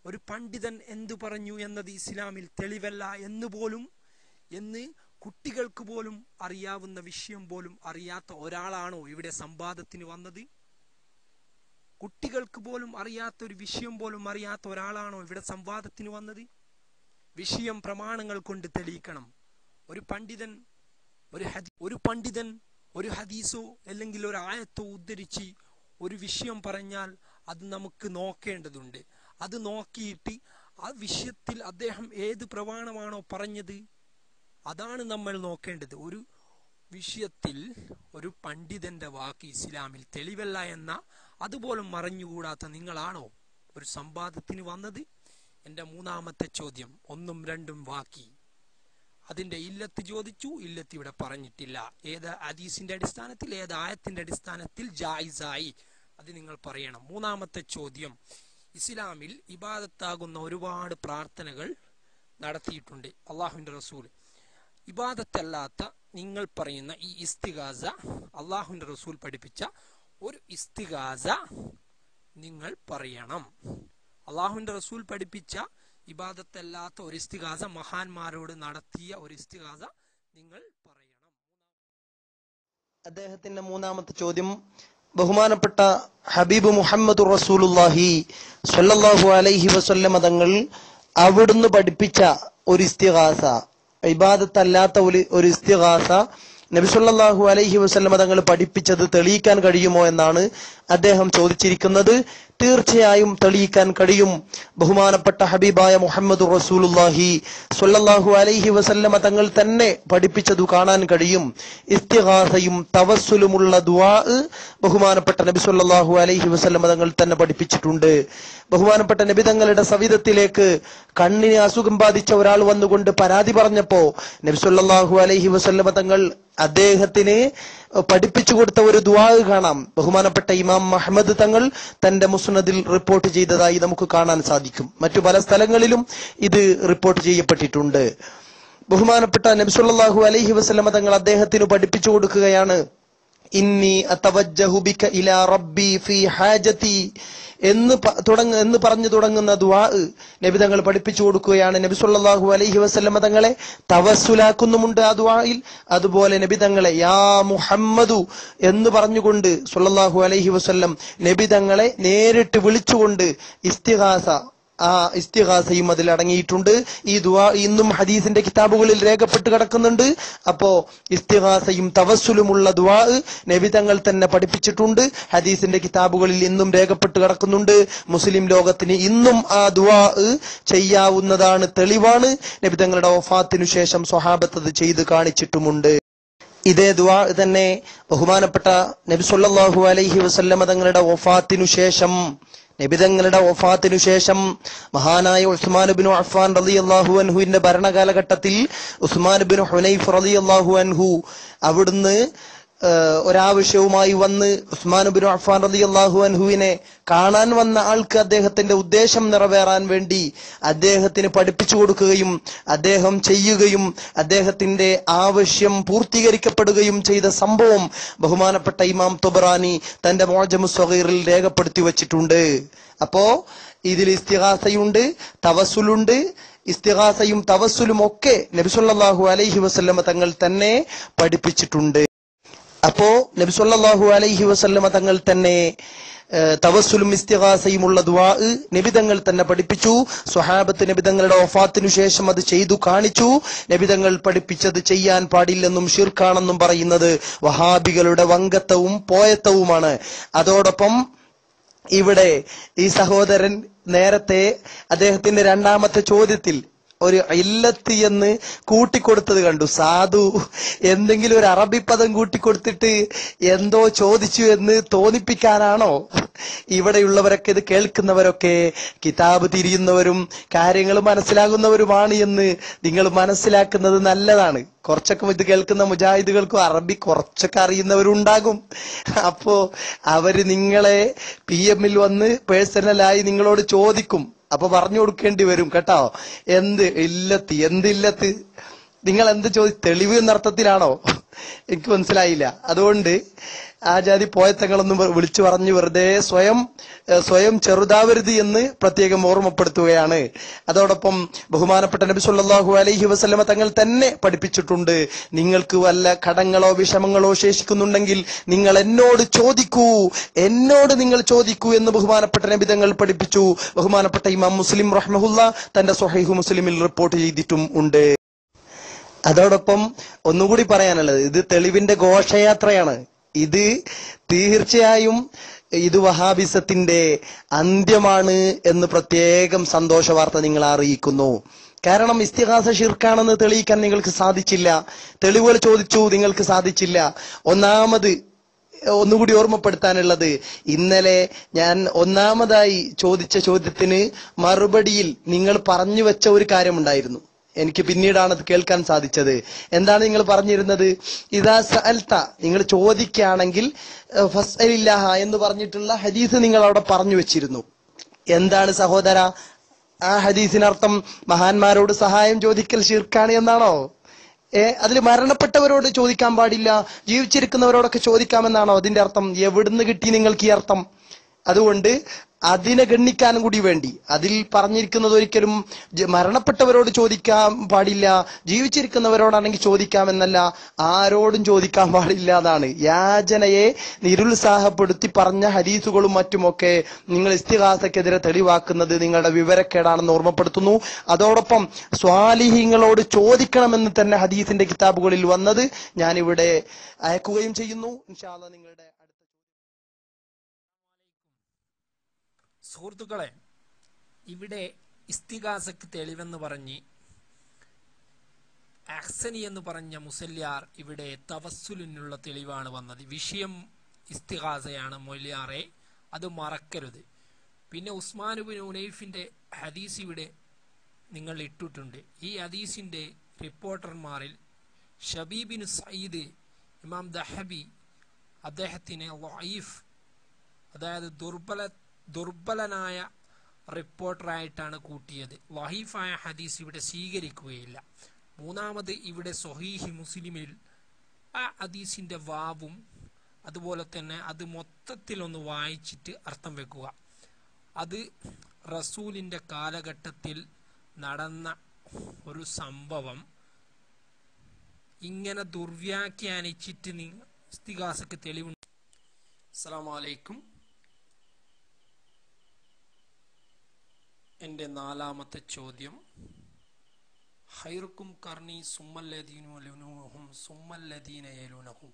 ഒരു പണ്ഡിതൻ എന്തു പറഞ്ഞു എന്നത് ഇസ്ലാമിൽ തെളിവല്ല എന്ന് കുട്ടികൾക്ക് പോലും അറിയാവുന്ന വിഷയം പോലും അറിയാത്ത ഒരാളാണോ ഇവിടെ സംവാദത്തിന് വന്നത്? കുട്ടികൾക്ക് പോലും അറിയാത്ത ഒരു വിഷയം പോലും അറിയാത്ത ഒരാളാണോ ഇവിടെ സംവാദത്തിന് വന്നത്? വിഷയം പ്രമാണങ്ങൾ കൊണ്ട് തെളിയിക്കണം. ഒരു പണ്ഡിതൻ ഒരു ഹദീസോ അല്ലെങ്കിൽ ഒരു ആയത്തോ ഉദ്ധരിച്ച് ഒരു വിഷയം പറഞ്ഞാൽ അത് നമുക്ക് നോക്കേണ്ടതുണ്ട്. അത് നോക്കിയിട്ട് ആ വിഷയത്തിൽ അദ്ദേഹം ഏത് പ്രമാണമാണോ പറഞ്ഞത് അതാണ് നമ്മൾ നോക്കേണ്ടത്. ഒരു വിഷയത്തിൽ ഒരു പണ്ഡിതന്റെ വാക്ക് ഇസ്ലാമിൽ തെളിവല്ല എന്ന അതുപോലും മറഞ്ഞുകൂടാത്ത നിങ്ങളാണോ ഒരു സംവാദത്തിന് വന്നത്? എന്റെ മൂന്നാമത്തെ ചോദ്യം, 1ഉം 2ഉം വാക്കി. അതിന്റെ ഇല്ലത്ത് ചോദിച്ചു, ഇല്ലത്ത് ഇവിടെ പറഞ്ഞിട്ടില്ല. ഏത് ഹദീസിന്റെ അടിസ്ഥാനത്തിൽ, ഏത് ആയത്തിന്റെ അടിസ്ഥാനത്തിൽ ജായിസായി അത് നിങ്ങൾ പറയണം. മൂന്നാമത്തെ ചോദ്യം, ഇസ്ലാമിൽ ഇബാദത്താകുന്ന ഒരുപാട് പ്രാർത്ഥനകൾ നടത്തിയിട്ടുണ്ട് അള്ളാഹുവിന്റെ റസൂൽ. ഇബാദത്തല്ലാത്ത നിങ്ങൾ പറയുന്ന ഈ ഇസ്തിഗാസ, അള്ളാഹുവിന്റെ റസൂൽ പഠിപ്പിച്ച ഒരു ഇസ്തിഗാസ നിങ്ങൾ പറയണം. അള്ളാഹുവിന്റെ റസൂൽ പഠിപ്പിച്ച ഇബാദത്തല്ലാത്ത ഒരു ഇസ്തിഗാസ, മഹാന്മാരോട് നടത്തിയ ഒരു ഇസ്തിഗാസ നിങ്ങൾ പറയണം. അദ്ദേഹത്തിന്റെ മൂന്നാമത്തെ ചോദ്യം, ബഹുമാനപ്പെട്ട ഹബീബ് മുഹമ്മദ് റസൂലുള്ളാഹി സ്വല്ലല്ലാഹു അലൈഹി വസല്ലം തങ്ങൾ അവിടുന്ന് പഠിപ്പിച്ച ഒരു ഇസ്തിഗാസ, ഇബാദത്തല്ലാത്ത ഒരു ഇസ്തിഗാസ നബി സല്ലല്ലാഹു അലൈഹി വസല്ലം തങ്ങൾ പഠിപ്പിച്ചത് തെളിയിക്കാൻ കഴിയുമോ എന്നാണ് അദ്ദേഹം ചോദിച്ചിരിക്കുന്നത്. തീർച്ചയായും തെളിയിക്കാൻ കഴിയും. ബഹുമാനപ്പെട്ട ഹബീബായ മുഹമ്മദ് റസൂലുള്ളാഹി സ്വല്ലല്ലാഹു അലൈഹി വസല്ലം തങ്ങൾ തന്നെ പഠിപ്പിച്ചതു കാണാൻ കഴിയും. ഇസ്തിഗാസയും തവസ്സുലുമുള്ള ദുആ ബഹുമാനപ്പെട്ട നബി സല്ലല്ലാഹു അലൈഹി വസല്ലം തങ്ങൾ തന്നെ പഠിപ്പിച്ചിട്ടുണ്ട്. ബഹുമാനപ്പെട്ട നബി തങ്ങളുടെ സവിധത്തിലേക്ക് കണ്ണിന് അസുഖം ബാധിച്ച ഒരാൾ വന്നുകൊണ്ട് പരാതി പറഞ്ഞപ്പോ നബി സല്ലല്ലാഹു അലൈഹി വസല്ലം തങ്ങൾ അദ്ദേഹത്തിന് പഠിപ്പിച്ചു കൊടുത്ത ഒരു ദുആ കാണാം. ബഹുമാനപ്പെട്ട ഇമാം അഹ്മദ് തങ്ങൾ തന്റെ മുസ്നദിൽ റിപ്പോർട്ട് ചെയ്തതായി നമുക്ക് കാണാൻ സാധിക്കും. മറ്റു പല സ്ഥലങ്ങളിലും ഇത് റിപ്പോർട്ട് ചെയ്യപ്പെട്ടിട്ടുണ്ട്. ബഹുമാനപ്പെട്ട നബി സല്ലല്ലാഹു അലൈഹി വസല്ലം തങ്ങൾ അദ്ദേഹത്തിന് പഠിപ്പിച്ചു കൊടുക്കുകയാണ്, ഇന്നി അതവജ്ജഹു ബിക ഇലാ റബ്ബി ഫീ ഹാജതി എന്ന് പറഞ്ഞു തുടങ്ങുന്ന ദുആ നബി തങ്ങൾ പഠിപ്പിച്ചു കൊടുക്കുകയാണ്. നബി സല്ലല്ലാഹു അലൈഹി വസല്ലം തങ്ങളെ തവസ്സുലാക്കുന്നുമുണ്ട് ആ ദുആയിൽ. അതുപോലെ നബി തങ്ങളെ യാ മുഹമ്മദു എന്ന് പറഞ്ഞുകൊണ്ട് സല്ലല്ലാഹു അലൈഹി വസല്ലം നബി തങ്ങളെ നേരിട്ട് വിളിച്ചുകൊണ്ട് ഇസ്തിഗാസയും അതിൽ അടങ്ങിയിട്ടുണ്ട്. ഈ ദുആ ഇന്നും ഹദീസിന്റെ കിതാബുകളിൽ രേഖപ്പെട്ട് കിടക്കുന്നുണ്ട്. അപ്പോ ഇസ്തിഗാസയും തവസ്സുലുമുള്ള ദുആ നബി തങ്ങൾ തന്നെ പഠിപ്പിച്ചിട്ടുണ്ട്. ഹദീസിന്റെ കിതാബുകളിൽ ഇന്നും രേഖപ്പെട്ട് കിടക്കുന്നുണ്ട്. മുസ്ലിം ലോകത്തിന് ഇന്നും ആ ദുആ ചെയ്യാവുന്നതാണ്, തെളിവാണ്. നബി തങ്ങളുടെ വഫാത്തിനു ശേഷം സ്വഹാബത്ത് അത് ചെയ്ത് കാണിച്ചിട്ടുമുണ്ട്. ഇതേ ദുആ തന്നെ ബഹുമാനപ്പെട്ട നബി സല്ലല്ലാഹു അലൈഹി വസല്ലം തങ്ങളുടെ വഫാത്തിനു ശേഷം മഹാനായ ഉസ്മാൻ ഇബ്നു അഫ്ഫാൻ റളിയല്ലാഹു അൻഹുവിന്റെ ഭരണകാലഘട്ടത്തിൽ ഉസ്മാൻ ഇബ്നു ഹുനൈഫ് റളിയല്ലാഹു അൻഹു അവിടുന്ന് ഒരാവശ്യവുമായി വന്ന് ഉസ്മാൻ ഇബ്നു അഫ്ഫാൻ റളിയല്ലാഹു അൻഹുവിനെ കാണാൻ വന്ന ആൾക്ക് അദ്ദേഹത്തിന്റെ ഉദ്ദേശം നിറവേറാൻ വേണ്ടി അദ്ദേഹത്തിന് പഠിപ്പിച്ചു കൊടുക്കുകയും അദ്ദേഹം ചെയ്യുകയും അദ്ദേഹത്തിന്റെ ആവശ്യം പൂർത്തീകരിക്കപ്പെടുകയും ചെയ്ത സംഭവം ബഹുമാനപ്പെട്ട ഇമാം തുബറാനി തന്റെ മുഅ്ജമുസ് സഗീറിൽ രേഖപ്പെടുത്തി വച്ചിട്ടുണ്ട്. അപ്പോ ഇതിൽ ഇസ്തിഗാസയുണ്ട്, തവസ്സുലുണ്ട്. ഇസ്തിഗാസയും തവസ്സുലും ഒക്കെ നബി സല്ലല്ലാഹു അലൈഹി വസല്ലം തങ്ങൾ തന്നെ പഠിപ്പിച്ചിട്ടുണ്ട്. അപ്പോ നബി സല്ലല്ലാഹു അലൈഹി വസല്ലം തങ്ങൾ തന്നെ തവസ്സുലും ഇസ്തിഗാസയുമുള്ള ദുആ നബി തങ്ങൾ തന്നെ പഠിപ്പിച്ചു. സ്വഹാബത്ത് നബി തങ്ങളുടെ വഫാത്തിനു ശേഷം അത് ചെയ്തു കാണിച്ചു. നബി തങ്ങൾ പഠിപ്പിച്ചത് ചെയ്യാൻ പാടില്ലെന്നും ശിർക്കാണെന്നും പറയുന്നത് വഹാബികളുടെ വങ്കത്തവും പോയത്തവുമാണ്. അതോടൊപ്പം ഇവിടെ ഈ സഹോദരൻ നേരത്തെ അദ്ദേഹത്തിന്റെ രണ്ടാമത്തെ ചോദ്യത്തിൽ ഒരു ഇല്ലത്ത് എന്ന് കൂട്ടിക്കൊടുത്തത് കണ്ടു. സാധു എന്തെങ്കിലും ഒരു അറബി പദം കൂട്ടിക്കൊടുത്തിട്ട് എന്തോ ചോദിച്ചു എന്ന് തോന്നിപ്പിക്കാനാണോ? ഇവിടെയുള്ളവരൊക്കെ, ഇത് കേൾക്കുന്നവരൊക്കെ കിതാബ് തിരിയുന്നവരും കാര്യങ്ങൾ മനസ്സിലാകുന്നവരുമാണ് എന്ന് നിങ്ങൾ മനസ്സിലാക്കുന്നത് നല്ലതാണ്. കുറച്ചൊക്കെ ഇത് കേൾക്കുന്ന മുജാഹിദുകൾക്കും അറബി കുറച്ചൊക്കെ അറിയുന്നവരുണ്ടാകും. അപ്പോ അവര് നിങ്ങളെ PM വന്ന് പേഴ്സണലായി നിങ്ങളോട് ചോദിക്കും. അപ്പൊ പറഞ്ഞു കൊടുക്കേണ്ടി വരും കേട്ടോ. എന്തില്ലത്ത് നിങ്ങൾ എന്ത് തെളിവ് എന്നർത്ഥത്തിലാണോ? എനിക്ക് മനസ്സിലായില്ല. അതുകൊണ്ട് ആ ജാതി പോയത്തങ്ങളൊന്നും വിളിച്ചു പറഞ്ഞു വെറുതെ സ്വയം ചെറുതാവരുത് എന്ന് പ്രത്യേകം ഓർമ്മപ്പെടുത്തുകയാണ്. അതോടൊപ്പം ബഹുമാനപ്പെട്ട നബി സല്ലല്ലാഹു അലൈഹി വസല്ലമ തങ്ങൾ തന്നെ പഠിപ്പിച്ചിട്ടുണ്ട്, നിങ്ങൾക്ക് വല്ല കടങ്ങളോ വിഷമങ്ങളോ ശേഷിക്കുന്നുണ്ടെങ്കിൽ നിങ്ങൾ എന്നോട് നിങ്ങൾ ചോദിക്കൂ എന്ന് ബഹുമാനപ്പെട്ട നബി തങ്ങൾ പഠിപ്പിച്ചു. ബഹുമാനപ്പെട്ട ഇമാം മുസ്ലിം റഹ്മഹുല്ലാ തന്റെ സ്വഹീഹ് മുസ്ലിമിൽ റിപ്പോർട്ട് ചെയ്തിട്ടും ഉണ്ട്. അതോടൊപ്പം ഒന്നുകൂടി പറയാനുള്ളത്, ഇത് തെളിവിന്റെ ഘോഷയാത്രയാണ്. ഇത് തീർച്ചയായും ഇത് വഹാബിസത്തിന്റെ അന്ത്യമാണ് എന്ന് പ്രത്യേകം സന്തോഷ വാർത്ത നിങ്ങളെ അറിയിക്കുന്നു. കാരണം ഇസ്തിഗാസ ശിർക്കാണെന്ന് തെളിയിക്കാൻ നിങ്ങൾക്ക് സാധിച്ചില്ല. തെളിവുകൾ ചോദിച്ചു, നിങ്ങൾക്ക് സാധിച്ചില്ല. ഒന്നുകൂടി ഓർമ്മപ്പെടുത്താനുള്ളത്, ഇന്നലെ ഞാൻ ഒന്നാമതായി ചോദിച്ച ചോദ്യത്തിന് മറുപടിയിൽ നിങ്ങൾ പറഞ്ഞു വെച്ച ഒരു കാര്യമുണ്ടായിരുന്നു. എനിക്ക് പിന്നീടാണ് അത് കേൾക്കാൻ സാധിച്ചത്. എന്താണ് നിങ്ങൾ പറഞ്ഞിരുന്നത്? ഇദാ സഅൽത, നിങ്ങൾ ചോദിക്കുകയാണെങ്കിൽ ഫസ്അലില്ലാഹ എന്ന് പറഞ്ഞിട്ടുള്ള ഹദീസ് നിങ്ങൾ അവിടെ പറഞ്ഞു വെച്ചിരുന്നു. എന്താണ് സഹോദര ആ ഹദീസിനർത്ഥം? മഹാന്മാരോട് സഹായം ചോദിക്കൽ ശിർക്കാണ് എന്നാണോ? അതിൽ മരണപ്പെട്ടവരോട് ചോദിക്കാൻ പാടില്ല, ജീവിച്ചിരിക്കുന്നവരോടൊക്കെ ചോദിക്കാമെന്നാണോ അതിന്റെ അർത്ഥം? എവിടുന്ന് കിട്ടി നിങ്ങൾക്ക് ഈ അർത്ഥം? അതുകൊണ്ട് അതിനെ ഗണ്ണിക്കാനും കൂടി വേണ്ടി അതിൽ പറഞ്ഞിരിക്കുന്നത് ഒരിക്കലും മരണപ്പെട്ടവരോട് ചോദിക്കാൻ പാടില്ല, ജീവിച്ചിരിക്കുന്നവരോടാണെങ്കിൽ ചോദിക്കാമെന്നല്ല, ആരോടും ചോദിക്കാൻ പാടില്ല എന്നാണ്. യാചനയെ നിരുത്സാഹപ്പെടുത്തി പറഞ്ഞ ഹദീസുകളും മറ്റുമൊക്കെ നിങ്ങൾ ഇസ്തിഗാസക്കെതിരെ തെളിവാക്കുന്നത് നിങ്ങളുടെ വിവരക്കേടാണെന്ന് ഓർമ്മപ്പെടുത്തുന്നു. അതോടൊപ്പം സ്വാലിഹീങ്ങളോട് ചോദിക്കണമെന്ന് തന്നെ ഹദീസിന്റെ കിതാബുകളിൽ വന്നത് ഞാനിവിടെ അയക്കുകയും ചെയ്യുന്നു. ഇൻഷാ അല്ലാഹ് നിങ്ങളുടെ സുഹൃത്തുക്കളെ, ഇവിടെ ഇസ്തിഗാസക്ക് തെളിവെന്ന് പറഞ്ഞ് അഹ്സനി എന്ന് പറഞ്ഞ മുസല്യാർ ഇവിടെ തവസ്സുലിനുള്ള തെളിവാണ് വന്നത്. വിഷയം ഇസ്തിഗാസയാണ് മൊല്യാറെ, അത് മറക്കരുത്. പിന്നെ ഉസ്മാൻ ഇബ്നു ഉനൈഫിന്റെ ഹദീസ് ഇവിടെ നിങ്ങൾ ഇട്ടിട്ടുണ്ട്. ഈ ഹദീസിന്റെ റിപ്പോർട്ടർമാരിൽ ഷബീബിൻ സയ്യിദ് ഇമാം ദഹബി അദ്ദേഹത്തിനെ ലഈഫ്, അതായത് ദുർബലനായ റിപ്പോർട്ടറായിട്ടാണ് കൂട്ടിയത്. ലഹീഫായ ഹദീസ് ഇവിടെ സ്വീകരിക്കുകയില്ല. മൂന്നാമത് ഇവിടെ സ്വഹീഹ് മുസ്ലിമിൽ ആ ഹദീസിന്റെ വാവും അതുപോലെ തന്നെ അത് മൊത്തത്തിലൊന്ന് വായിച്ചിട്ട് അർത്ഥം വെക്കുക. അത് റസൂലിന്റെ കാലഘട്ടത്തിൽ നടന്ന ഒരു സംഭവം ഇങ്ങനെ ദുർവ്യാഖ്യാനിച്ചിട്ട് ഇസ്തിഗാസക്ക് തെളിവുണ്ട്. അസ്സലാമു അലൈക്കും. എൻ്റെ നാലാമത്തെ ചോദ്യം, ഖൈറുക്കും കർണി സുമ്മല്ലദീന യലൂനഹും സുമ്മല്ലദീന യലൂനഹും,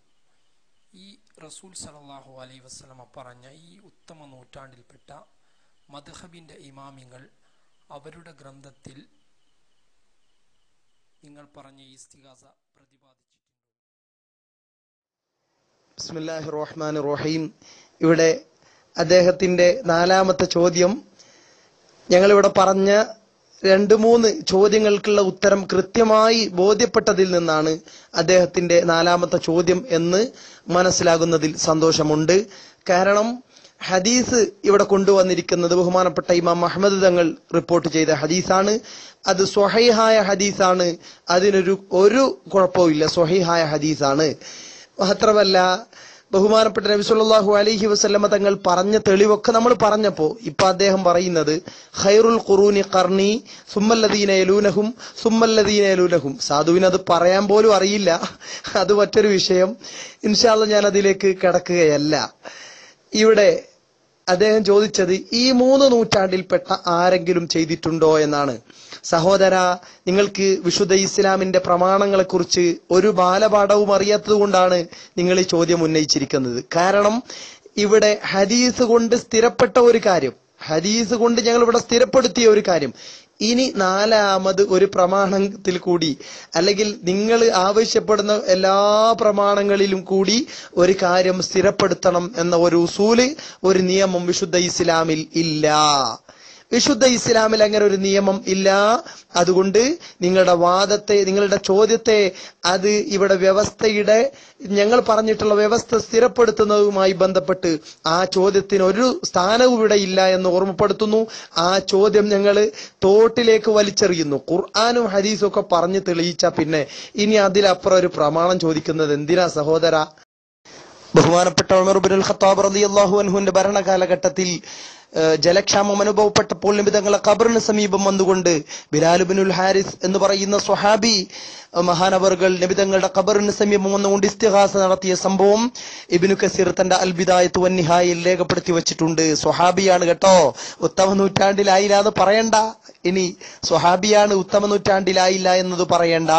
ഈ റസൂൽ സല്ലല്ലാഹു അലൈഹി വസല്ലമ പറഞ്ഞ ഈ ഉത്തമ നൂറ്റാണ്ടിൽപ്പെട്ട മദ്ഹബിന്റെ ഇമാമിങ്ങൾ അവരുടെ ഗ്രന്ഥത്തിൽ നിങ്ങൾ പറഞ്ഞ ഈ ഇസ്തിഗാസ പ്രതിപാദിച്ചിട്ടുണ്ട്? ബിസ്മില്ലാഹിർ റഹ്മാനിർ റഹീം. ഇവിടെ അദ്ദേഹത്തിന്റെ നാലാമത്തെ ചോദ്യം, ഞങ്ങളിവിടെ പറഞ്ഞ 2-3 ചോദ്യങ്ങൾക്കുള്ള ഉത്തരം കൃത്യമായി ബോധ്യപ്പെട്ടതിൽ നിന്നാണ് അദ്ദേഹത്തിന്റെ നാലാമത്തെ ചോദ്യം എന്ന് മനസ്സിലാകുന്നതിൽ സന്തോഷമുണ്ട്. കാരണം ഹദീസ് ഇവിടെ കൊണ്ടുവന്നിരിക്കുന്നത് ബഹുമാനപ്പെട്ട ഇമാം അഹ്മദ് തങ്ങൾ റിപ്പോർട്ട് ചെയ്ത ഹദീസാണ്. അത് സ്വഹീഹായ ഹദീസാണ്, അതിനൊരു കുഴപ്പവുമില്ല, സ്വഹീഹായ ഹദീസാണ്. മാത്രമല്ല ബഹുമാനപ്പെട്ട നബി സല്ലല്ലാഹു അലൈഹി വസല്ലമ തങ്ങൾ പറഞ്ഞ തെളിവൊക്കെ നമ്മൾ പറഞ്ഞപ്പോ ഇപ്പൊ അദ്ദേഹം പറയുന്നത് ഖൈറുൽ ഖുറൂനി ഖർനി സുമ്മല്ലദീന യലൂനഹും സുമ്മല്ലദീന യലൂനഹും. സാധുവിന് അത് പറയാൻ പോലും അറിയില്ല, അത് മറ്റൊരു വിഷയം. ഇൻഷാ അല്ലാഹ് ഞാൻ അതിലേക്ക് കടക്കുകയല്ല. ഇവിടെ അദ്ദേഹം ചോദിച്ചത് ഈ 3 നൂറ്റാണ്ടിൽപ്പെട്ട ആരെങ്കിലും ചെയ്തിട്ടുണ്ടോ എന്നാണ്. സഹോദര, നിങ്ങൾക്ക് വിശുദ്ധ ഇസ്ലാമിന്റെ പ്രമാണങ്ങളെ കുറിച്ച് ഒരു ബാലപാഠവും അറിയാത്തത് കൊണ്ടാണ് നിങ്ങൾ ഈ ചോദ്യം ഉന്നയിച്ചിരിക്കുന്നത്. കാരണം ഇവിടെ ഹദീസ് കൊണ്ട് സ്ഥിരപ്പെട്ട ഒരു കാര്യം, ഹദീസ് കൊണ്ട് ഞങ്ങൾ ഇവിടെ സ്ഥിരപ്പെടുത്തിയ ഒരു കാര്യം. ഇനി നാലാമത് ഒരു പ്രമാണത്തിൽ കൂടി, അല്ലെങ്കിൽ നിങ്ങൾ ആവശ്യപ്പെടുന്ന എല്ലാ പ്രമാണങ്ങളിലും കൂടി ഒരു കാര്യം സ്ഥിരപ്പെടുത്തണം എന്ന ഒരു ഉസൂല്, ഒരു നിയമം വിശുദ്ധ ഇസ്ലാമിൽ ഇല്ല. വിശുദ്ധ ഇസ്ലാമിൽ അങ്ങനെ ഒരു നിയമം ഇല്ല. അതുകൊണ്ട് നിങ്ങളുടെ വാദത്തെ, നിങ്ങളുടെ ചോദ്യത്തെ, അത് ഇവിടെ വ്യവസ്ഥയുടെ, ഞങ്ങൾ പറഞ്ഞിട്ടുള്ള വ്യവസ്ഥ സ്ഥിരപ്പെടുത്തുന്നതുമായി ബന്ധപ്പെട്ട് ആ ചോദ്യത്തിന് ഒരു സ്ഥാനവും ഇവിടെ ഇല്ല എന്ന് ഓർമ്മപ്പെടുത്തുന്നു. ആ ചോദ്യം ഞങ്ങൾ തോട്ടിലേക്ക് വലിച്ചെറിയുന്നു. ഖുർആനും ഹദീസും ഒക്കെ പറഞ്ഞു തെളിയിച്ച പിന്നെ ഇനി അതിലപ്പുറം ഒരു പ്രമാണം ചോദിക്കുന്നത് എന്തിനാ സഹോദര? ബഹുമാനപ്പെട്ട ഉമർ ഇബ്നുൽ ഖത്താബ് റളിയല്ലാഹു അൻഹുവിന്റെ ഭരണകാലഘട്ടത്തിൽ ജലക്ഷാമം അനുഭവപ്പെട്ടപ്പോൾ നബി തങ്ങളെ ഖബറിന് സമീപം വന്നുകൊണ്ട് ബിലാൽ ഇബ്നുൽ ഹാരിസ് എന്ന് പറയുന്ന സ്വഹാബി മഹാനവറുകൾ നബി തങ്ങളുടെ ഖബറിന് സമീപം വന്നുകൊണ്ട് ഇസ്തിഗാസ നടത്തിയ സംഭവം ഇബ്നു കസീർ തന്റെ അൽ ബിദായത്ത് വൻ നിഹായയിൽ രേഖപ്പെടുത്തി വെച്ചിട്ടുണ്ട്. സ്വഹാബിയാണ് കേട്ടോ, ഉത്തമ നൂറ്റാണ്ടിലായില്ല എന്ന് പറയണ്ട. ഇനി സ്വഹാബിയാണ്, ഉത്തമ നൂറ്റാണ്ടിലായില്ല എന്നത് പറയണ്ട.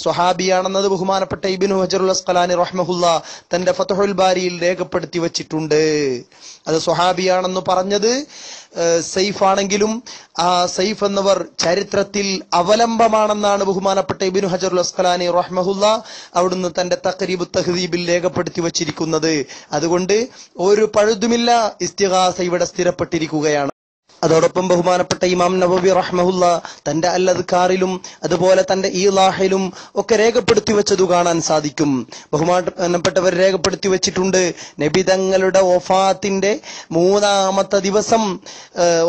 സ്വഹാബിയാണെന്നത് ബഹുമാനപ്പെട്ട ഇബ്നു ഹജറുൽ അസ്ഖലാനി റഹ്മഹുല്ലാ തന്റെ ഫത്ഹുൽ ബാരിയിൽ രേഖപ്പെടുത്തി വെച്ചിട്ടുണ്ട്. അത് സ്വഹാബിയാണെന്ന് പറഞ്ഞത് സൈഫ് ആണെങ്കിലും ആ സൈഫ് എന്നവർ ചരിത്രത്തിൽ അവലംബമാണെന്നാണ് ബഹുമാനപ്പെട്ട ഇബ്നു ഹജറുൽ അസ്ഖലാനി റഹ്മഹുല്ലാ അവിടുന്ന് തന്റെ തഖ്രീബു തഹ്ദീബിൽ രേഖപ്പെടുത്തി വച്ചിരിക്കുന്നത്. അതുകൊണ്ട് ഒരു പഴുതുമില്ല, ഇസ്തിഗാസ ഇവിടെ സ്ഥിരപ്പെട്ടിരിക്കുകയാണ്. അതോടൊപ്പം ബഹുമാനപ്പെട്ട ഇമാം നവവി റഹ്മഹുല്ല തന്റെ അൽ അദ്കാറിലും അതുപോലെ തന്റെ ഈലാഹിലും ഒക്കെ രേഖപ്പെടുത്തി വെച്ചതു കാണാൻ സാധിക്കും. ബഹുമാനപ്പെട്ടവർ രേഖപ്പെടുത്തി വെച്ചിട്ടുണ്ട്, നബി തങ്ങളുടെ വഫാത്തിന്റെ 3-ാമത്തെ ദിവസം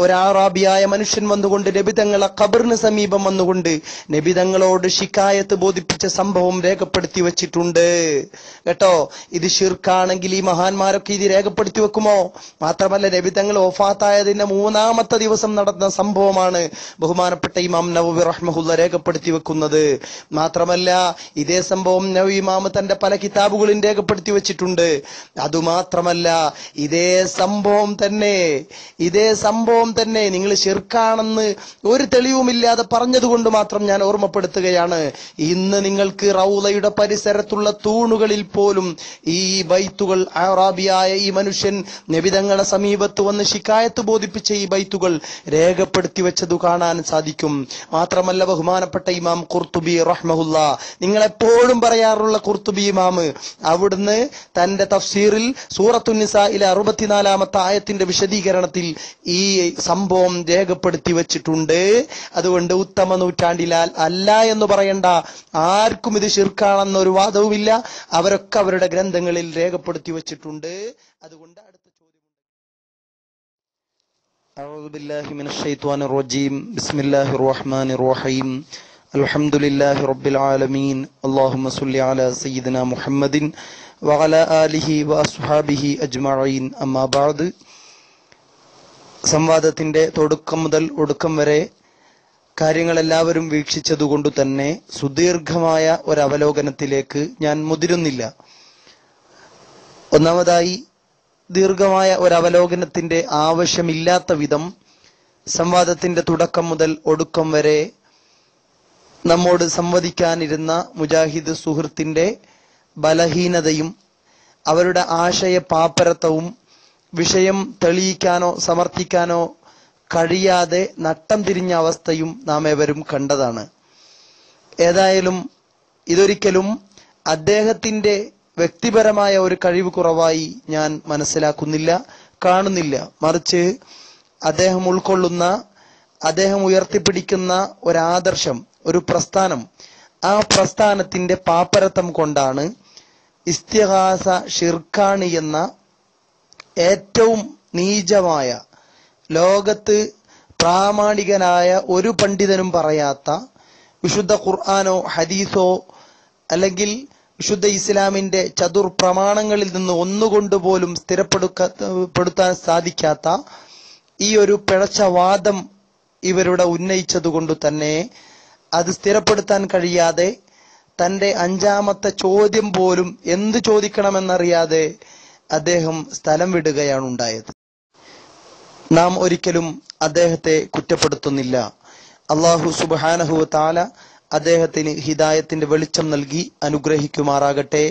ഒരാറാബിയായ മനുഷ്യൻ വന്നുകൊണ്ട് നബി തങ്ങളെ ഖബറിന് സമീപം വന്നുകൊണ്ട് നബി തങ്ങളോട് ശിക്കായത്ത് ബോധിപ്പിച്ച സംഭവം രേഖപ്പെടുത്തി വെച്ചിട്ടുണ്ട് കേട്ടോ. ഇത് ശിർക്കാണെങ്കിൽ ഈ മഹാന്മാരൊക്കെ ഇത് രേഖപ്പെടുത്തി വെക്കുമോ? മാത്രമല്ല, നബി തങ്ങൾ വഫാത്തായതിന്റെ 3-ാമത്തെ ദിവസം നടന്ന സംഭവമാണ് ബഹുമാനപ്പെട്ട ഇമാം നവവി റഹ്മഹുല്ല രേഖപ്പെടുത്തി വെക്കുന്നത്. മാത്രമല്ല, ഇതേ സംഭവം നവവി ഇമാം തന്റെ പല കിതാബുകളും രേഖപ്പെടുത്തി വെച്ചിട്ടുണ്ട്. അതുമാത്രമല്ല, ഇതേ സംഭവം തന്നെ നിങ്ങൾ ശിർക്കാണെന്ന് ഒരു തെളിവുമില്ലാതെ പറഞ്ഞതുകൊണ്ട് മാത്രം ഞാൻ ഓർമ്മപ്പെടുത്തുകയാണ്. ഇന്ന് നിങ്ങൾക്ക് റൗളയുടെ പരിസരത്തുള്ള തൂണുകളിൽ പോലും ഈ ബൈത്തുകൾ, അറാബിയായ ഈ മനുഷ്യൻ നബിതങ്ങളുടെ സമീപത്ത് വന്ന് ശിക്കായത്ത് ബോധിപ്പിച്ച ഈ ബൈത്തുകൾ രേഖപ്പെടുത്തി വെച്ചതു കാണാൻ സാധിക്കും. മാത്രമല്ല, ബഹുമാനപ്പെട്ട ഇമാം ഖുർത്തുബി റഹ്മഹുല്ല, നിങ്ങളെപ്പോഴും പറയാറുള്ള ഖുർത്തുബി ഇമാം, അവിടുന്ന് തന്റെ തഫ്സീറിൽ സൂറത്തുൻ നിസായിലെ 64-ാമത്തെ ആയത്തിന്റെ വിശദീകരണത്തിൽ ഈ സംഭവം രേഖപ്പെടുത്തി വെച്ചിട്ടുണ്ട്. അതുകൊണ്ട് ഉത്തമ നൂറ്റാണ്ടിലാൽ അല്ല എന്ന് പറയണ്ട. ആർക്കും ഇത് ശിർക്കാണെന്നൊരു വാദവുമില്ല. അവരൊക്കെ അവരുടെ ഗ്രന്ഥങ്ങളിൽ രേഖപ്പെടുത്തി വെച്ചിട്ടുണ്ട്. അതുകൊണ്ട് അടുത്ത ചോദ്യം, അഊദു ബില്ലാഹി മിനശ് ശൈത്വാനിർ റജീം. ബിസ്മില്ലാഹിർ റഹ്മാനിർ റഹീം. അൽഹംദുലില്ലാഹി റബ്ബിൽ ആലമീൻ. അല്ലാഹുമ്മ സ്വല്ലി അലാ സയ്യിദിനാ മുഹമ്മദിൻ വഅലാ ആലിഹി വഅസ്ഹാബിഹി അജ്മഈൻ. അമ്മാ ബഅദ്. സംവാദത്തിന്റെ തുടക്കം മുതൽ ഒടുക്കം വരെ കാര്യങ്ങൾ എല്ലാവരും വീക്ഷിച്ചതുകൊണ്ട് തന്നെ സുദീർഘമായ ഒരവലോകനത്തിലേക്ക് ഞാൻ മുതിരുന്നില്ല. ഒന്നാമതായി, ദീർഘമായ ഒരവലോകനത്തിന്റെ ആവശ്യമില്ലാത്ത വിധം സംവാദത്തിന്റെ തുടക്കം മുതൽ ഒടുക്കം വരെ നമ്മോട് സംവദിക്കാനിരുന്ന മുജാഹിദ് സുഹൃത്തിന്റെ ബലഹീനതയും അവരുടെ ആശയ പാപ്പരത്വവും വിഷയം തെളിയിക്കാനോ സമർത്ഥിക്കാനോ കഴിയാതെ നട്ടം തിരിഞ്ഞ അവസ്ഥയും നാം ഏവരും കണ്ടതാണ്. ഏതായാലും ഇതൊരിക്കലും അദ്ദേഹത്തിന്റെ വ്യക്തിപരമായ ഒരു കഴിവ് കുറവായി ഞാൻ മനസ്സിലാക്കുന്നില്ല, കാണുന്നില്ല. മറിച്ച് അദ്ദേഹം ഉൾക്കൊള്ളുന്ന, അദ്ദേഹം ഉയർത്തിപ്പിടിക്കുന്ന ഒരാദർശം, ഒരു പ്രസ്ഥാനം, ആ പ്രസ്ഥാനത്തിന്റെ പാപ്പരത്വം കൊണ്ടാണ് ഇസ്തിഗാസ ഷിർക്കാണ് എന്ന ഏറ്റവും നീചമായ, ലോകത്ത് പ്രാമാണികനായ ഒരു പണ്ഡിതനും പറയാത്ത, വിശുദ്ധ ഖുർആനോ ഹദീസോ അല്ലെങ്കിൽ വിശുദ്ധ ഇസ്ലാമിന്റെ ചതുർ പ്രമാണങ്ങളിൽ നിന്ന് ഒന്നുകൊണ്ടുപോലും സ്ഥിരപ്പെടുത്താൻ സാധിക്കാത്ത ഈ ഒരു പിഴച്ച വാദം ഇവരുടെ ഉന്നയിച്ചതുകൊണ്ട് തന്നെ അത് സ്ഥിരപ്പെടുത്താൻ കഴിയാതെ തന്റെ 5-ാമത്തെ ചോദ്യം പോലും എന്ത് ചോദിക്കണമെന്നറിയാതെ അദ്ദേഹം സ്ഥലം വിടുകയാണ് ഉണ്ടായത്. നാം ഒരിക്കലും അദ്ദേഹത്തെ കുറ്റപ്പെടുത്തുന്നില്ല. അല്ലാഹു സുബ്ഹാനഹു വ തആല അദ്ദേഹത്തിന് ഹിദായത്തിന്റെ വെളിച്ചം നൽകി അനുഗ്രഹിക്കുമാറാകട്ടെ.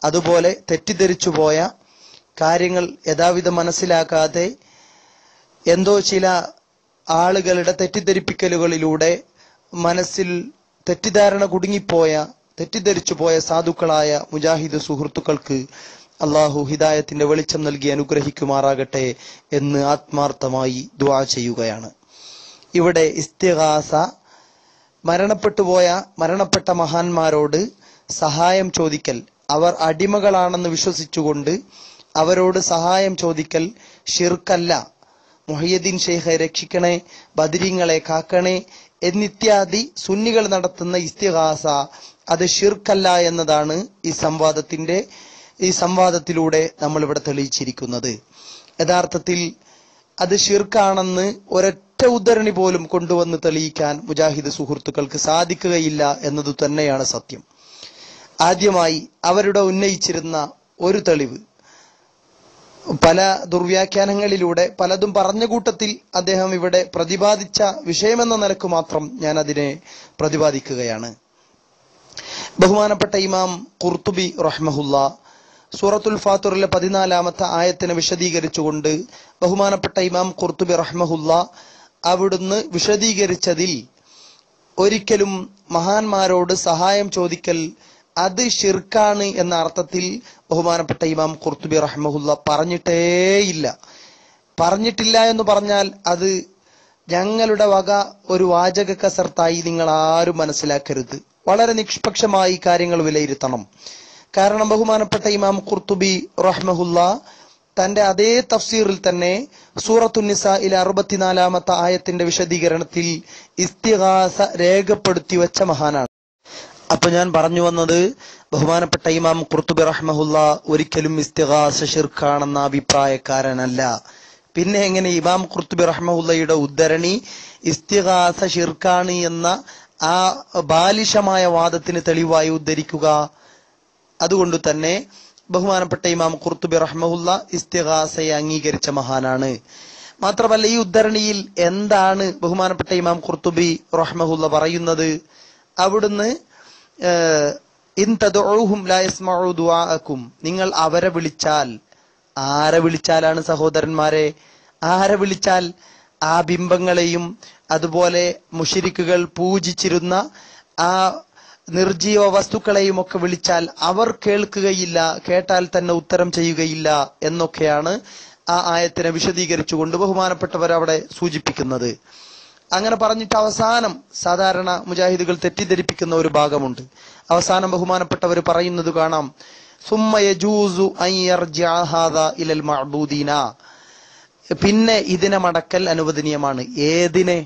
അതുപോലെ തെറ്റിദ്ധരിച്ചു പോയ കാര്യങ്ങൾ യഥാവിധം മനസ്സിലാക്കാതെ എന്തോ ചില ആളുകളുടെ തെറ്റിദ്ധരിപ്പിക്കലുകളിലൂടെ മനസ്സിൽ തെറ്റിദ്ധാരണ കുടുങ്ങിപ്പോയ, തെറ്റിദ്ധരിച്ചു പോയ സാധുക്കളായ മുജാഹിദ് സുഹൃത്തുക്കൾക്ക് അള്ളാഹു ഹിദായത്തിന്റെ വെളിച്ചം നൽകി അനുഗ്രഹിക്കുമാറാകട്ടെ എന്ന് ആത്മാർത്ഥമായി ദുആ ചെയ്യുകയാണ്. ഇവിടെ ഇസ്തിഗാസ മരണപ്പെട്ട മഹാന്മാരോട് സഹായം ചോദിക്കൽ, അവർ അടിമകളാണെന്ന് വിശ്വസിച്ചുകൊണ്ട് അവരോട് സഹായം ചോദിക്കൽ ഷിർക്കല്ല. മുഹയ്യദ്ദീൻ ഷെയ്ഖെ രക്ഷിക്കണേ, ബദരീങ്ങളെ കാക്കണേ എന്നിത്യാദി സുന്നികൾ നടത്തുന്ന ഇസ്തിഗാസ അത് ഷിർക്കല്ല എന്നതാണ് ഈ സംവാദത്തിലൂടെ നമ്മൾ ഇവിടെ തെളിയിച്ചിരിക്കുന്നത്. യഥാർത്ഥത്തിൽ അത് ഷിർക്കാണെന്ന് ഒരൊറ്റ ഉദ്ധരണി പോലും കൊണ്ടുവന്ന് തെളിയിക്കാൻ മുജാഹിദ് സുഹൃത്തുക്കൾക്ക് സാധിക്കുകയില്ല എന്നതു തന്നെയാണ് സത്യം. ആദ്യമായി അവരുടെ ഉന്നയിച്ചിരുന്ന ഒരു തെളിവ്, പല ദുർവ്യാഖ്യാനങ്ങളിലൂടെ പലതും പറഞ്ഞ കൂട്ടത്തിൽ അദ്ദേഹം ഇവിടെ പ്രതിപാദിച്ച വിഷയമെന്ന നിലക്ക് മാത്രം ഞാൻ അതിനെ പ്രതിപാദിക്കുകയാണ്. ബഹുമാനപ്പെട്ട ഇമാം ഖുർത്തുബി റഹ്മഹുല്ലാ സൂറത്തുൽ ഫാത്തിറിലെ 14-ാമത്തെ ആയത്തിനെ വിശദീകരിച്ചുകൊണ്ട് ബഹുമാനപ്പെട്ട ഇമാം ഖുർത്തുബി റഹ്മഹുല്ലാ അവിടുന്ന് വിശദീകരിച്ചതിൽ ഒരിക്കലും മഹാന്മാരോട് സഹായം ചോദിക്കൽ അത് ഷിർക്കാണ് എന്ന അർത്ഥത്തിൽ ബഹുമാനപ്പെട്ട ഇമാം ഖുർത്തുബി റഹ്മഹുല്ലാ പറഞ്ഞിട്ടില്ല എന്ന് പറഞ്ഞാൽ അത് ഞങ്ങളുടെ വക ഒരു വാചക കസർത്തായി നിങ്ങൾ ആരും മനസ്സിലാക്കരുത്. വളരെ നിഷ്പക്ഷമായി കാര്യങ്ങൾ വിലയിരുത്തണം. കാരണം ബഹുമാനപ്പെട്ട ഇമാം ഖുർത്തുബി റഹ്മഹുല്ലാ തന്റെ അതേ തഫ്സീറിൽ തന്നെ സൂറത്തുൻ നിസായിലെ 64-ാമത്തെ ആയത്തിന്റെ വിശദീകരണത്തിൽ ഇസ്തിഗാസ രേഖപ്പെടുത്തി വെച്ച മഹാനാണ്. അപ്പൊ ഞാൻ പറഞ്ഞു വന്നത്, ബഹുമാനപ്പെട്ട ഇമാം ഖുർത്തുബി റഹ്മഹുല്ലാ ഒരിക്കലും ഇസ്തിഗാസ ഷിർക്കാണെന്ന അഭിപ്രായക്കാരനല്ല. പിന്നെ എങ്ങനെ ഇമാം ഖുർത്തുബി റഹ്മഹുല്ലയുടെ ഉദ്ധരണി ഇസ്തിഗാസ ഷിർക്കാണ് എന്ന ആ ബാലിശമായ വാദത്തിന് തെളിവായി ഉദ്ധരിക്കുക? അതുകൊണ്ട് തന്നെ ബഹുമാനപ്പെട്ട ഇമാം ഖുർത്തുബി റഹ്മഹുല്ല ഇസ്തിഗാസയെ അംഗീകരിച്ച മഹാനാണ്. മാത്രമല്ല ഈ ഉദ്ധരണിയിൽ എന്താണ് ബഹുമാനപ്പെട്ട ഇമാം ഖുർത്തുബി റഹ്മഹുല്ല പറയുന്നത്? അവിടുന്ന് ഇൻ തദ്ഉഹും ലാ യസ്മഉ ദുആഅക്കും, നിങ്ങൾ അവരെ വിളിച്ചാൽ, ആരെ വിളിച്ചാലാണ് സഹോദരന്മാരെ? ആരെ വിളിച്ചാൽ? ആ ബിംബങ്ങളെയും അതുപോലെ മുശ്രിക്കുകൾ പൂജിച്ചിരുന്ന ആ നിർജീവ വസ്തുക്കളെയും ഒക്കെ വിളിച്ചാൽ അവർ കേൾക്കുകയില്ല, കേട്ടാൽ തന്നെ ഉത്തരം ചെയ്യുകയില്ല എന്നൊക്കെയാണ് ആ ആയത്തിനെ വിശദീകരിച്ചുകൊണ്ട് ബഹുമാനപ്പെട്ടവർ അവിടെ സൂചിപ്പിക്കുന്നത്. അങ്ങനെ പറഞ്ഞിട്ട് അവസാനം സാധാരണ മുജാഹിദുകൾ തെറ്റിദ്ധരിപ്പിക്കുന്ന ഒരു ഭാഗമുണ്ട്. അവസാനം ബഹുമാനപ്പെട്ടവർ പറയുന്നത് കാണാം, സുമ്മ യജൂസു അൻ യർജിഅ ഹാദാ ഇലൽ മഅബൂദീന, പിന്നെ ഇതിനെ മടക്കൽ അനുവദനീയമാണ്. ഏതിനെ?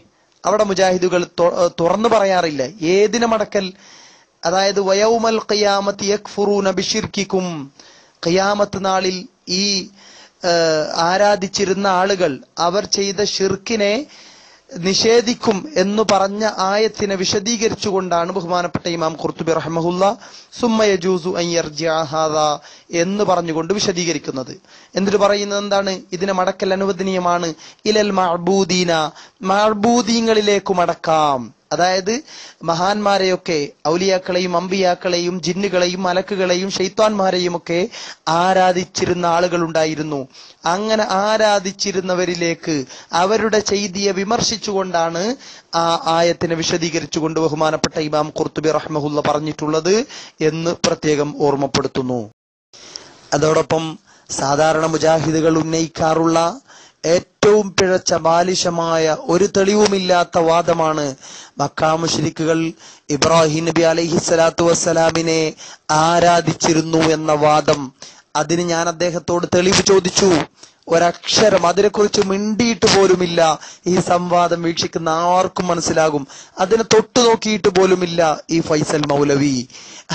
അവിടെ മുജാഹിദുകൾ തുറന്നു പറയാറില്ല. ഏതിനെ മടക്കൽ? അതായത് വയൗമൽ ഖിയാമത്തി യക്ഫുറൂന ബിശിർക്കിക്കും, ഖിയാമത്ത് നാളിൽ ഈ ആരാധിച്ചിരുന്ന ആളുകൾ അവർ ചെയ്ത ഷിർക്കിനെ നിഷേധിക്കും എന്ന് പറഞ്ഞ ആയത്തിനെ വിശദീകരിച്ചുകൊണ്ടാണ് ബഹുമാനപ്പെട്ട ഇമാം ഖുർത്തുബി റഹ്മഹുല്ല സുമ്മ യജൂസു അൻ യർജിഅ ഹാദാ എന്ന് പറഞ്ഞുകൊണ്ട് വിശദീകരിക്കുന്നത്. എന്നിട്ട് പറയുന്നത് എന്താണ്? ഇതിനെ മടക്കൽ അനുവദനീയമാണ്. ഇലൽ മഅബൂദീന, മഅബൂദീങ്ങളിലേക്ക് മടക്കാം. അതായത് മഹാന്മാരെയൊക്കെ, ഔലിയാക്കളെയും അമ്പിയാക്കളെയും ജിന്നുകളെയും മലക്കുകളെയും ശൈത്താന്മാരെയും ഒക്കെ ആരാധിച്ചിരുന്ന ആളുകൾ ഉണ്ടായിരുന്നു. അങ്ങനെ ആരാധിച്ചിരുന്നവരിലേക്ക് അവരുടെ ചെയ്തിയെ വിമർശിച്ചുകൊണ്ടാണ് ആ ആയത്തിനെ വിശദീകരിച്ചുകൊണ്ട് ബഹുമാനപ്പെട്ട ഇമാം ഖുർത്തുബി റഹ്മഹുല്ല പറഞ്ഞിട്ടുള്ളത് എന്ന് പ്രത്യേകം ഓർമ്മപ്പെടുത്തുന്നു. അതോടൊപ്പം സാധാരണ മുജാഹിദുകൾ ഉന്നയിക്കാറുള്ള ഏറ്റവും പിഴച്ച ബാലിശമായ ഒരു തെളിവുമില്ലാത്ത വാദമാണ് മക്കാ മുശ്രിക്കുകൾ ഇബ്രാഹിം നബി അലൈഹിസ്സലാത്തു വസ്സലാമിനെ ആരാധിച്ചിരുന്നു എന്ന വാദം. അതിന് ഞാൻ അദ്ദേഹത്തോട് തെളിവ് ചോദിച്ചു. ഒരക്ഷരം അതിനെക്കുറിച്ച് മിണ്ടിയിട്ട് പോലുമില്ല. ഈ സംവാദം വീക്ഷിക്കുന്ന ആർക്കും മനസ്സിലാകും. അതിനെ തൊട്ടു നോക്കിയിട്ട് പോലുമില്ല ഈ ഫൈസൽ മൗലവി.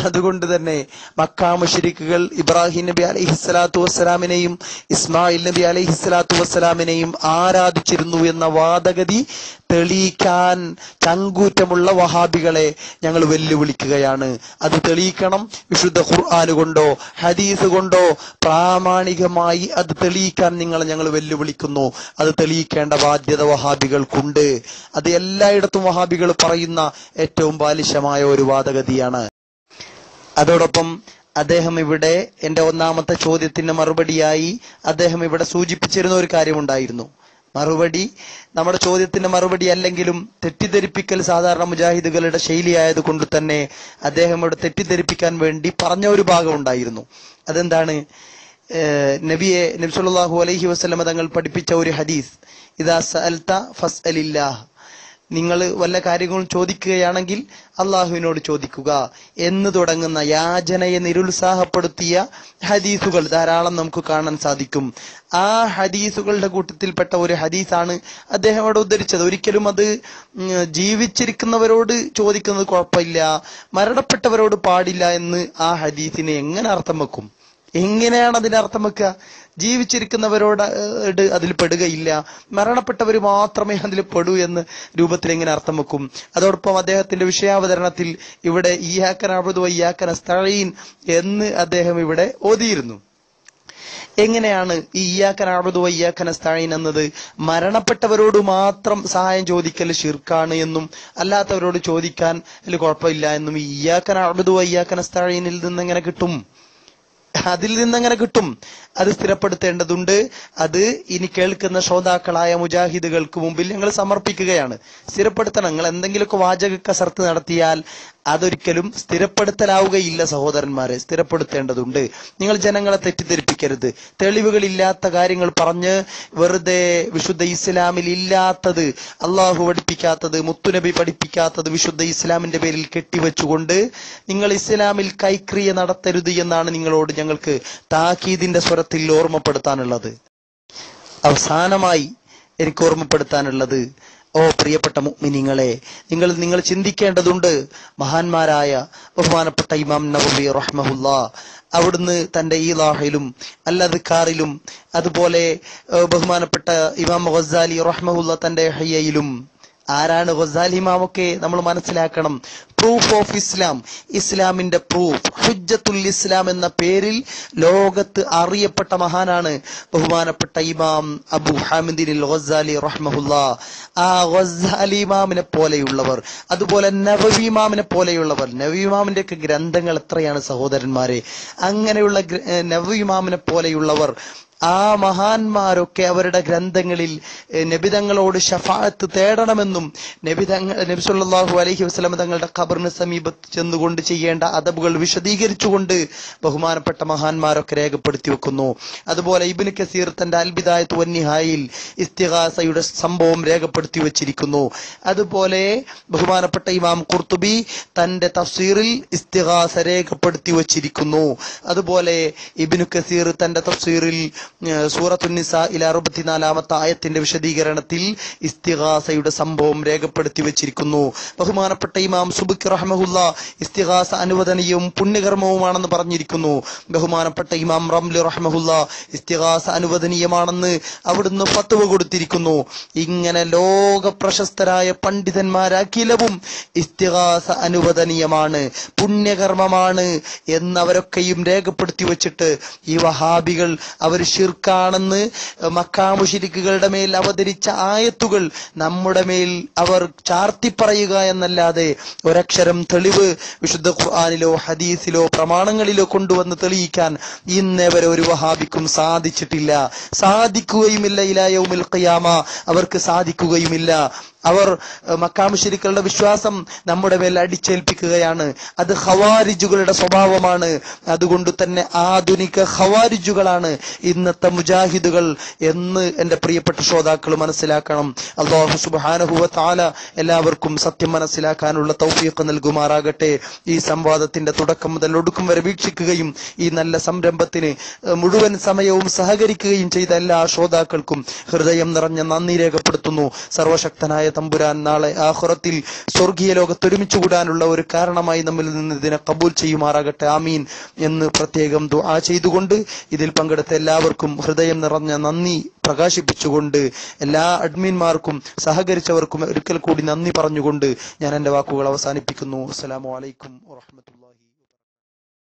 അതുകൊണ്ട് തന്നെ മക്കാ മുശ്രിക്കുകൾ ഇബ്രാഹിം നബി അലൈഹിസ്സലാത്തു വസ്സലാമിനെയും ഇസ്മായിൽ നബി അലൈഹിസ്സലാത്തു വസ്സലാമിനെയും ആരാധിച്ചിരുന്നു എന്ന വാദഗതി തെളിയിക്കാൻ ചങ്കൂറ്റമുള്ള വഹാബികളെ ഞങ്ങൾ വെല്ലുവിളിക്കുകയാണ്. അത് തെളിയിക്കണം. വിശുദ്ധ ഖുർആൻ കൊണ്ടോ ഹദീസ് കൊണ്ടോ പ്രാമാണികമായി അത് തെളിയിക്കാൻ നിങ്ങളെ ഞങ്ങൾ വെല്ലുവിളിക്കുന്നു. അത് തെളിയിക്കേണ്ട ബാധ്യത വഹാബികൾക്കുണ്ട്. അത് എല്ലായിടത്തും വഹാബികൾ പറയുന്ന ഏറ്റവും ബാലിശമായ ഒരു വാദഗതിയാണ്. അതോടൊപ്പം അദ്ദേഹം ഇവിടെ എന്റെ ഒന്നാമത്തെ ചോദ്യത്തിന് മറുപടിയായി അദ്ദേഹം ഇവിടെ സൂചിപ്പിച്ചിരുന്ന ഒരു കാര്യമുണ്ടായിരുന്നു. മറുപടി നമ്മുടെ ചോദ്യത്തിന്റെ മറുപടി അല്ലെങ്കിലും തെറ്റിദ്ധരിപ്പിക്കൽ സാധാരണ മുജാഹിദുകളുടെ ശൈലിയായത് കൊണ്ട് തന്നെ അദ്ദേഹം ഇവിടെ തെറ്റിദ്ധരിപ്പിക്കാൻ വേണ്ടി പറഞ്ഞ ഒരു ഭാഗം ഉണ്ടായിരുന്നു. അതെന്താണ്? നബി സല്ലല്ലാഹു അലൈഹി വസല്ലം തങ്ങൾ പഠിപ്പിച്ച ഒരു ഹദീസ്, ഇദാ സഅൽത ഫസ്അലില്ലാഹ്, നിങ്ങൾ വല്ല കാര്യങ്ങളും ചോദിക്കുകയാണെങ്കിൽ അള്ളാഹുവിനോട് ചോദിക്കുക എന്ന് തുടങ്ങുന്ന യാചനയെ നിരുത്സാഹപ്പെടുത്തിയ ഹദീസുകൾ ധാരാളം നമുക്ക് കാണാൻ സാധിക്കും. ആ ഹദീസുകളുടെ കൂട്ടത്തിൽപ്പെട്ട ഒരു ഹദീസാണ് അദ്ദേഹം അവിടെ ഉദ്ധരിച്ചത്. ഒരിക്കലും അത് ജീവിച്ചിരിക്കുന്നവരോട് ചോദിക്കുന്നത് കുഴപ്പമില്ല, മരണപ്പെട്ടവരോട് പാടില്ല എന്ന് ആ ഹദീസിനെ എങ്ങനെ അർത്ഥം വെക്കും? എങ്ങനെയാണ് അതിന്റെ അർത്ഥം വെക്കുക? ജീവിച്ചിരിക്കുന്നവരോട് അതിൽ പെടുകയില്ല, മരണപ്പെട്ടവർ മാത്രമേ അതിൽ പെടൂ എന്ന രൂപത്തിൽ എങ്ങനെ അർത്ഥം വെക്കും? അതോടൊപ്പം അദ്ദേഹത്തിന്റെ വിഷയാവതരണത്തിൽ ഇവിടെ ഇയ്യാക നഅ്ബുദു വ ഇയ്യാക നസ്തഈൻ എന്ന് അദ്ദേഹം ഇവിടെ ഓതിയിരുന്നു. എങ്ങനെയാണ് ഈ ഇയ്യാക നഅ്ബുദു വ ഇയ്യാക നസ്തഈൻ എന്നത് മരണപ്പെട്ടവരോട് മാത്രം സഹായം ചോദിക്കൽ ശിർക്കാണ് എന്നും അല്ലാത്തവരോട് ചോദിക്കാൻ അതിൽ കുഴപ്പമില്ല എന്നും ഈ ഇയ്യാക നഅ്ബുദു വ ഇയ്യാക നസ്തഈനിൽ നിന്ന് എങ്ങനെ കിട്ടും? അതിൽ നിന്നെങ്ങനെ കിട്ടും? അത് സ്ഥിരപ്പെടുത്തേണ്ടതുണ്ട്. അത് ഇനി കേൾക്കുന്ന ശ്രോതാക്കളായ മുജാഹിദുകൾക്ക് മുമ്പിൽ ഞങ്ങൾ സമർപ്പിക്കുകയാണ്. സ്ഥിരപ്പെടുത്തണം. നിങ്ങൾ എന്തെങ്കിലുമൊക്കെ വാചക കസർത്ത് നടത്തിയാൽ അതൊരിക്കലും സ്ഥിരപ്പെടുത്തലാവുകയില്ല സഹോദരന്മാരെ, സ്ഥിരപ്പെടുത്തേണ്ടതുണ്ട്. നിങ്ങൾ ജനങ്ങളെ തെറ്റിദ്ധരിപ്പിക്കരുത്. തെളിവുകളില്ലാത്ത കാര്യങ്ങൾ പറഞ്ഞ് വെറുതെ വിശുദ്ധ ഇസ്ലാമിൽ ഇല്ലാത്തത്, അള്ളാഹു പഠിപ്പിക്കാത്തത്, മുത്തുനബി പഠിപ്പിക്കാത്തത് വിശുദ്ധ ഇസ്ലാമിന്റെ പേരിൽ കെട്ടിവെച്ചുകൊണ്ട് നിങ്ങൾ ഇസ്ലാമിൽ കൈക്രിയ നടത്തരുത് എന്നാണ് നിങ്ങളോട് ഞങ്ങൾക്ക് താക്കീദിന്റെ സ്വരത്തിൽ ഓർമ്മപ്പെടുത്താനുള്ളത്. അവസാനമായി എനിക്ക് ഓർമ്മപ്പെടുത്താനുള്ളത്, ഓ പ്രിയപ്പെട്ട മുഅ്മിനീങ്ങളെ, നിങ്ങൾ ചിന്തിക്കേണ്ടതുണ്ട്. മഹാന്മാരായ ബഹുമാനപ്പെട്ട ഇമാം നവവി റഹ്മഹുല്ലാഹ് അവിടുന്ന് തന്റെ ഈലാഹിലും അൽ-അദ്കാറിലും, അതുപോലെ ബഹുമാനപ്പെട്ട ഇമാം ഗസാലി റഹ്മഹുല്ലാഹ് തന്റെ ഇഹ്യയിലും, ആരാണ് ഗസാലി ഇമാമൊക്കെ നമ്മൾ മനസ്സിലാക്കണം. പ്രൂഫ് ഓഫ് ഇസ്ലാം, ഇസ്ലാമിന്റെ പ്രൂഫ്, ഹുജ്ജത്തുൽ ഇസ്ലാം എന്ന പേരിൽ ലോകത്ത് അറിയപ്പെട്ട മഹാനാണ് ബഹുമാനപ്പെട്ട ഇമാം അബൂ ഹാമിദിൻ ഗസാലി റഹ്മഹുല്ലാഹ്. ആ ഗസാലി ഇമാമിനെ പോലെയുള്ളവർ, അതുപോലെ നവവി ഇമാമിനെ പോലെയുള്ളവർ, നവവി ഇമാമിന്റെ ഒക്കെ ഗ്രന്ഥങ്ങൾ എത്രയാണ് സഹോദരന്മാരെ! അങ്ങനെയുള്ള നവവി ഇമാമിനെ പോലെയുള്ളവർ, ആ മഹാന്മാരൊക്കെ അവരുടെ ഗ്രന്ഥങ്ങളിൽ നബിതങ്ങളോട് ശഫാഅത്ത് തേടണമെന്നും നബി സല്ലല്ലാഹു അലൈഹി വസല്ലം തങ്ങളുടെ ഖബറിന് സമീപത്ത് ചെന്നുകൊണ്ട് ചെയ്യേണ്ട അദബുകൾ വിശദീകരിച്ചുകൊണ്ട് ബഹുമാനപ്പെട്ട മഹാന്മാരൊക്കെ രേഖപ്പെടുത്തി വെക്കുന്നു. അതുപോലെ ഇബ്നു കസീർ തന്റെ അൽ ബിദായത്ത് വന്നിഹായിൽ ഇസ്തിഗാസയുടെ സംഭവം രേഖപ്പെടുത്തി വെച്ചിരിക്കുന്നു. അതുപോലെ ബഹുമാനപ്പെട്ട ഇമാം ഖുർത്തുബി തന്റെ തഫ്സീറിൽ ഇസ്തിഗാസ രേഖപ്പെടുത്തി വെച്ചിരിക്കുന്നു. അതുപോലെ ഇബ്നു കസീർ തന്റെ തഫ്സീറിൽ സൂറത്തുൻ നിസാഇലെ 64-ാമത്തെ ആയത്തിന്റെ വിശദീകരണത്തിൽ ഇസ്തിഗാസയുടെ സംഭവം രേഖപ്പെടുത്തി വെച്ചിരിക്കുന്നു. ബഹുമാനപ്പെട്ട ഇമാം സുബ്കി റഹ്മഹുല്ലാഹ് ഇസ്തിഗാസ അനുവദനീയവും പുണ്യകർമ്മവുമാണെന്ന് പറഞ്ഞിരിക്കുന്നു. ബഹുമാനപ്പെട്ട ഇമാം റംലി റഹ്മഹുല്ലാഹ് ഇസ്തിഗാസ അനുവദനീയമാണെന്ന് അവിടുന്ന് ഫത്വ കൊടുത്തിരിക്കുന്നു. ഇങ്ങനെ ലോക പ്രശസ്തരായ പണ്ഡിതന്മാരഖിലവും ഇസ്തിഗാസ അനുവദനീയമാണ്, പുണ്യകർമ്മമാണ് എന്നവരൊക്കെയും രേഖപ്പെടുത്തി വെച്ചിട്ട് ഈ വഹാബികൾ അവർ ശിർക്കാണെന്ന് മക്കാ മുശ്രിക്കുകളുടെ മേൽ അവതരിച്ച ആയത്തുകൾ നമ്മുടെ മേൽ അവർ ചാർത്തിപ്പറയുക എന്നല്ലാതെ ഒരക്ഷരം തെളിവ് വിശുദ്ധ ഖുർആനിലോ ഹദീസിലോ പ്രമാണങ്ങളിലോ കൊണ്ടുവന്ന് തെളിയിക്കാൻ ഇന്നേവരെ ഒരു വഹാബിക്കും സാധിച്ചിട്ടില്ല, സാധിക്കുകയുമില്ല. ഇലാ യൗമിൽ ഖിയാമ അവർക്ക് സാധിക്കുകയുമില്ല. അവർ മക്കാ മുശ്രിക്കുകളുടെ വിശ്വാസം നമ്മുടെ മേൽ അടിച്ചേൽപ്പിക്കുകയാണ്. അത് ഖവാരിജുകളുടെ സ്വഭാവമാണ്. അതുകൊണ്ട് തന്നെ ആധുനിക ഖവാരിജുകളാണ് ഇന്നത്തെ മുജാഹിദുകൾ എന്ന് എന്റെ പ്രിയപ്പെട്ട ശ്രോതാക്കൾ മനസ്സിലാക്കണം. അല്ലാഹു സുബ്ഹാനഹു വ തആല എല്ലാവർക്കും സത്യം മനസ്സിലാക്കാനുള്ള തൗഫീഖ് നൽകുമാറാകട്ടെ. ഈ സംവാദത്തിന്റെ തുടക്കം മുതൽ ഒടുക്കം വരെ വീക്ഷിക്കുകയും ഈ നല്ല സംരംഭത്തിന് മുഴുവൻ സമയവും സഹകരിക്കുകയും ചെയ്ത എല്ലാ ശ്രോതാക്കൾക്കും ഹൃദയം നിറഞ്ഞ നന്ദി രേഖപ്പെടുത്തുന്നു. സർവശക്തനായ തമ്പുരാൻ നാളെ ആഖിറത്തിൽ സ്വർഗീയ ലോകത്ത് ഒരുമിച്ച് കൂടാനുള്ള ഒരു കാരണമായി നമ്മിൽ നിന്ന് ഇതിനെ കബൂൽ ചെയ്യുമാറാകട്ടെ. ആമീൻ എന്ന് പ്രത്യേകം ദുആ ചെയ്തുകൊണ്ട് ഇതിൽ പങ്കെടുത്ത എല്ലാവർക്കും ഹൃദയം നിറഞ്ഞ നന്ദി പ്രകാശിപ്പിച്ചുകൊണ്ട് എല്ലാ അഡ്മിന്മാർക്കും സഹകരിച്ചവർക്കും ഒരിക്കൽ കൂടി നന്ദി പറഞ്ഞുകൊണ്ട് ഞാൻ എന്റെ വാക്കുകൾ അവസാനിപ്പിക്കുന്നു. അസ്സലാമു അലൈക്കും വറഹ്മത്തുള്ളാഹി.